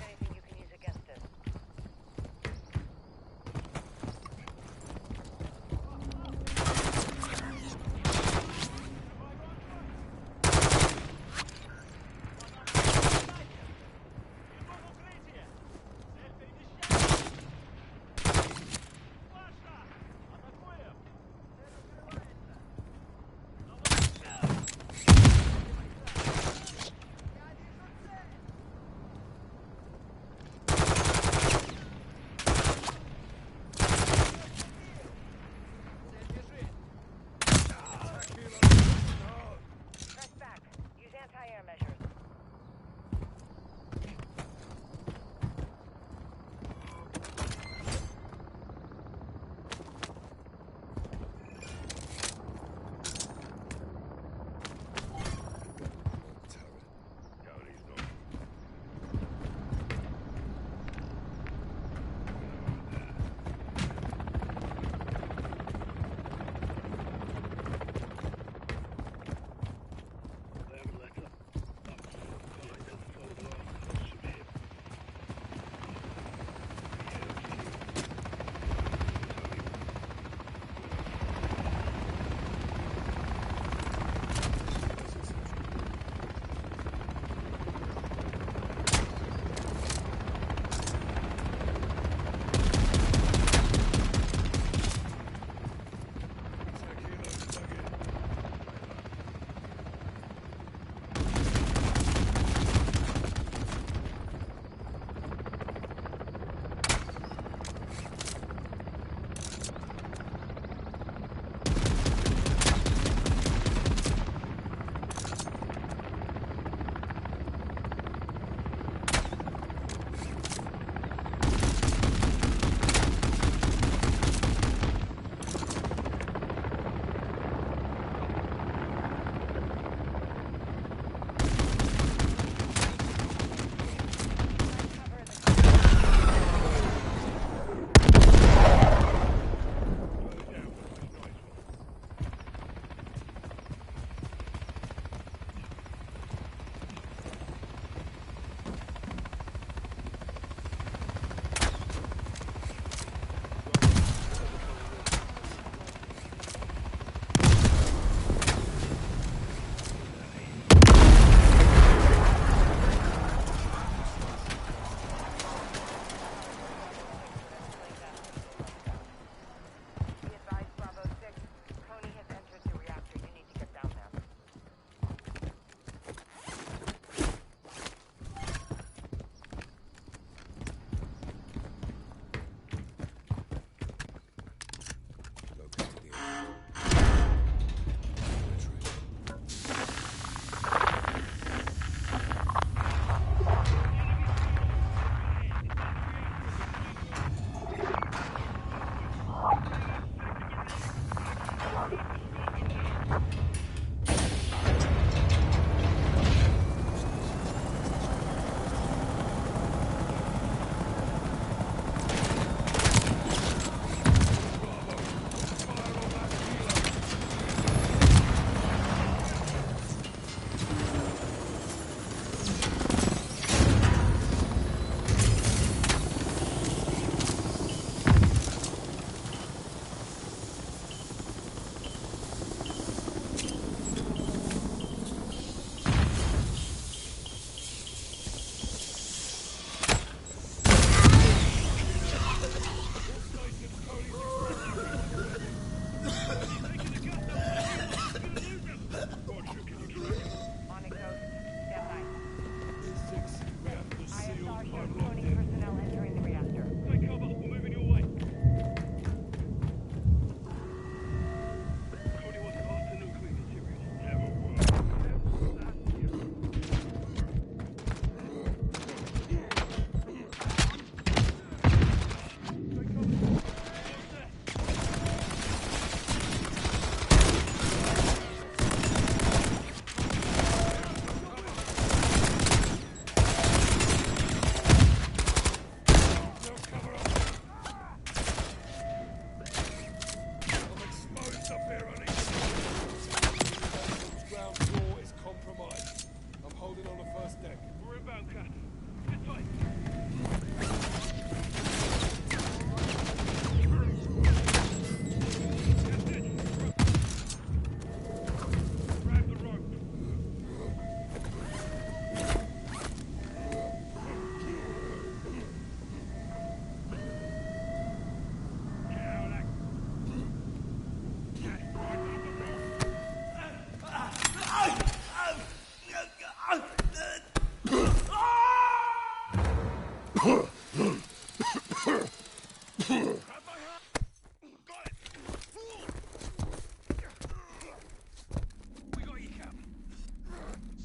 got you, Cap.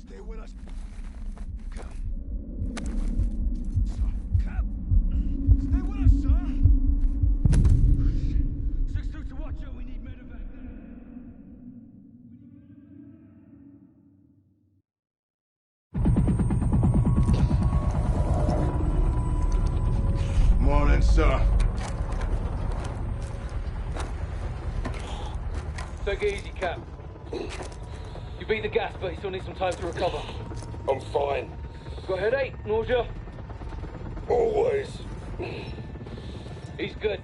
Stay with us. Cap. Cap. Stay with us, sir. 6-2 to watch out. We need medevac. Morning, sir. Take it easy, Cap. You beat the gas, but you still need some time to recover. I'm fine. Got a headache? Nausea? Always. He's good.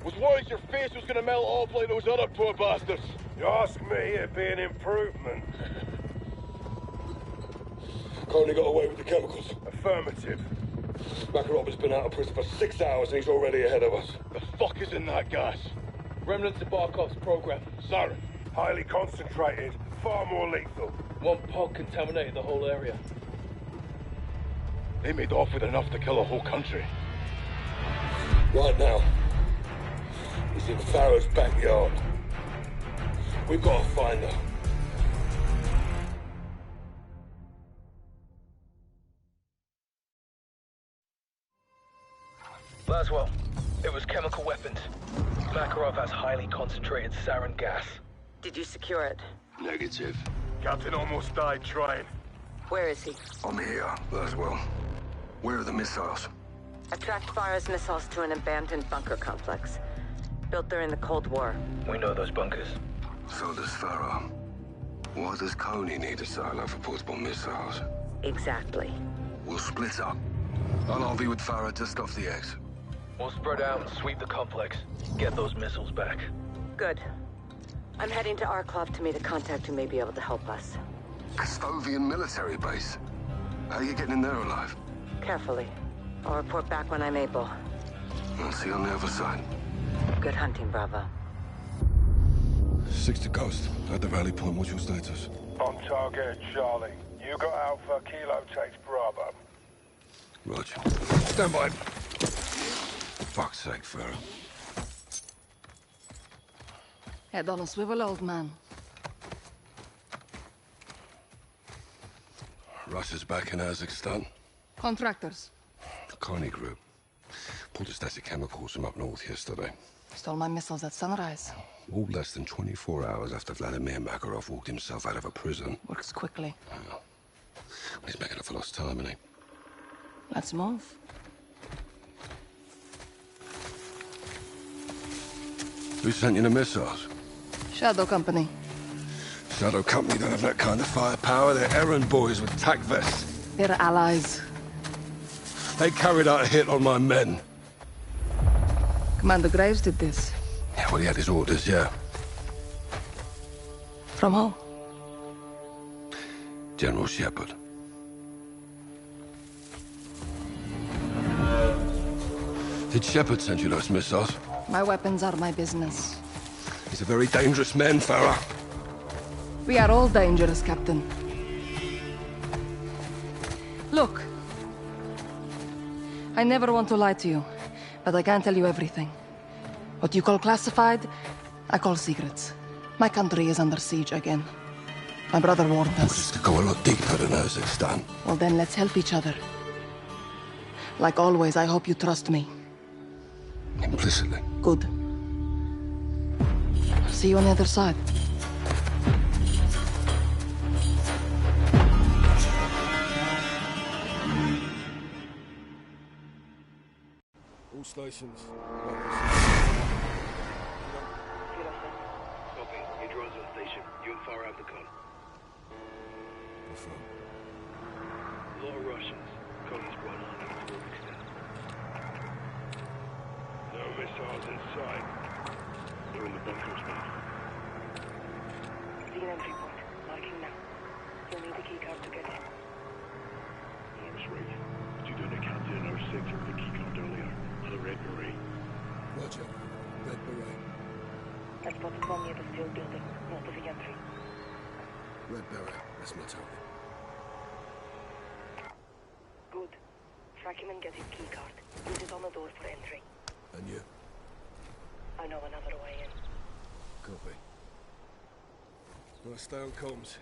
Was worried your face was gonna melt off like those other poor bastards. You ask me, it'd be an improvement. Coney got away with the chemicals. Affirmative. Makarov has been out of prison for 6 hours and he's already ahead of us. The fuck is in that gas? Remnants of Barkov's program. Sarin. Highly concentrated, far more lethal. One pod contaminated the whole area. They made off with enough to kill a whole country. Right now, he's in Farrow's backyard. We've got to find her. Laswell, it was chemical weapons. Makarov has highly concentrated sarin gas. Did you secure it? Negative. Captain almost died trying. Where is he? I'm here, Laswell. Where are the missiles? I tracked Farah's missiles to an abandoned bunker complex. Built during the Cold War. We know those bunkers. So does Farrow. Why does Coney need a silo for portable missiles? Exactly. We'll split up. I'll be with Farah just off the exit. We'll spread out and sweep the complex. Get those missiles back. Good. I'm heading to Arklov to meet a contact who may be able to help us. Custovian military base. How are you getting in there alive? Carefully. I'll report back when I'm able. I'll see you on the other side. Good hunting, Bravo. 6 to Ghost. At the rally point, what's your status? On target, Charlie. You got Alpha, Kilo takes Bravo. Roger. Stand by. Fuck's sake, Farah. Head on a swivel, old man. Russia's back in Kazakhstan. Contractors. The Coney Group. Pulled a static chemicals from up north yesterday. Stole my missiles at sunrise. All less than 24 hours after Vladimir Makarov walked himself out of a prison. Works quickly. Well, he's making up for lost time, isn't he? Let's move. Who sent you the missiles? Shadow Company. Shadow Company don't have that kind of firepower. They're errand boys with tac vests. They're allies. They carried out a hit on my men. Commander Graves did this. Yeah, well, he had his orders, yeah. From who? General Shepard. Did Shepard send you those missiles? My weapons are my business. He's a very dangerous man, Farah. We are all dangerous, Captain. Look. I never want to lie to you, but I can't tell you everything. What you call classified, I call secrets. My country is under siege again. My brother warned us. Just to go a lot deeper than Kazakhstan. Well, then let's help each other. Like always, I hope you trust me. Implicitly. Good. See you on the other side. All stations. Copy. Your drone's on station. You and Farah have the con. A lot of Russians. Coney's brought on to Uzbekistan. No missiles in sight. They're in the bunkers now. See an entry point. Marking now. You'll need a keycard to get in. That's right. But you done a captain in our sector with a keycard earlier. On a red beret. Roger. Red beret. I spotted one near the steel building, north of the entry. Red beret. That's my target. Good. Track him and get his keycard. Use it on the door for entry. And you? I know another way in. Copy. Well, stay on comms.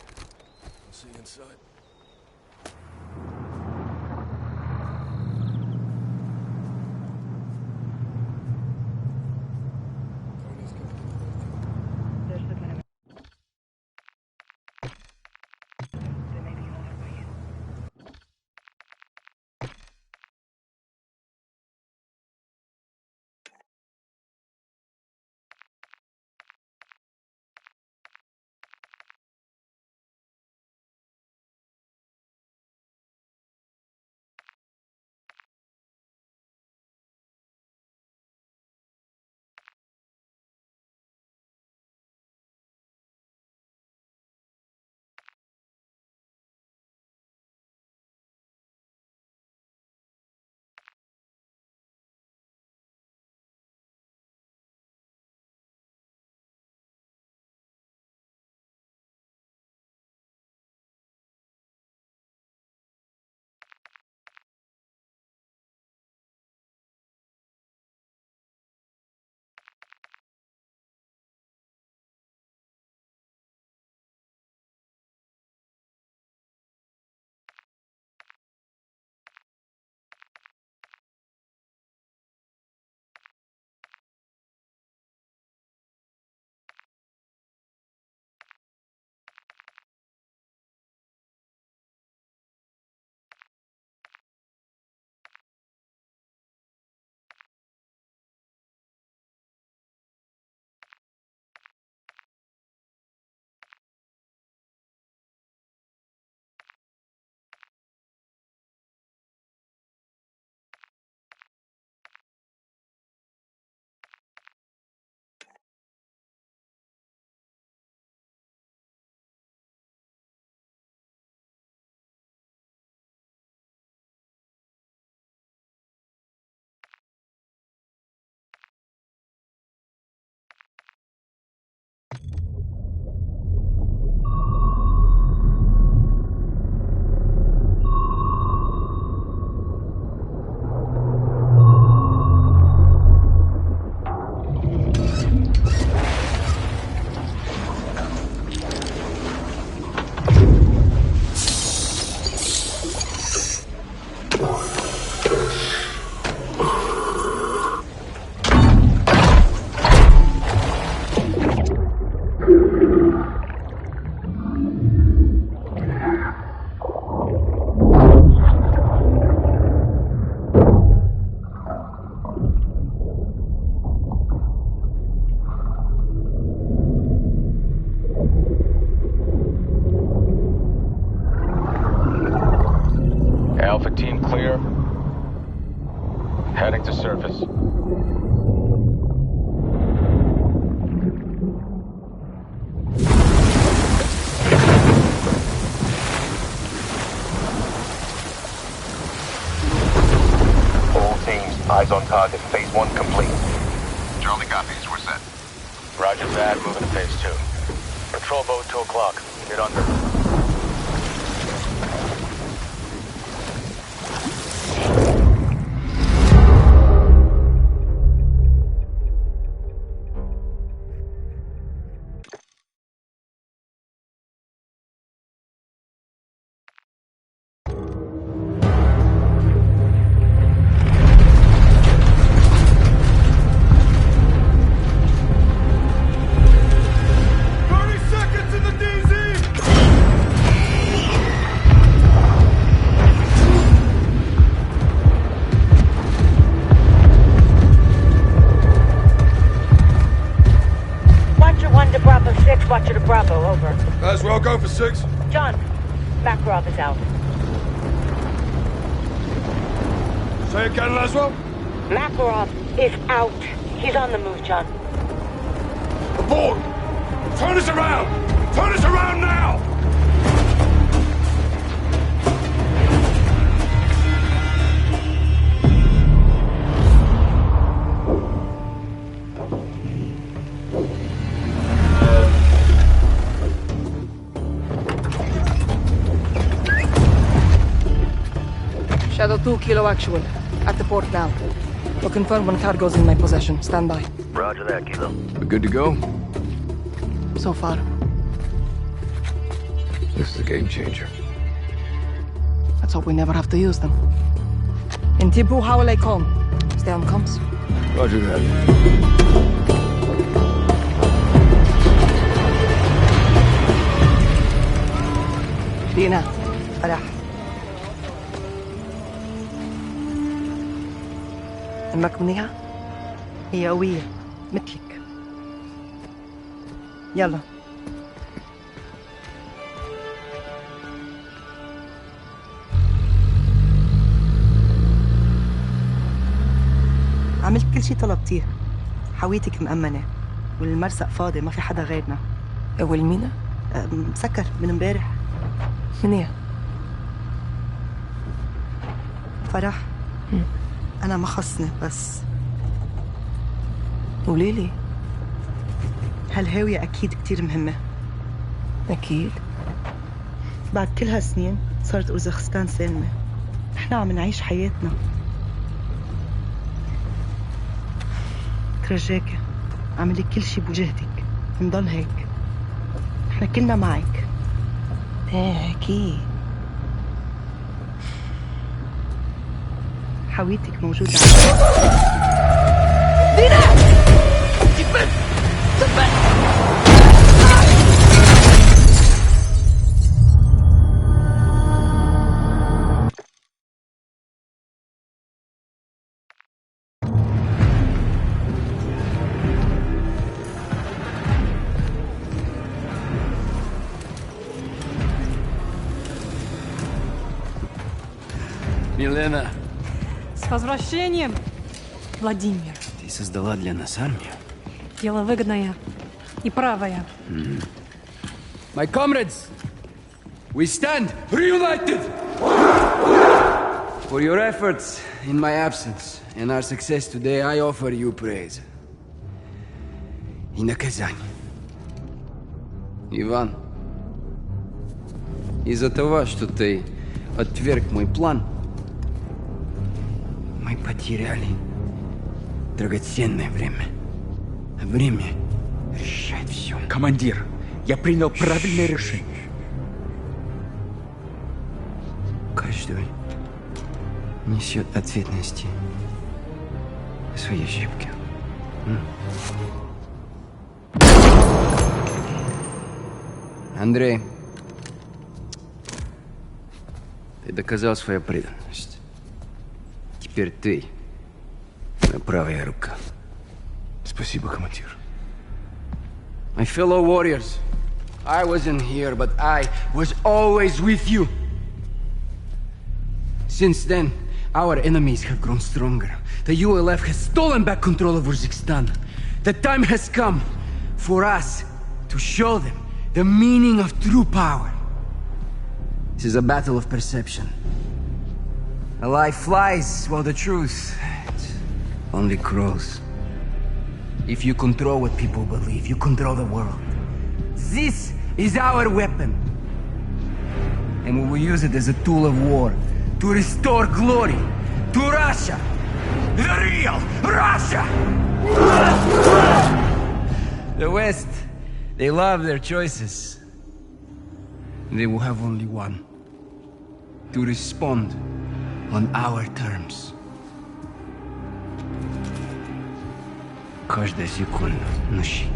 I'll see you inside. There's the limit. There may be another way in. Alpha team clear. Heading to surface. All teams, eyes on target. Phase 1 complete. Charlie copies. We're set. Roger that. Moving to phase 2. Patrol boat 2 o'clock. Get under. Watcher to Bravo, over. As well, go for 6. John, Makarov is out. Say again, Laswell? Makarov is out. He's on the move, John. Aboard! Turn us around! Turn us around now! Shadow 2, Kilo Actual. At the port now. We'll confirm when cargo's in my possession. Stand by. Roger that, Kilo. We're good to go? So far. This is a game changer. Let's hope we never have to use them. Intibu Hawalei Kong. Stay on comms. Roger that. Dina. فرح أمك منيحة؟ هي قوية مثلك. يلا. عملت كل شي طلبتيه. حويتك مأمنة والمرسق فاضي ما في حدا غيرنا. والمينا؟ مسكر من امبارح. منيح. فرح أنا ما خصني بس قوليلي. هالهاوية أكيد كتير مهمة. أكيد. بعد كل هالسنين صارت أوزبكستان سالمة. نحن عم نعيش حياتنا. ترجاكي اعملي كل شي بوجهدك نضل هيك. نحن كلنا معك. أكيد. حويتك موجودة دينا! كبت! ثبت! Милена, С возвращением, Владимир. ты создала для нас армию? Дело выгодное и правое. My comrades, we stand reunited! For your efforts in my absence and our success today, I offer you praise. И наказание. Иван, из-за того, что ты отверг мой план, мы потеряли драгоценное время. Время решает все. Командир, я принял правильное решение. Каждый несет ответственность за свои ошибки. Андрей, ты доказал свою преданность. Теперь ты моя правая рука. Спасибо, командир. My fellow warriors, I wasn't here, but I was always with you. Since then, our enemies have grown stronger. The ULF has stolen back control of Urzikstan. The time has come for us to show them the meaning of true power. This is a battle of perception. A lie flies while the truth only grows. If you control what people believe, you control the world. This is our weapon. And we will use it as a tool of war to restore glory to Russia. The real Russia! The West, they love their choices. They will have only one. To respond on our terms. Каждая секунда на счету.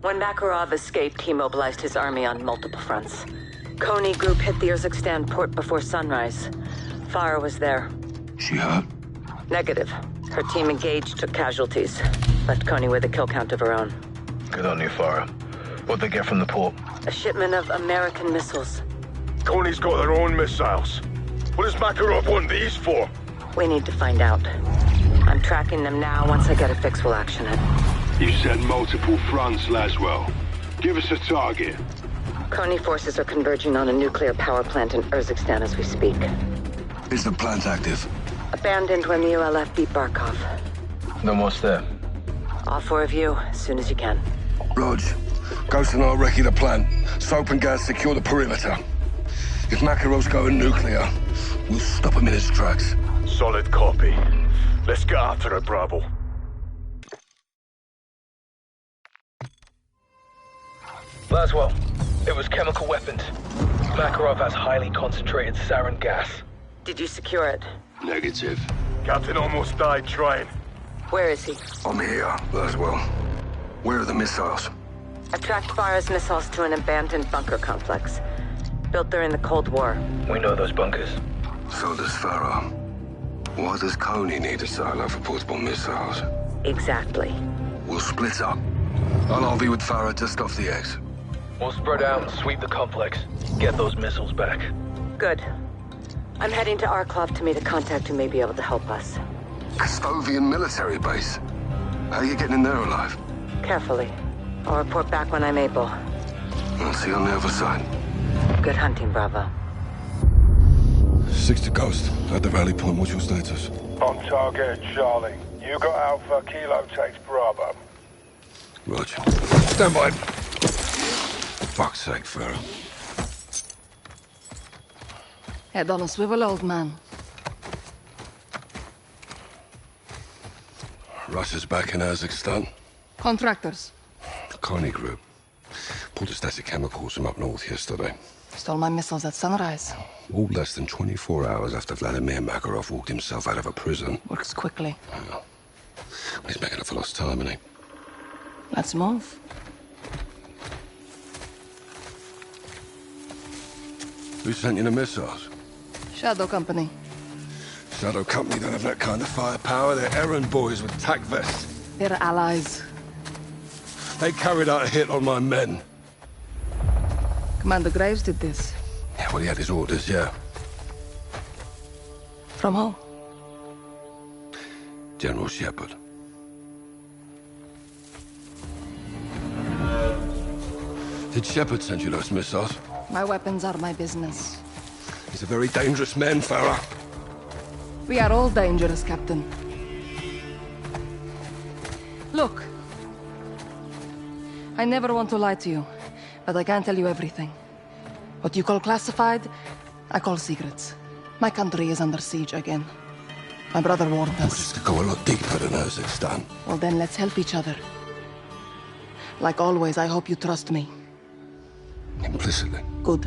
When Makarov escaped, he mobilized his army on multiple fronts. Kony Group hit the Urzikstan port before sunrise. Farah was there. She hurt? Negative. Her team engaged, took casualties. Left Kony with a kill count of her own. Good on you, Farah. What'd they get from the port? A shipment of American missiles. Kony's got their own missiles. What does Makarov want these for? We need to find out. I'm tracking them now. Once I get a fix, we'll action it. You said multiple fronts, Laswell. Give us a target. Kony forces are converging on a nuclear power plant in Urzikstan as we speak. Is the plant active? Abandoned when the ULF beat Barkov. Then what's there? All four of you, as soon as you can. Rog, Ghost and I'll recce the plant. Soap and gas secure the perimeter. If Makarov's going nuclear, we'll stop him in his tracks. Solid copy. Let's get after it, Bravo. Laswell, it was chemical weapons. Makarov has highly concentrated sarin gas. Did you secure it? Negative. Captain almost died trying. Where is he? I'm here, Laswell. Where are the missiles? I tracked Farah's missiles to an abandoned bunker complex. Built during the Cold War. We know those bunkers. So does Farah. Why does Coney need a silo for portable missiles? Exactly. We'll split up. I'll RV with Farah just off the X. We'll spread out and sweep the complex. Get those missiles back. Good. I'm heading to Arklov to meet a contact who may be able to help us. Custovian military base. How are you getting in there alive? Carefully. I'll report back when I'm able. I'll see you on the other side. Good hunting, Bravo. 6 to Ghost. At the rally point, what's your status? On target, Charlie. You got Alpha, Kilo takes Bravo. Roger. Stand by. For fuck's sake, Farah. Head on a swivel, old man. Russia's back in Kazakhstan. Contractors. Coney Group. Pulled a stash of chemicals from up north yesterday. Stole my missiles at sunrise. All less than 24 hours after Vladimir Makarov walked himself out of a prison. Works quickly. Well, he's making up for lost time, isn't he? Let's move. Who sent you the missiles? Shadow Company. Shadow Company don't have that kind of firepower. They're errand boys with tac vests. They're allies. They carried out a hit on my men. Commander Graves did this. Yeah, well, he had his orders, yeah. From who? General Shepard. Did Shepard send you those missiles? My weapons are my business. He's a very dangerous man, Farah. We are all dangerous, Captain. Look. I never want to lie to you, but I can't tell you everything. What you call classified, I call secrets. My country is under siege again. My brother warned us. Just to go a lot deeper than Kazakhstan. Well, then let's help each other. Like always, I hope you trust me. Implicitly. Good.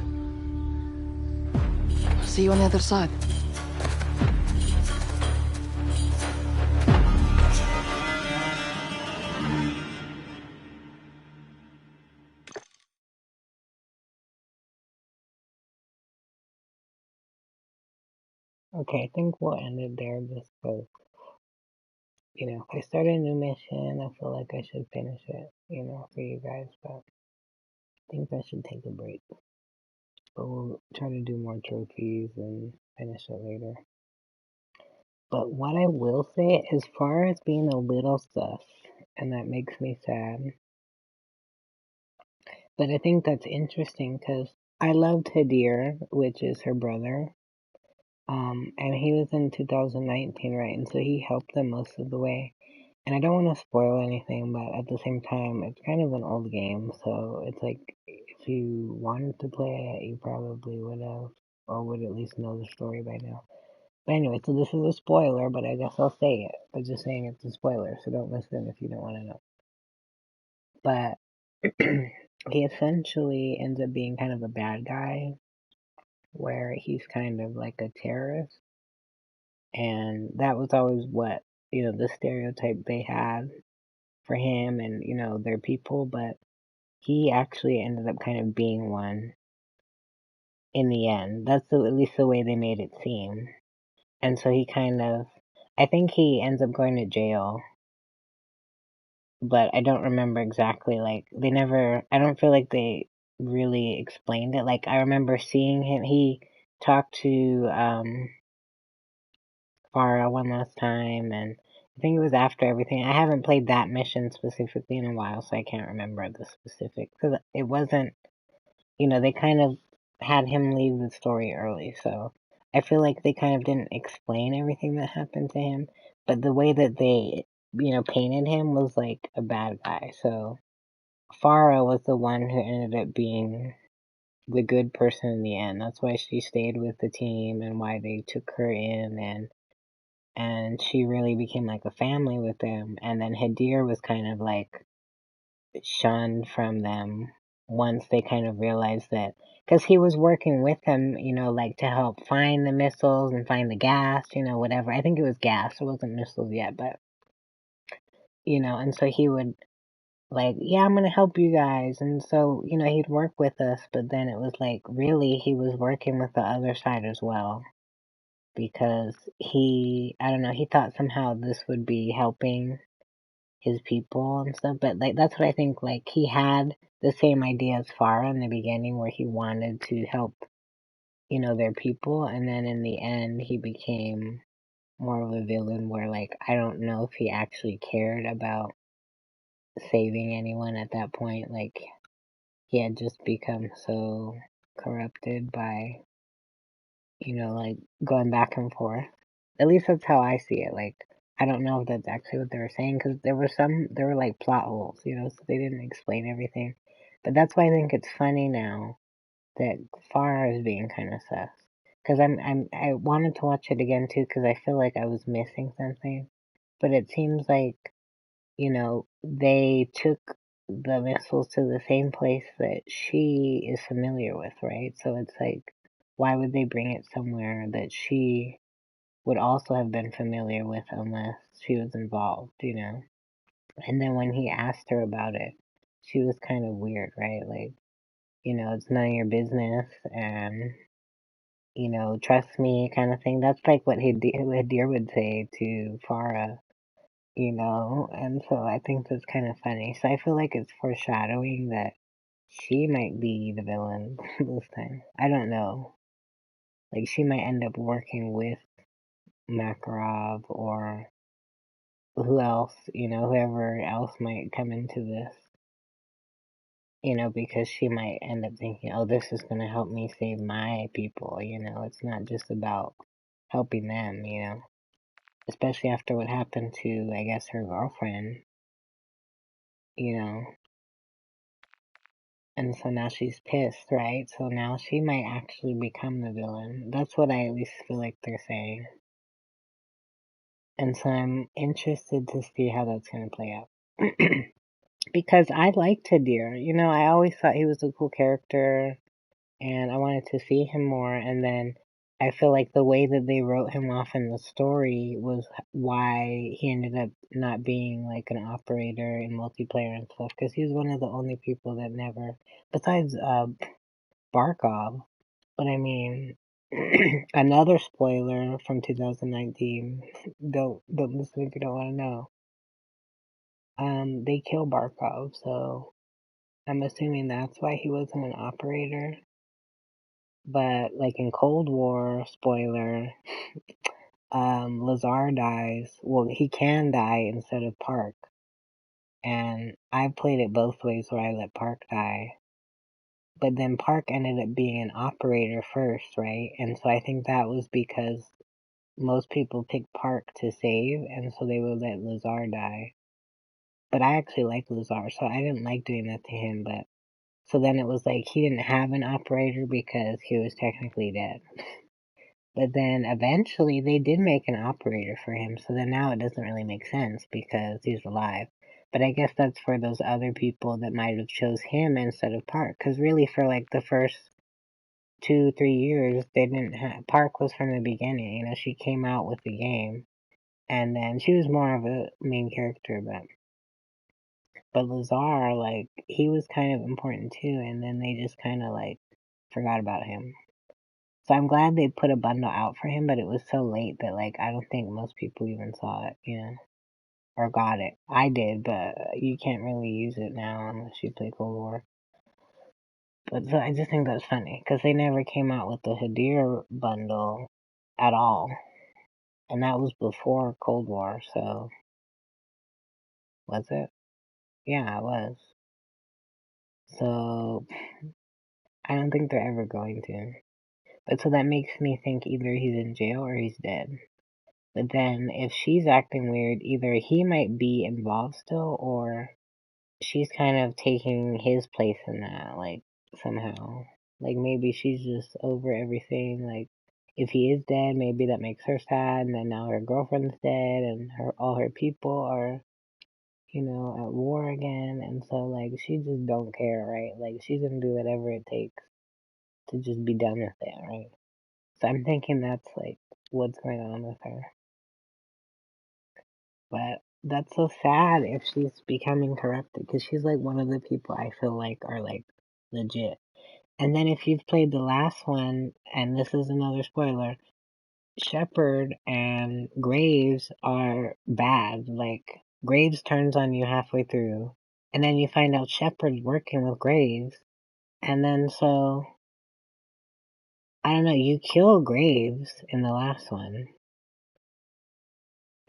See you on the other side. Okay, I think we'll end it there just because, I started a new mission. I feel like I should finish it, for you guys, but I think I should take a break. But we'll try to do more trophies and finish it later. But what I will say, as far as being a little sus, and that makes me sad, but I think that's interesting because I loved Hadir, which is her brother. And he was in 2019, right? And so he helped them most of the way. And I don't want to spoil anything, but at the same time, it's kind of an old game. So it's like, if you wanted to play it, you probably would have, or would at least know the story by now. But anyway, so this is a spoiler, but I guess I'll say it. But just saying it's a spoiler, so don't listen if you don't want to know. But he essentially ends up being kind of a bad guy, where he's kind of like a terrorist. And that was always what, the stereotype they had for him and, their people. But he actually ended up kind of being one in the end. That's at least the way they made it seem. And so he I think he ends up going to jail. But I don't remember exactly, I don't feel like they really explained it. Like, I remember seeing him, he talked to, Farah one last time, and I think it was after everything. I haven't played that mission specifically in a while, so I can't remember the specifics, because it wasn't, they kind of had him leave the story early, so I feel like they kind of didn't explain everything that happened to him, but the way that they, painted him was like a bad guy, so Farah was the one who ended up being the good person in the end. That's why she stayed with the team and why they took her in, and she really became like a family with them. And then Hadir was kind of like shunned from them once they kind of realized that, because he was working with them, you know, like to help find the missiles and find the gas, you know, whatever. I think it was gas, it wasn't missiles yet, but, you know, and so he would like, yeah, I'm gonna help you guys. And so, you know, he'd work with us, but then it was like, really, he was working with the other side as well. Because I don't know, he thought somehow this would be helping his people and stuff. But like, that's what I think, like, he had the same idea as Farah in the beginning where he wanted to help, you know, their people. And then in the end, he became more of a villain where, like, I don't know if he actually cared about saving anyone at that point. Like, he had just become so corrupted by, you know, like going back and forth. At least that's how I see it. Like, I don't know if that's actually what they were saying because there were like plot holes, you know, so they didn't explain everything. But that's why I think it's funny now that Farah is being kind of sus. Because I wanted to watch it again too because I feel like I was missing something. But it seems like, you know, they took the missiles to the same place that she is familiar with, right? So it's like, why would they bring it somewhere that she would also have been familiar with unless she was involved, you know? And then when he asked her about it, she was kind of weird, right? Like, you know, it's none of your business and, you know, trust me kind of thing. That's like what Hadir would say to Farah, you know? And so I think that's kind of funny. So I feel like it's foreshadowing that she might be the villain this time. I don't know. Like, she might end up working with Makarov or who else, you know, whoever else might come into this, you know, because she might end up thinking, oh, this is going to help me save my people, you know, it's not just about helping them, you know, especially after what happened to, I guess, her girlfriend, you know, and so now she's pissed, right? So now she might actually become the villain. That's what I at least feel like they're saying. And so I'm interested to see how that's going to play out. Because I liked Hadir. You know, I always thought he was a cool character and I wanted to see him more. And then I feel like the way that they wrote him off in the story was why he ended up not being like an operator in multiplayer and stuff. Because he was one of the only people that never, besides Barkov. But I mean, another spoiler from 2019. Don't listen if you don't want to know. They kill Barkov, so I'm assuming that's why he wasn't an operator. But like in Cold War, spoiler, Lazar dies. Well, he can die instead of Park. And I've played it both ways where I let Park die. But then Park ended up being an operator first, right? And so I think that was because most people picked Park to save, and so they would let Lazar die. But I actually like Lazar, so I didn't like doing that to him, but so then it was like he didn't have an operator because he was technically dead. But then eventually they did make an operator for him, so then now it doesn't really make sense because he's alive. But I guess that's for those other people that might have chose him instead of Park, because really for like the first 2-3 years they didn't have Park was from the beginning. You know, she came out with the game, and then she was more of a main character, but Lazar, like, he was kind of important too, and then they just kind of like forgot about him. So I'm glad they put a bundle out for him, but it was so late that like I don't think most people even saw it, you know, or got it. I did, but you can't really use it now unless you play Cold War. But so I just think that's funny because they never came out with the Hadir bundle at all, and that was before Cold War. So was it? Yeah, it was. So I don't think they're ever going to. But so that makes me think either he's in jail or he's dead. But then if she's acting weird, either he might be involved still or she's kind of taking his place in that, like, somehow. Like, maybe she's just over everything. Like, if he is dead, maybe that makes her sad, and then now her girlfriend's dead, and all her people are, you know, at war again, and so, like, she just don't care, right? Like, she's gonna do whatever it takes to just be done with it, right? So I'm thinking that's, like, what's going on with her. But that's so sad if she's becoming corrupted, because she's like one of the people I feel like are like legit. And then if you've played the last one, and this is another spoiler, Shepard and Graves are bad. Like, Graves turns on you halfway through, and then you find out Shepard's working with Graves, and then so, I don't know, you kill Graves in the last one.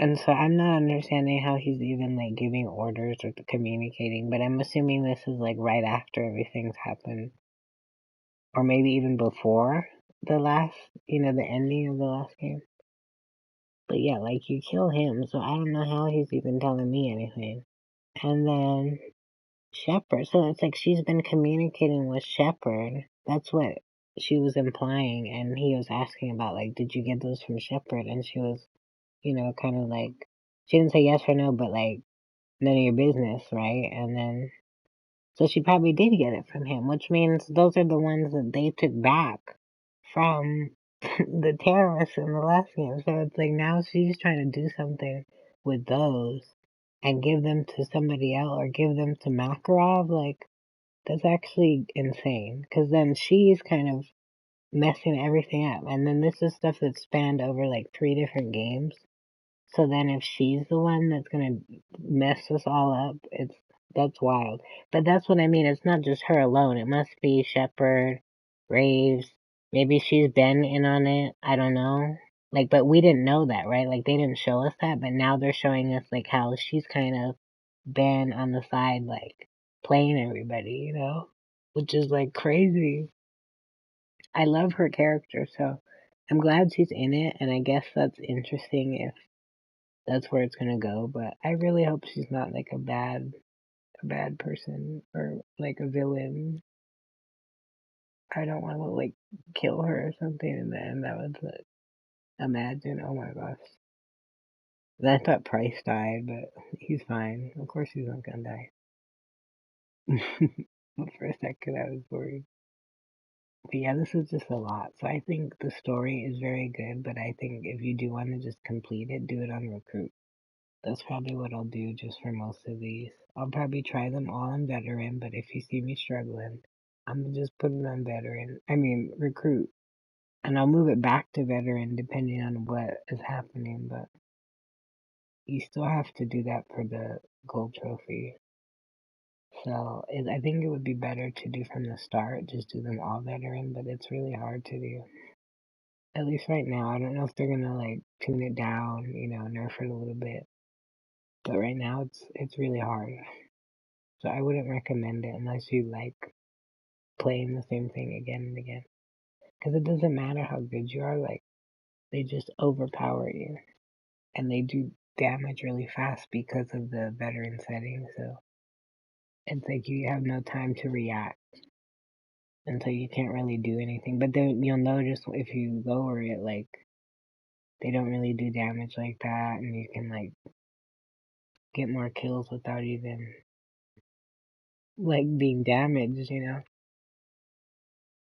And so I'm not understanding how he's even like giving orders or communicating, but I'm assuming this is like right after everything's happened. Or maybe even before the last, you know, the ending of the last game. But yeah, like you kill him, so I don't know how he's even telling me anything. And then Shepard, so it's like she's been communicating with Shepard. That's what she was implying, and he was asking about like, did you get those from Shepard? And she was, you know, kind of like, she didn't say yes or no, but like, none of your business, right? And then, so she probably did get it from him, which means those are the ones that they took back from the terrorists in the last game. So it's like now she's trying to do something with those and give them to somebody else or give them to Makarov. Like, that's actually insane. Because then she's kind of messing everything up. And then this is stuff that spanned over like 3 different games. So then if she's the one that's gonna mess us all up, that's wild. But that's what I mean, it's not just her alone. It must be Shepard, Graves, maybe she's been in on it, I don't know. Like, but we didn't know that, right? Like, they didn't show us that, but now they're showing us, like, how she's kind of been on the side, like, playing everybody, you know? Which is, like, crazy. I love her character, so I'm glad she's in it, and I guess that's interesting if that's where it's gonna go, but I really hope she's not like a bad person or like a villain. I don't want to like kill her or something in the end. That would like, imagine. Oh my gosh. And I thought Price died, but he's fine. Of course he's not gonna die. But for a second I was worried. But yeah, this is just a lot. So I think the story is very good, but I think if you do want to just complete it, do it on Recruit. That's probably what I'll do just for most of these. I'll probably try them all on veteran, but if you see me struggling, I'm gonna just put it on veteran. I mean, recruit. And I'll move it back to veteran depending on what is happening, but you still have to do that for the gold trophy. So I think it would be better to do from the start, just do them all veteran, but it's really hard to do. At least right now, I don't know if they're gonna like tune it down, you know, nerf it a little bit. But right now it's really hard. So I wouldn't recommend it unless you like playing the same thing again and again. Because it doesn't matter how good you are, like, they just overpower you. And they do damage really fast because of the veteran setting, so it's like you have no time to react. And so you can't really do anything. But then you'll notice if you lower it, like, they don't really do damage like that, and you can, like, get more kills without even, like, being damaged, you know?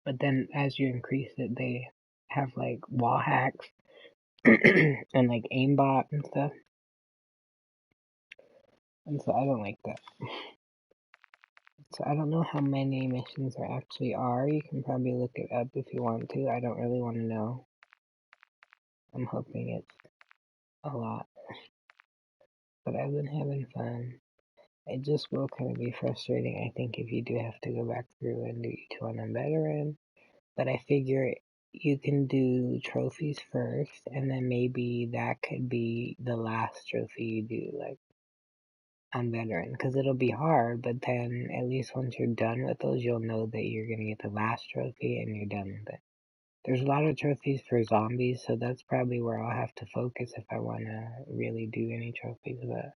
But then as you increase it, they have like wall hacks and like aimbot and stuff. And so I don't like that. So I don't know how many missions there actually are. You can probably look it up if you want to. I don't really want to know. I'm hoping it's a lot. But I've been having fun. It just will kind of be frustrating, I think, if you do have to go back through and do each one on veteran. But I figure you can do trophies first, and then maybe that could be the last trophy you do, like, on veteran. Because it'll be hard, but then at least once you're done with those, you'll know that you're going to get the last trophy, and you're done with it. There's a lot of trophies for zombies, so that's probably where I'll have to focus if I want to really do any trophies, but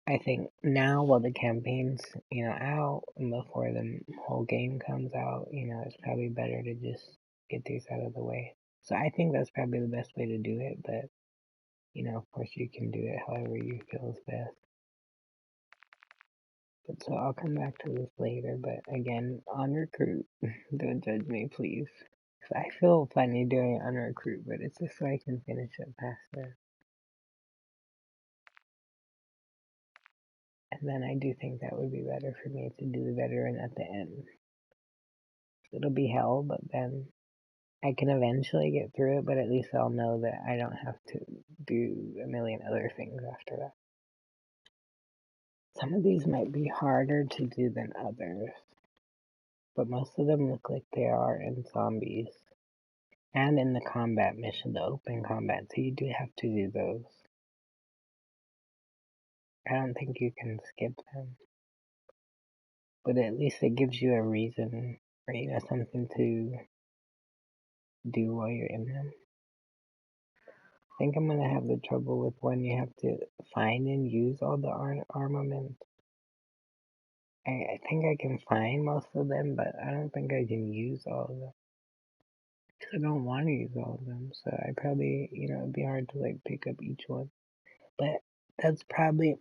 I think now while the campaign's, out and before the whole game comes out, it's probably better to just get these out of the way. So I think that's probably the best way to do it, but, of course you can do it however you feel is best. But so I'll come back to this later, but again, on recruit, don't judge me, please. 'Cause I feel funny doing it on recruit, but it's just so I can finish it faster. And then I do think that would be better for me to do the veteran at the end. It'll be hell, but then I can eventually get through it, but at least I'll know that I don't have to do a million other things after that. Some of these might be harder to do than others, but most of them look like they are in zombies. And in the combat mission, the open combat, so you do have to do those. I don't think you can skip them. But at least it gives you a reason, or something to do while you're in them. I think I'm gonna have the trouble with when you have to find and use all the armament. I think I can find most of them, but I don't think I can use all of them. I don't want to use all of them, so I probably, it'd be hard to like pick up each one. But that's probably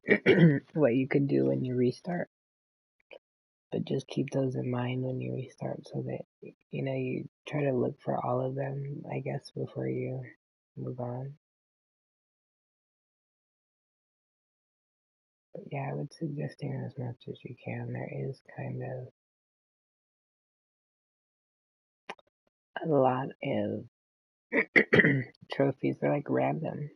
what you could do when you restart. But just keep those in mind when you restart so that, you try to look for all of them, I guess, before you move on. But yeah, I would suggest doing as much as you can. There is kind of a lot of trophies. They're like random.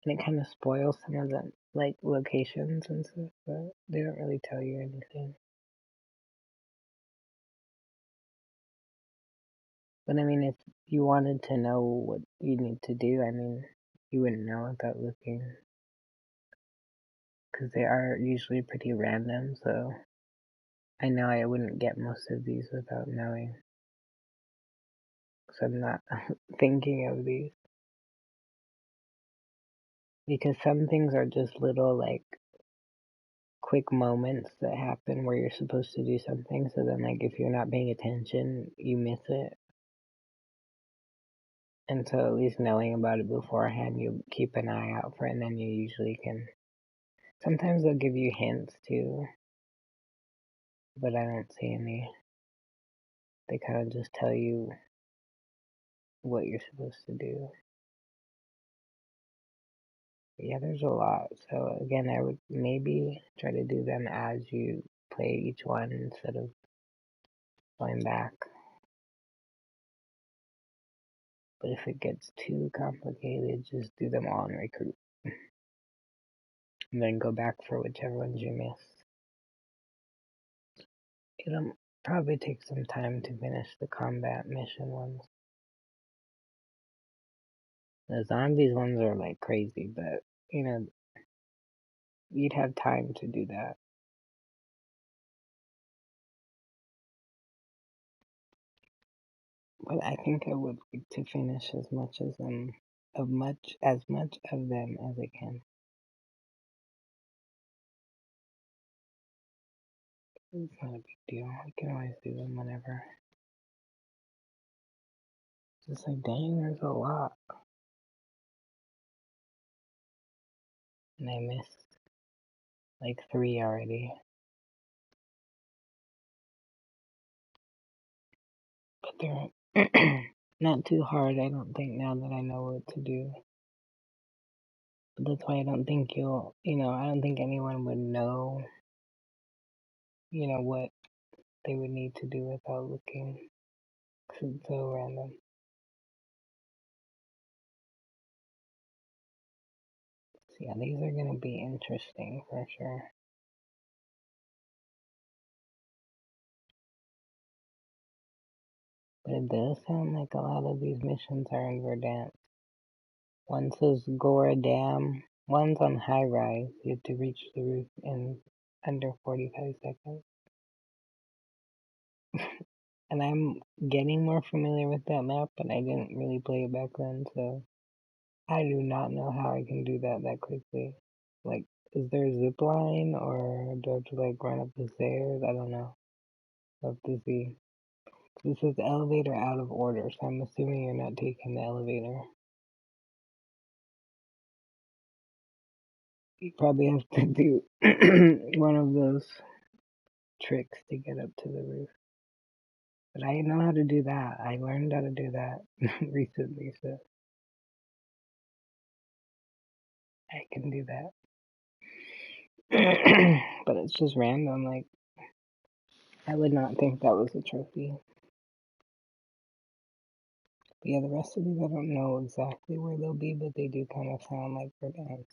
And it kind of spoils some of the like locations and stuff, but they don't really tell you anything. But I mean, if you wanted to know what you need to do, I mean, you wouldn't know without looking. Because they are usually pretty random, so I know I wouldn't get most of these without knowing. So I'm not thinking of these. Because some things are just little, like, quick moments that happen where you're supposed to do something, so then, like, if you're not paying attention, you miss it. And so at least knowing about it beforehand, you keep an eye out for it, and then you usually can. Sometimes they'll give you hints, too. But I don't see any. They kind of just tell you what you're supposed to do. Yeah, there's a lot. So again, I would maybe try to do them as you play each one instead of going back. But if it gets too complicated, just do them all in recruit. And then go back for whichever ones you missed. It'll probably take some time to finish the combat mission ones. The zombies ones are like crazy, but you'd have time to do that. But I think I would like to finish as much of them as I can. It's not a big deal. I can always do them whenever. Just like, dang, there's a lot. And I missed like 3 already. But they're not too hard, I don't think, now that I know what to do. But that's why I don't think I don't think anyone would know, what they would need to do without looking. 'Cause it's so random. So yeah, these are going to be interesting for sure. But it does sound like a lot of these missions are in Verdansk. One says Gora Dam. One's on high rise. You have to reach the roof in under 45 seconds. And I'm getting more familiar with that map, but I didn't really play it back then, so I do not know how I can do that quickly. Like, is there a zip line or do I have to like run up the stairs? I don't know. I'll have to see. This says elevator out of order, so I'm assuming you're not taking the elevator. You probably have to do one of those tricks to get up to the roof. But I know how to do that. I learned how to do that recently, so I can do that. But it's just random. Like, I would not think that was a trophy. But yeah, the rest of these I don't know exactly where they'll be, but they do kind of sound like Verdansk.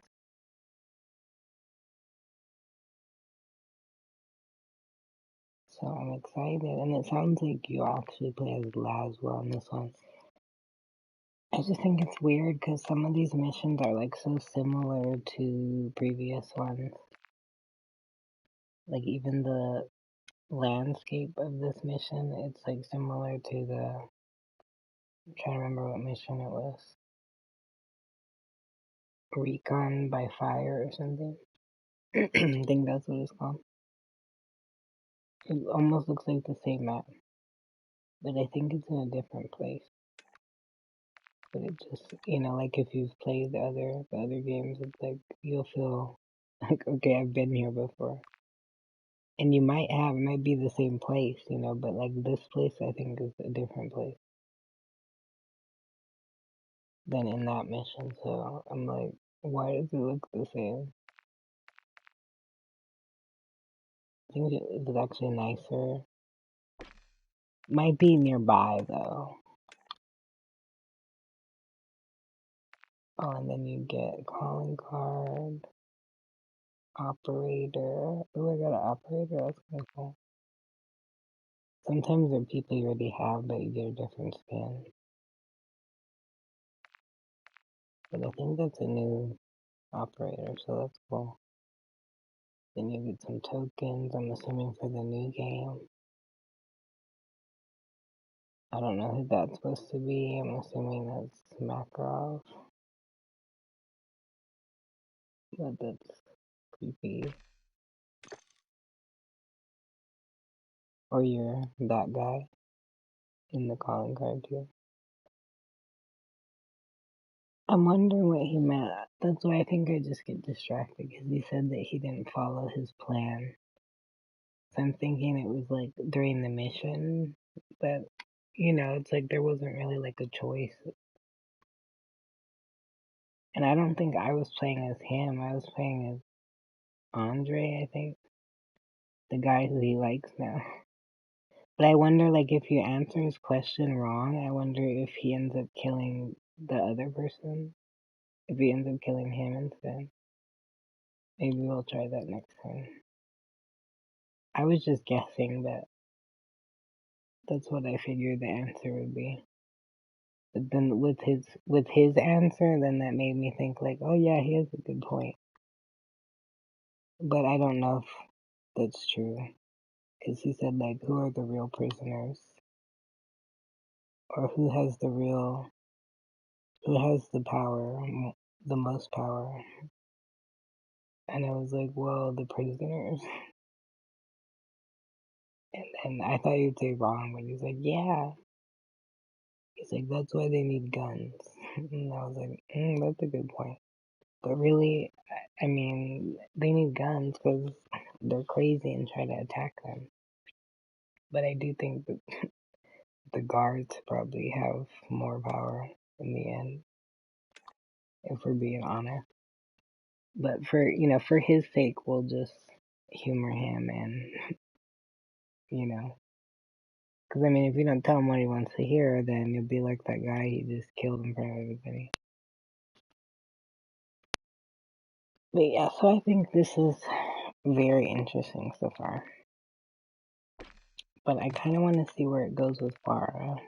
So I'm excited, and it sounds like you actually play as Laswell in this one. I just think it's weird because some of these missions are like so similar to previous ones. Like even the landscape of this mission, it's like similar to the, I'm trying to remember what mission it was. Recon by Fire or something. I think that's what it's called. It almost looks like the same map, but I think it's in a different place. But it just, like if you've played the other games, it's like you'll feel like, okay, I've been here before. And you might have, it might be the same place, but like this place I think is a different place than in that mission. So I'm like, why does it look the same? I think it's actually nicer. Might be nearby though. Oh, and then you get calling card, operator. Oh, I got an operator. That's kind of cool. Sometimes they're people you already have, but you get a different skin. But I think that's a new operator, so that's cool. Then you get some tokens, I'm assuming for the new game. I don't know who that's supposed to be. I'm assuming that's Makarov. But that's creepy. Or you're that guy in the calling card too. I'm wondering what he meant. That's why I think I just get distracted because he said that he didn't follow his plan. So I'm thinking it was like during the mission, but it's like there wasn't really like a choice. And I don't think I was playing as him. I was playing as Andre, I think. The guy who he likes now. But I wonder, like, if you answer his question wrong, I wonder if he ends up killing the other person. If he ends up killing him instead. Maybe we'll try that next time. I was just guessing, but that's what I figured the answer would be. But then with his answer, then that made me think like, oh yeah, he has a good point. But I don't know if that's true. Because he said like, who are the real prisoners? Or who has the power, the most power? And I was like, well, the prisoners. And I thought you'd say wrong, but he's like, yeah. He's like, that's why they need guns. And I was like, that's a good point. But really, I mean, they need guns because they're crazy and try to attack them. But I do think that the guards probably have more power in the end, if we're being honest. But for his sake, we'll just humor him and, because I mean, if you don't tell him what he wants to hear, then you'll be like that guy he just killed in front of everybody. But yeah, so I think this is very interesting so far. But I kind of want to see where it goes with Farah.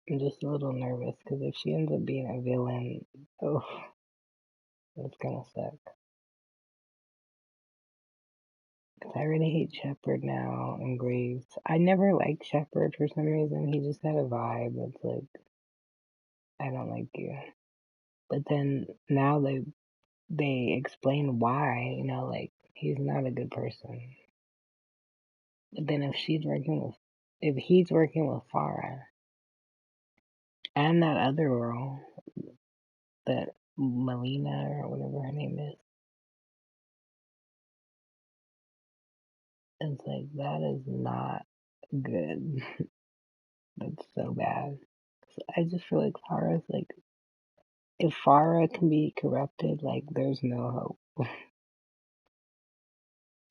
I'm just a little nervous because if she ends up being a villain, oh, that's gonna suck. Because I already hate Shepard now and Graves. I never liked Shepard for some reason. He just had a vibe that's like, I don't like you. But then now they explain why, you know, like, he's not a good person. But then if he's working with Farah and that other girl, that Melina or whatever her name is, it's like, that is not good. That's so bad. I just feel like Farah's like, if Farah can be corrupted, like, there's no hope.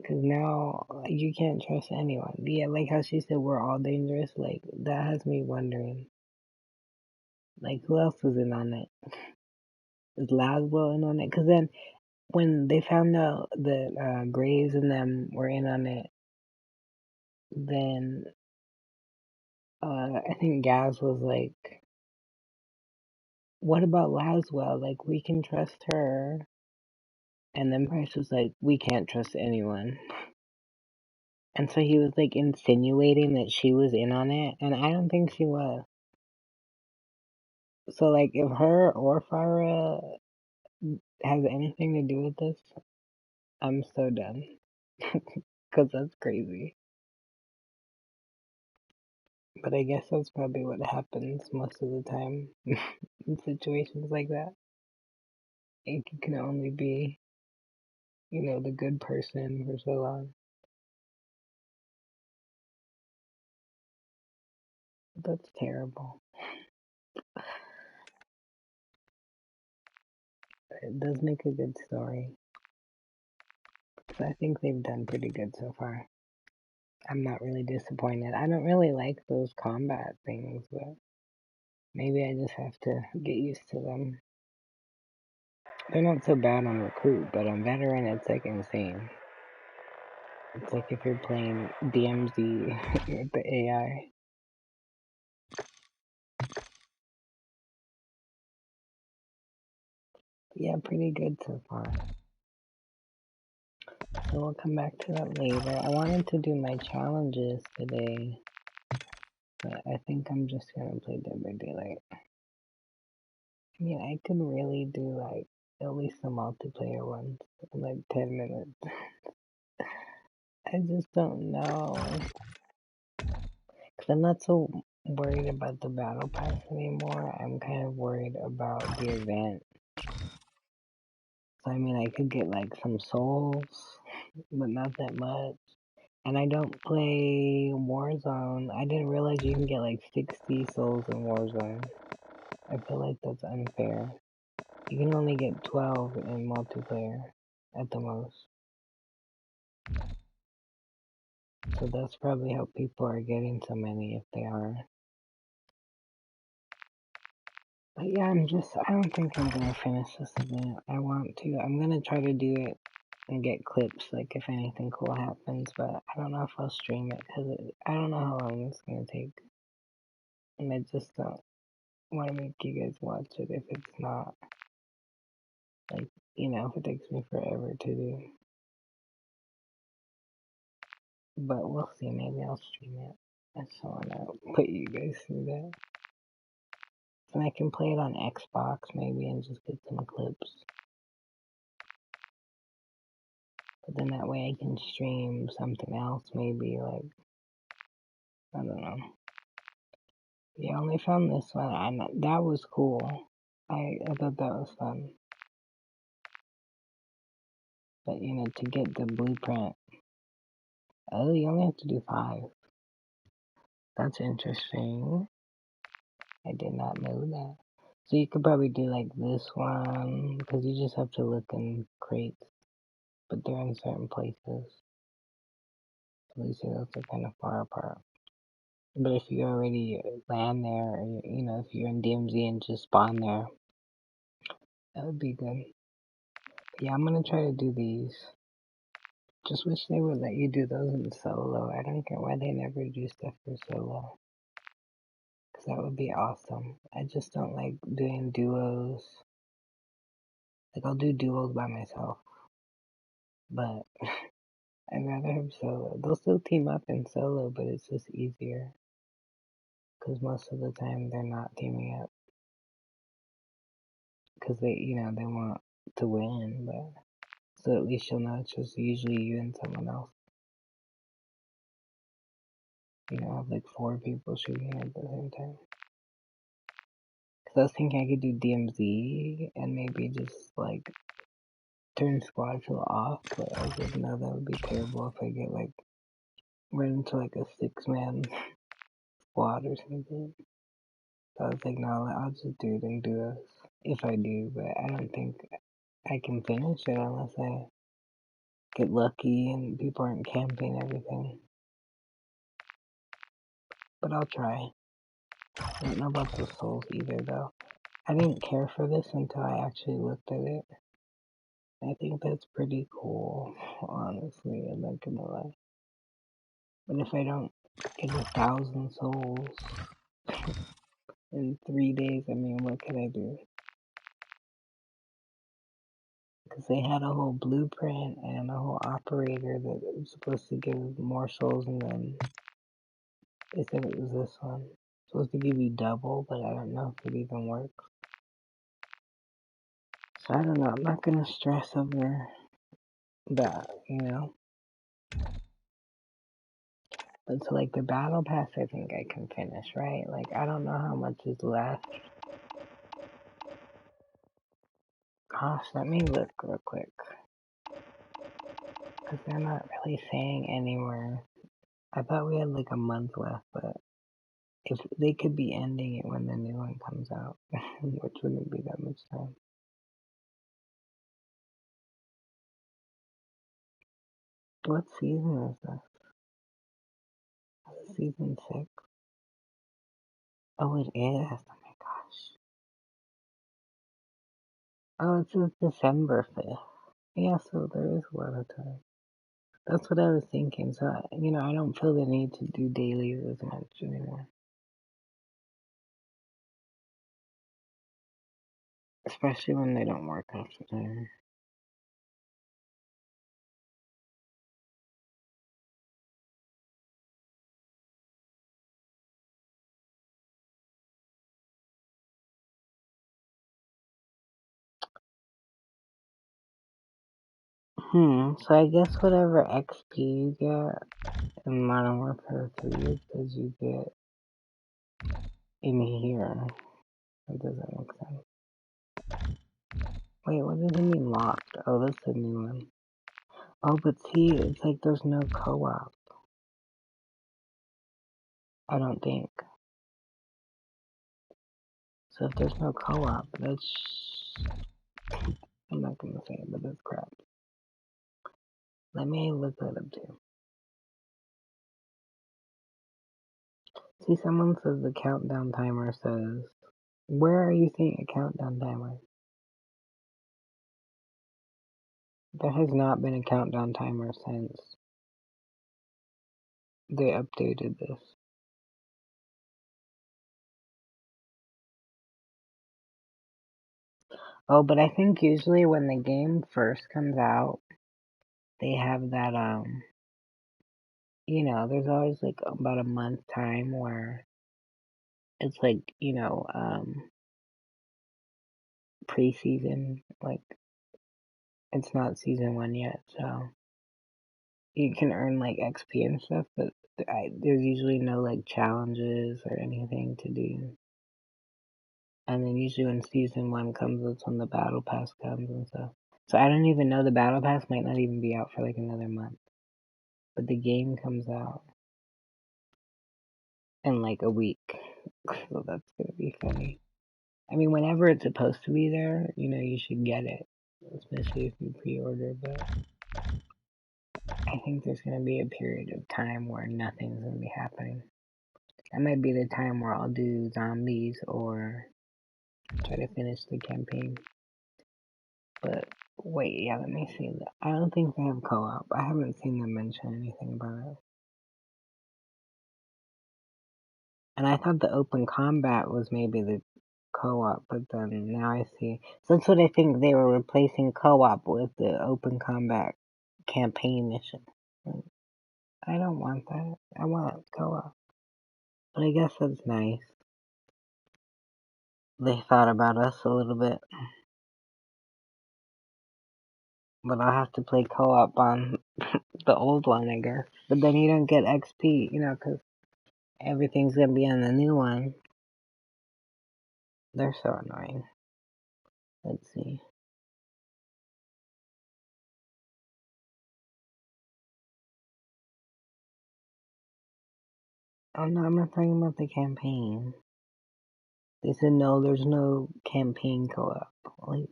Because now you can't trust anyone. Yeah, like how she said we're all dangerous. Like, that has me wondering, like, who else was in on it? Is Laswell in on it? Because then when they found out that Graves and them were in on it, then I think Gaz was like, what about Laswell? Like, we can trust her. And then Price was like, we can't trust anyone. And so he was like insinuating that she was in on it, and I don't think she was. So like, if her or Farah has anything to do with this, I'm so done. Because that's crazy. But I guess that's probably what happens most of the time in situations like that. You can only be, you know, the good person for so long. That's terrible. It does make a good story. So I think they've done pretty good so far. I'm not really disappointed. I don't really like those combat things, but maybe I just have to get used to them. They're not so bad on recruit, but on veteran, it's like insane. It's like if you're playing DMZ with the AI. Yeah, pretty good so far. So we'll come back to that later. I wanted to do my challenges today, but I think I'm just gonna play Dead by Daylight. I mean, I could really do like at least the multiplayer ones in like 10 minutes. I just don't know. Because I'm not so worried about the battle pass anymore. I'm kind of worried about the event. So I mean, I could get like some souls, but not that much. And I don't play Warzone. I didn't realize you can get like 60 souls in Warzone. I feel like that's unfair. You can only get 12 in multiplayer at the most. So that's probably how people are getting so many if they are. But yeah, I don't think I'm gonna finish this event. I want to. I'm gonna try to do it and get clips, like if anything cool happens, but I don't know if I'll stream it, because I don't know how long it's gonna take. And I just don't want to make you guys watch it if it's not, like, you know, if it takes me forever to do. But we'll see, maybe I'll stream it. I just wanna put you guys through that. And I can play it on Xbox maybe and just get some clips. But then that way I can stream something else, maybe, like, I don't know. Yeah, I only found this one, and that was cool. I thought that was fun. But, you know, to get the blueprint, oh, you only have to do 5. That's interesting. I did not know that. So you could probably do, like, this one, because you just have to look in crates. But they're in certain places. At least those are kind of far apart. But if you already land there, or, you know, if you're in DMZ and just spawn there, that would be good. Yeah, I'm gonna try to do these. Just wish they would let you do those in solo. I don't get why they never do stuff for solo. Because that would be awesome. I just don't like doing duos. Like, I'll do duos by myself. But I'd rather have solo. They'll still team up in solo, but it's just easier. Because most of the time they're not teaming up. Because they, you know, they want to win, but so at least you'll know it's just usually you and someone else. You know, have like 4 people shooting at the same time. Cause I was thinking I could do DMZ and maybe just like turn squad kill off, but I was like, no, that would be terrible if I get like run into like a 6-man squad or something. So I was like, no, I'll just do it and do this if I do, but I don't think I can finish it unless I get lucky and people aren't camping everything. But I'll try. I don't know about the souls either though. I didn't care for this until I actually looked at it. I think that's pretty cool, honestly, I'm not gonna lie. But if I don't get 1,000 souls in 3 days, I mean, what can I do? Because they had a whole blueprint and a whole operator that was supposed to give more souls, and then they said it was this one. It's supposed to give you double, but I don't know if it even works. So I don't know, I'm not gonna stress over that, you know? But so like the battle pass, I think I can finish, right? Like I don't know how much is left. Gosh, let me look real quick. Because they're not really saying anywhere. I thought we had like a month left, but if they could be ending it when the new one comes out, which wouldn't be that much time. What season is this? Is it season 6? Oh, it is. Oh my gosh. Oh, it says December 5th. Yeah, so there is a lot of time. That's what I was thinking. So, you know, I don't feel the need to do dailies as much anymore. Especially when they don't work after time. So I guess whatever XP you get in Modern Warfare 3 is because you get in here. That doesn't make sense. Wait, what does it mean locked? Oh, that's a new one. Oh, but see, it's like there's no co-op. I don't think. So if there's no co-op, that's... I'm not gonna say it, but that's crap. Let me look that up too. See, someone says the countdown timer says... Where are you seeing a countdown timer? There has not been a countdown timer since they updated this. Oh, but I think usually when the game first comes out, they have that, you know, there's always like about a month time where it's like, you know, pre-season, like, it's not season 1 yet, so you can earn like XP and stuff, but there's usually no like challenges or anything to do. And then usually when season 1 comes, that's when the battle pass comes and stuff. So I don't even know, the battle pass might not even be out for like another month. But the game comes out in like a week. So that's gonna be funny. I mean, whenever it's supposed to be there, you know, you should get it. Especially if you pre-order, but I think there's gonna be a period of time where nothing's gonna be happening. That might be the time where I'll do zombies or try to finish the campaign. But wait, yeah, let me see. I don't think they have co-op. I haven't seen them mention anything about it. And I thought the open combat was maybe the co-op, but then now I see. So that's what I think, they were replacing co-op with the open combat campaign mission. I don't want that. I want co-op. But I guess that's nice. They thought about us a little bit. But I'll have to play co-op on the old one, I guess. But then you don't get XP, because everything's gonna be on the new one. They're so annoying. Let's see. Oh no, I'm not talking about the campaign. They said no, there's no campaign co-op. Like,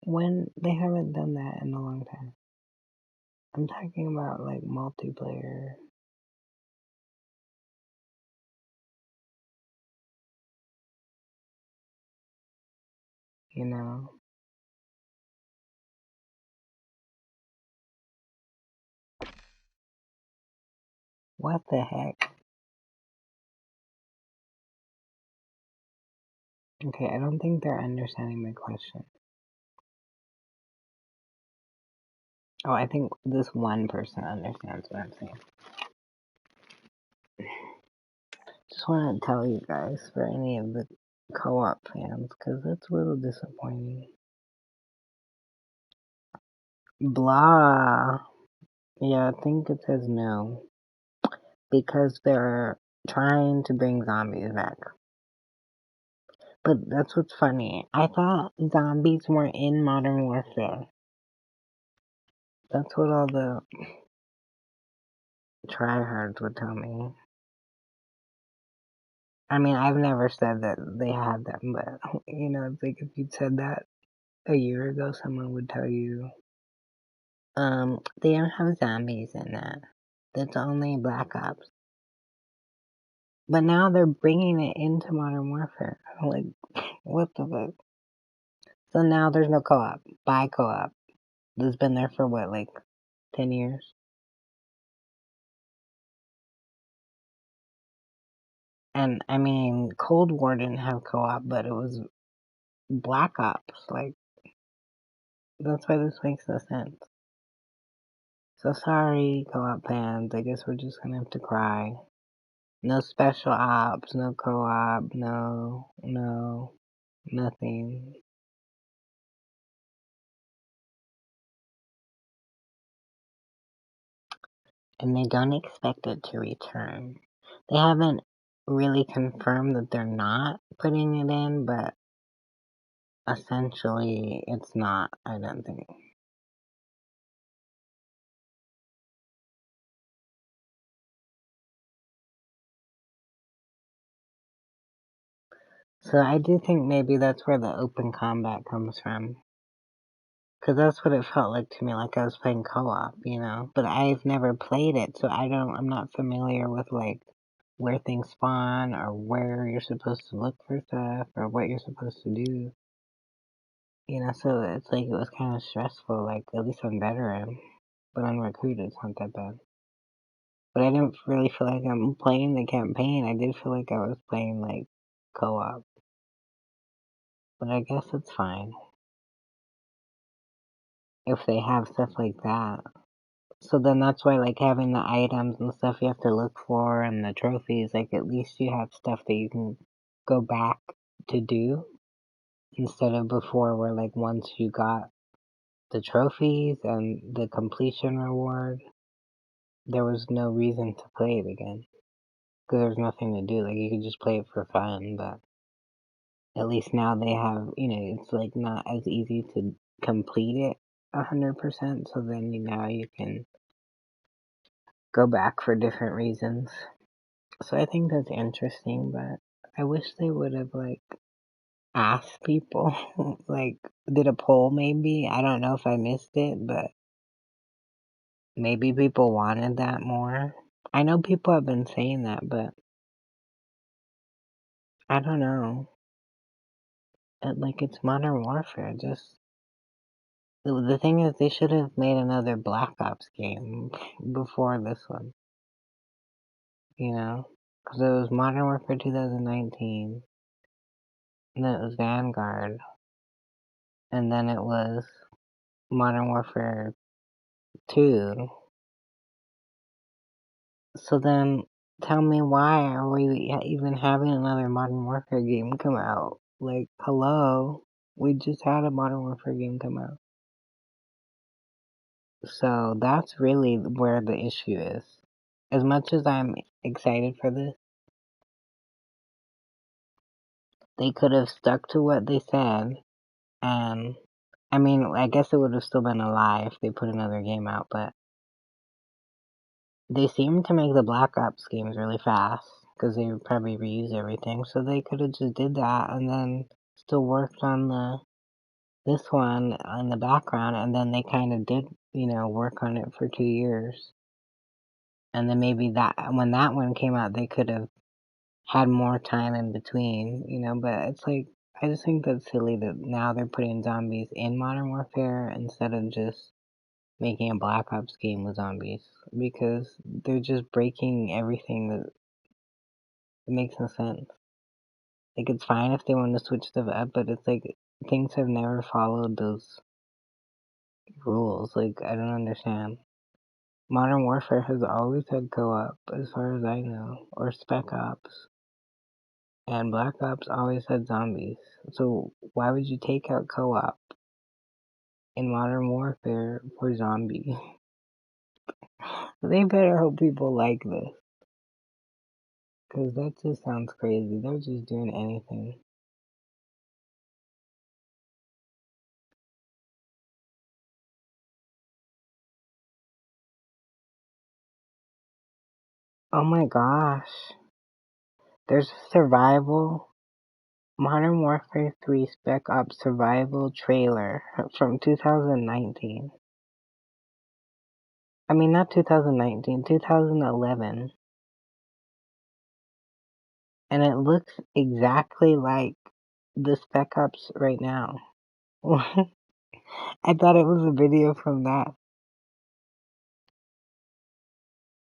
when? They haven't done that in a long time. I'm talking about, like, multiplayer. You know? What the heck? Okay, I don't think they're understanding my question. Oh, I think this one person understands what I'm saying. Just want to tell you guys, for any of the co-op fans, because it's a little disappointing. Blah. Yeah, I think it says no. Because they're trying to bring zombies back. But that's what's funny. I thought zombies were in Modern Warfare. That's what all the tryhards would tell me. I mean, I've never said that they had them, but, it's like if you'd said that a year ago, someone would tell you, they don't have zombies in that. That's only Black Ops. But now they're bringing it into Modern Warfare. Like, what the fuck? So now there's no co-op. Buy co-op. This has been there for what, like 10 years? And I mean, Cold War didn't have co-op, but it was Black Ops. Like, that's why this makes no sense. So sorry, co-op fans. I guess we're just gonna have to cry. No special ops, no co-op, no, nothing. And they don't expect it to return. They haven't really confirmed that they're not putting it in, but essentially it's not, I don't think. So I do think maybe that's where the open combat comes from. Because that's what it felt like to me, like I was playing co-op, But I've never played it, so I'm not familiar with, like, where things spawn, or where you're supposed to look for stuff, or what you're supposed to do. So it's like, it was kind of stressful, like, at least on veteran. But on recruit, it's not that bad. But I didn't really feel like I'm playing the campaign. I did feel like I was playing, like, co-op. But I guess it's fine. If they have stuff like that. So then that's why, like, having the items and stuff you have to look for and the trophies, like, at least you have stuff that you can go back to do. Instead of before where, like, once you got the trophies and the completion reward, there was no reason to play it again. Because there was nothing to do. Like, you could just play it for fun, but at least now they have, it's, like, not as easy to complete it 100%, so then now you can go back for different reasons. So I think that's interesting, but I wish they would have, like, asked people, like, did a poll maybe? I don't know if I missed it, but maybe people wanted that more. I know people have been saying that, but I don't know. Like, it's Modern Warfare, the thing is, they should have made another Black Ops game before this one. Because it was Modern Warfare 2019, and then it was Vanguard, and then it was Modern Warfare 2. So then, tell me, why are we even having another Modern Warfare game come out? Like, hello? We just had a Modern Warfare game come out. So that's really where the issue is. As much as I'm excited for this, they could have stuck to what they said, and I mean, I guess it would have still been a lie if they put another game out, but they seem to make the Black Ops games really fast, because they would probably reuse everything, so they could have just did that, and then still worked on this one in the background, and then they kind of did, work on it for 2 years. And then maybe when that one came out, they could have had more time in between, but it's like, I just think that's silly that now they're putting zombies in Modern Warfare instead of just making a Black Ops game with zombies, because they're just breaking everything that makes no sense. Like, it's fine if they want to switch stuff up, but it's like, things have never followed those rules. Like, I don't understand. Modern Warfare has always had co-op, as far as I know, or Spec Ops. And Black Ops always had zombies. So why would you take out co-op in Modern Warfare for zombies? They better hope people like this. Because that just sounds crazy. They're just doing anything. Oh my gosh. There's a survival Modern Warfare 3 Spec Ops survival trailer from 2019. I mean, not 2019, 2011. And it looks exactly like the Spec Ops right now. I thought it was a video from that.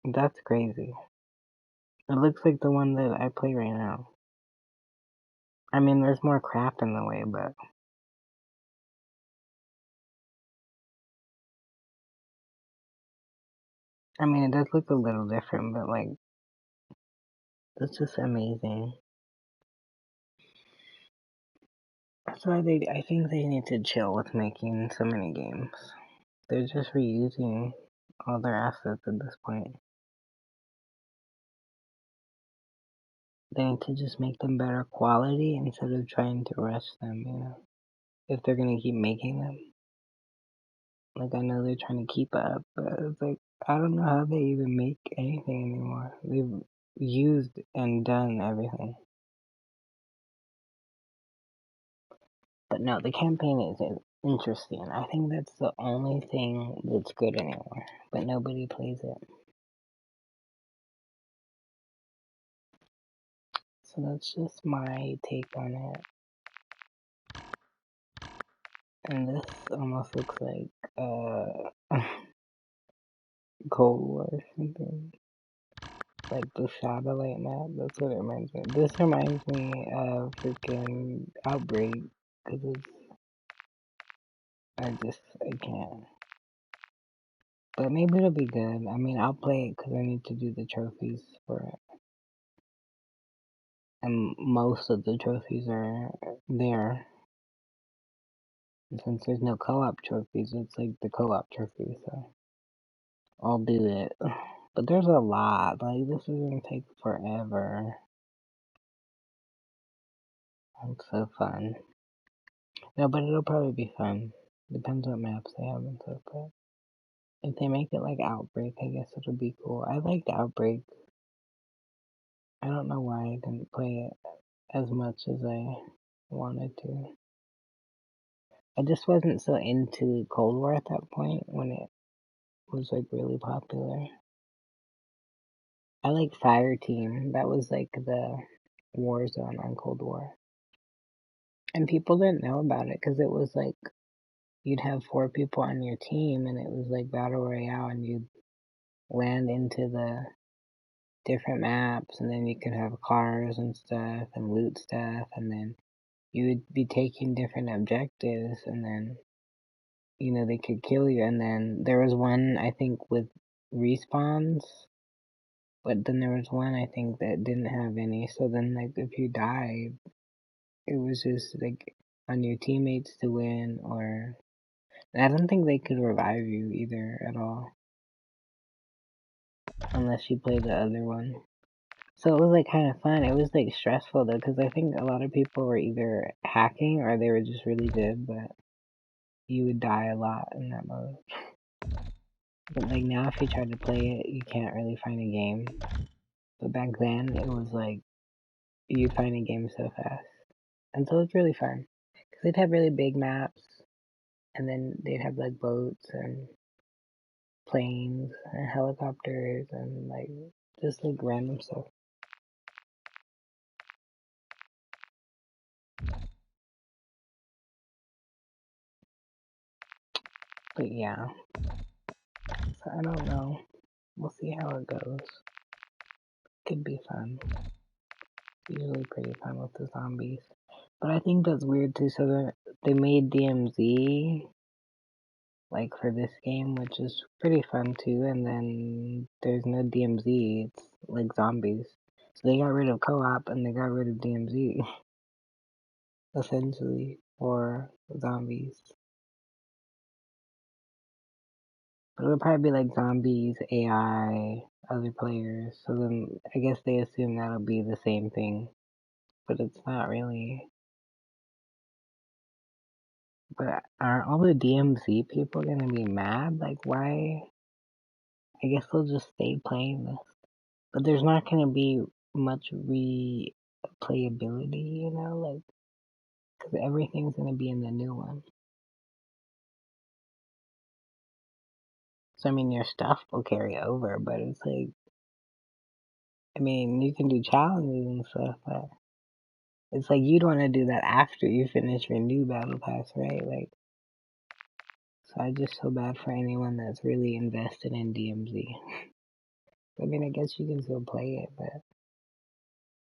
That's crazy. It looks like the one that I play right now. I mean, there's more crap in the way, but... I mean, it does look a little different, but like... It's just amazing. That's why I think they need to chill with making so many games. They're just reusing all their assets at this point. They need to just make them better quality instead of trying to rush them, if they're gonna keep making them. Like, I know they're trying to keep up, but it's like, I don't know how they even make anything anymore. They've used and done everything. But no, the campaign is interesting. I think that's the only thing that's good anymore, but nobody plays it. So that's just my take on it. And this almost looks like Cold War or something. Like the satellite map, that's what it reminds me of. This reminds me of freaking Outbreak, because I can't. But maybe it'll be good. I mean, I'll play it because I need to do the trophies for it. And most of the trophies are there. And since there's no co-op trophies, it's like the co-op trophy, so I'll do it. But there's a lot. Like, this is gonna take forever. It's so fun. No, but it'll probably be fun. Depends what maps they have and stuff, but if they make it like Outbreak, I guess it'll be cool. I liked Outbreak. I don't know why I didn't play it as much as I wanted to. I just wasn't so into Cold War at that point when it was like really popular. I like Fireteam. That was like the war zone on Cold War. And people didn't know about it because it was like you'd have 4 people on your team and it was like Battle Royale, and you'd land into the different maps, and then you could have cars and stuff and loot stuff, and then you would be taking different objectives, and then they could kill you. And then there was one, I think, with respawns, but then there was one, I think, that didn't have any. So then, like, if you died, it was just like on your teammates to win, or I don't think they could revive you either at all. Unless you play the other one. So it was like kind of fun. It was like stressful though, because I think a lot of people were either hacking or they were just really good, but you would die a lot in that mode. But like now if you try to play it, you can't really find a game. But back then it was like, you'd find a game so fast. And so it's really fun. Because they'd have really big maps, and then they'd have like boats and planes and helicopters and like just like random stuff. But yeah, so I don't know. We'll see how it goes. Could be fun. Usually pretty fun with the zombies. But I think that's weird too. So they made DMZ like for this game, which is pretty fun too. And then there's no DMZ. It's like zombies. So they got rid of co-op and they got rid of DMZ. Essentially, for zombies. But it'll probably be like zombies, AI, other players. So then I guess they assume that'll be the same thing. But it's not really. But aren't all the DMZ people gonna be mad? Like, why? I guess they'll just stay playing this. But there's not gonna be much replayability, you know? Like, because everything's gonna be in the new one. So, I mean, your stuff will carry over, but it's like, I mean, you can do challenges and stuff, but it's like you'd want to do that after you finish your new battle pass, right? Like, so I just feel bad for anyone that's really invested in DMZ. I mean, I guess you can still play it, but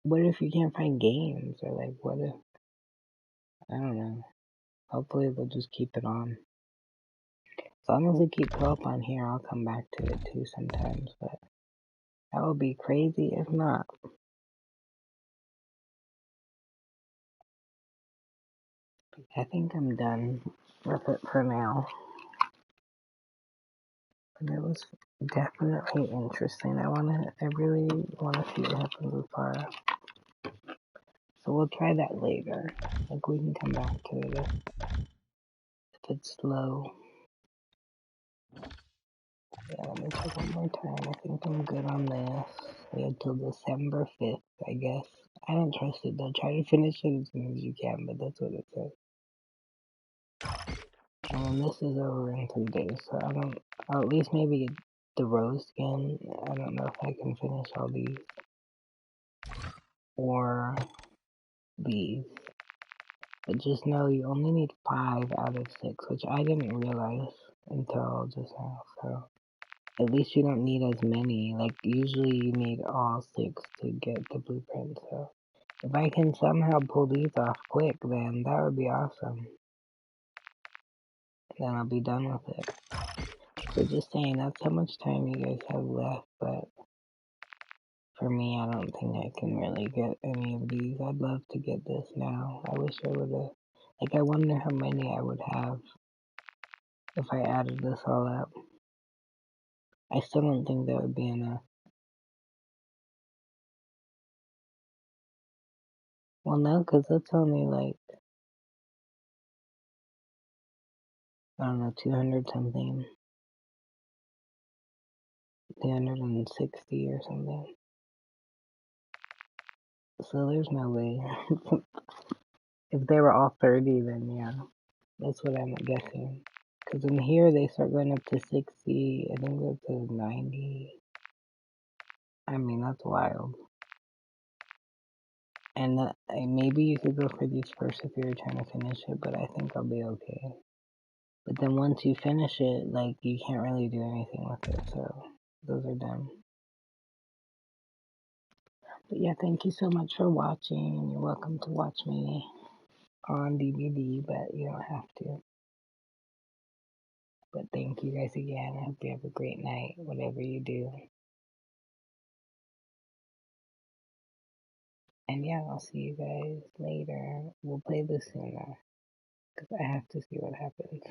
what if you can't find games? Or like, what if, I don't know. Hopefully they'll just keep it on. As long as they keep co-op on here, I'll come back to it too sometimes, but that would be crazy if not. I think I'm done with it for now. But it was definitely interesting. I really wanna see what happens with Farah. So we'll try that later. Like we can come back to it if it's slow. Yeah, let me check one more time. I think I'm good on this. We have till December 5th, I guess. I don't trust it though. Try to finish it as soon as you can, but that's what it says. And then this is over in 3 days, so I'll at least maybe get the rose skin. I don't know if I can finish all these. Or these. But just know you only need 5 out of 6, which I didn't realize until just now, so at least you don't need as many. Like, usually you need all 6 to get the blueprint, so if I can somehow pull these off quick, then that would be awesome. Then I'll be done with it. So just saying, that's how much time you guys have left, but for me, I don't think I can really get any of these. I'd love to get this now. I wish I would've, like, I wonder how many I would have if I added this all up. I still don't think that would be enough. Well, no, because that's only like, I don't know, 200 something. 260 or something. So there's no way. If they were all 30, then yeah. That's what I'm guessing. Because in here, they start going up to 60. I think that's to 90. I mean, that's wild. And maybe you could go for these first if you're trying to finish it, but I think I'll be okay. But then once you finish it, like, you can't really do anything with it, so those are done. But yeah, thank you so much for watching. You're welcome to watch me on DVD, but you don't have to. But thank you guys again. I hope you have a great night, whatever you do. And yeah, I'll see you guys later. We'll play this soon now, because I have to see what happens.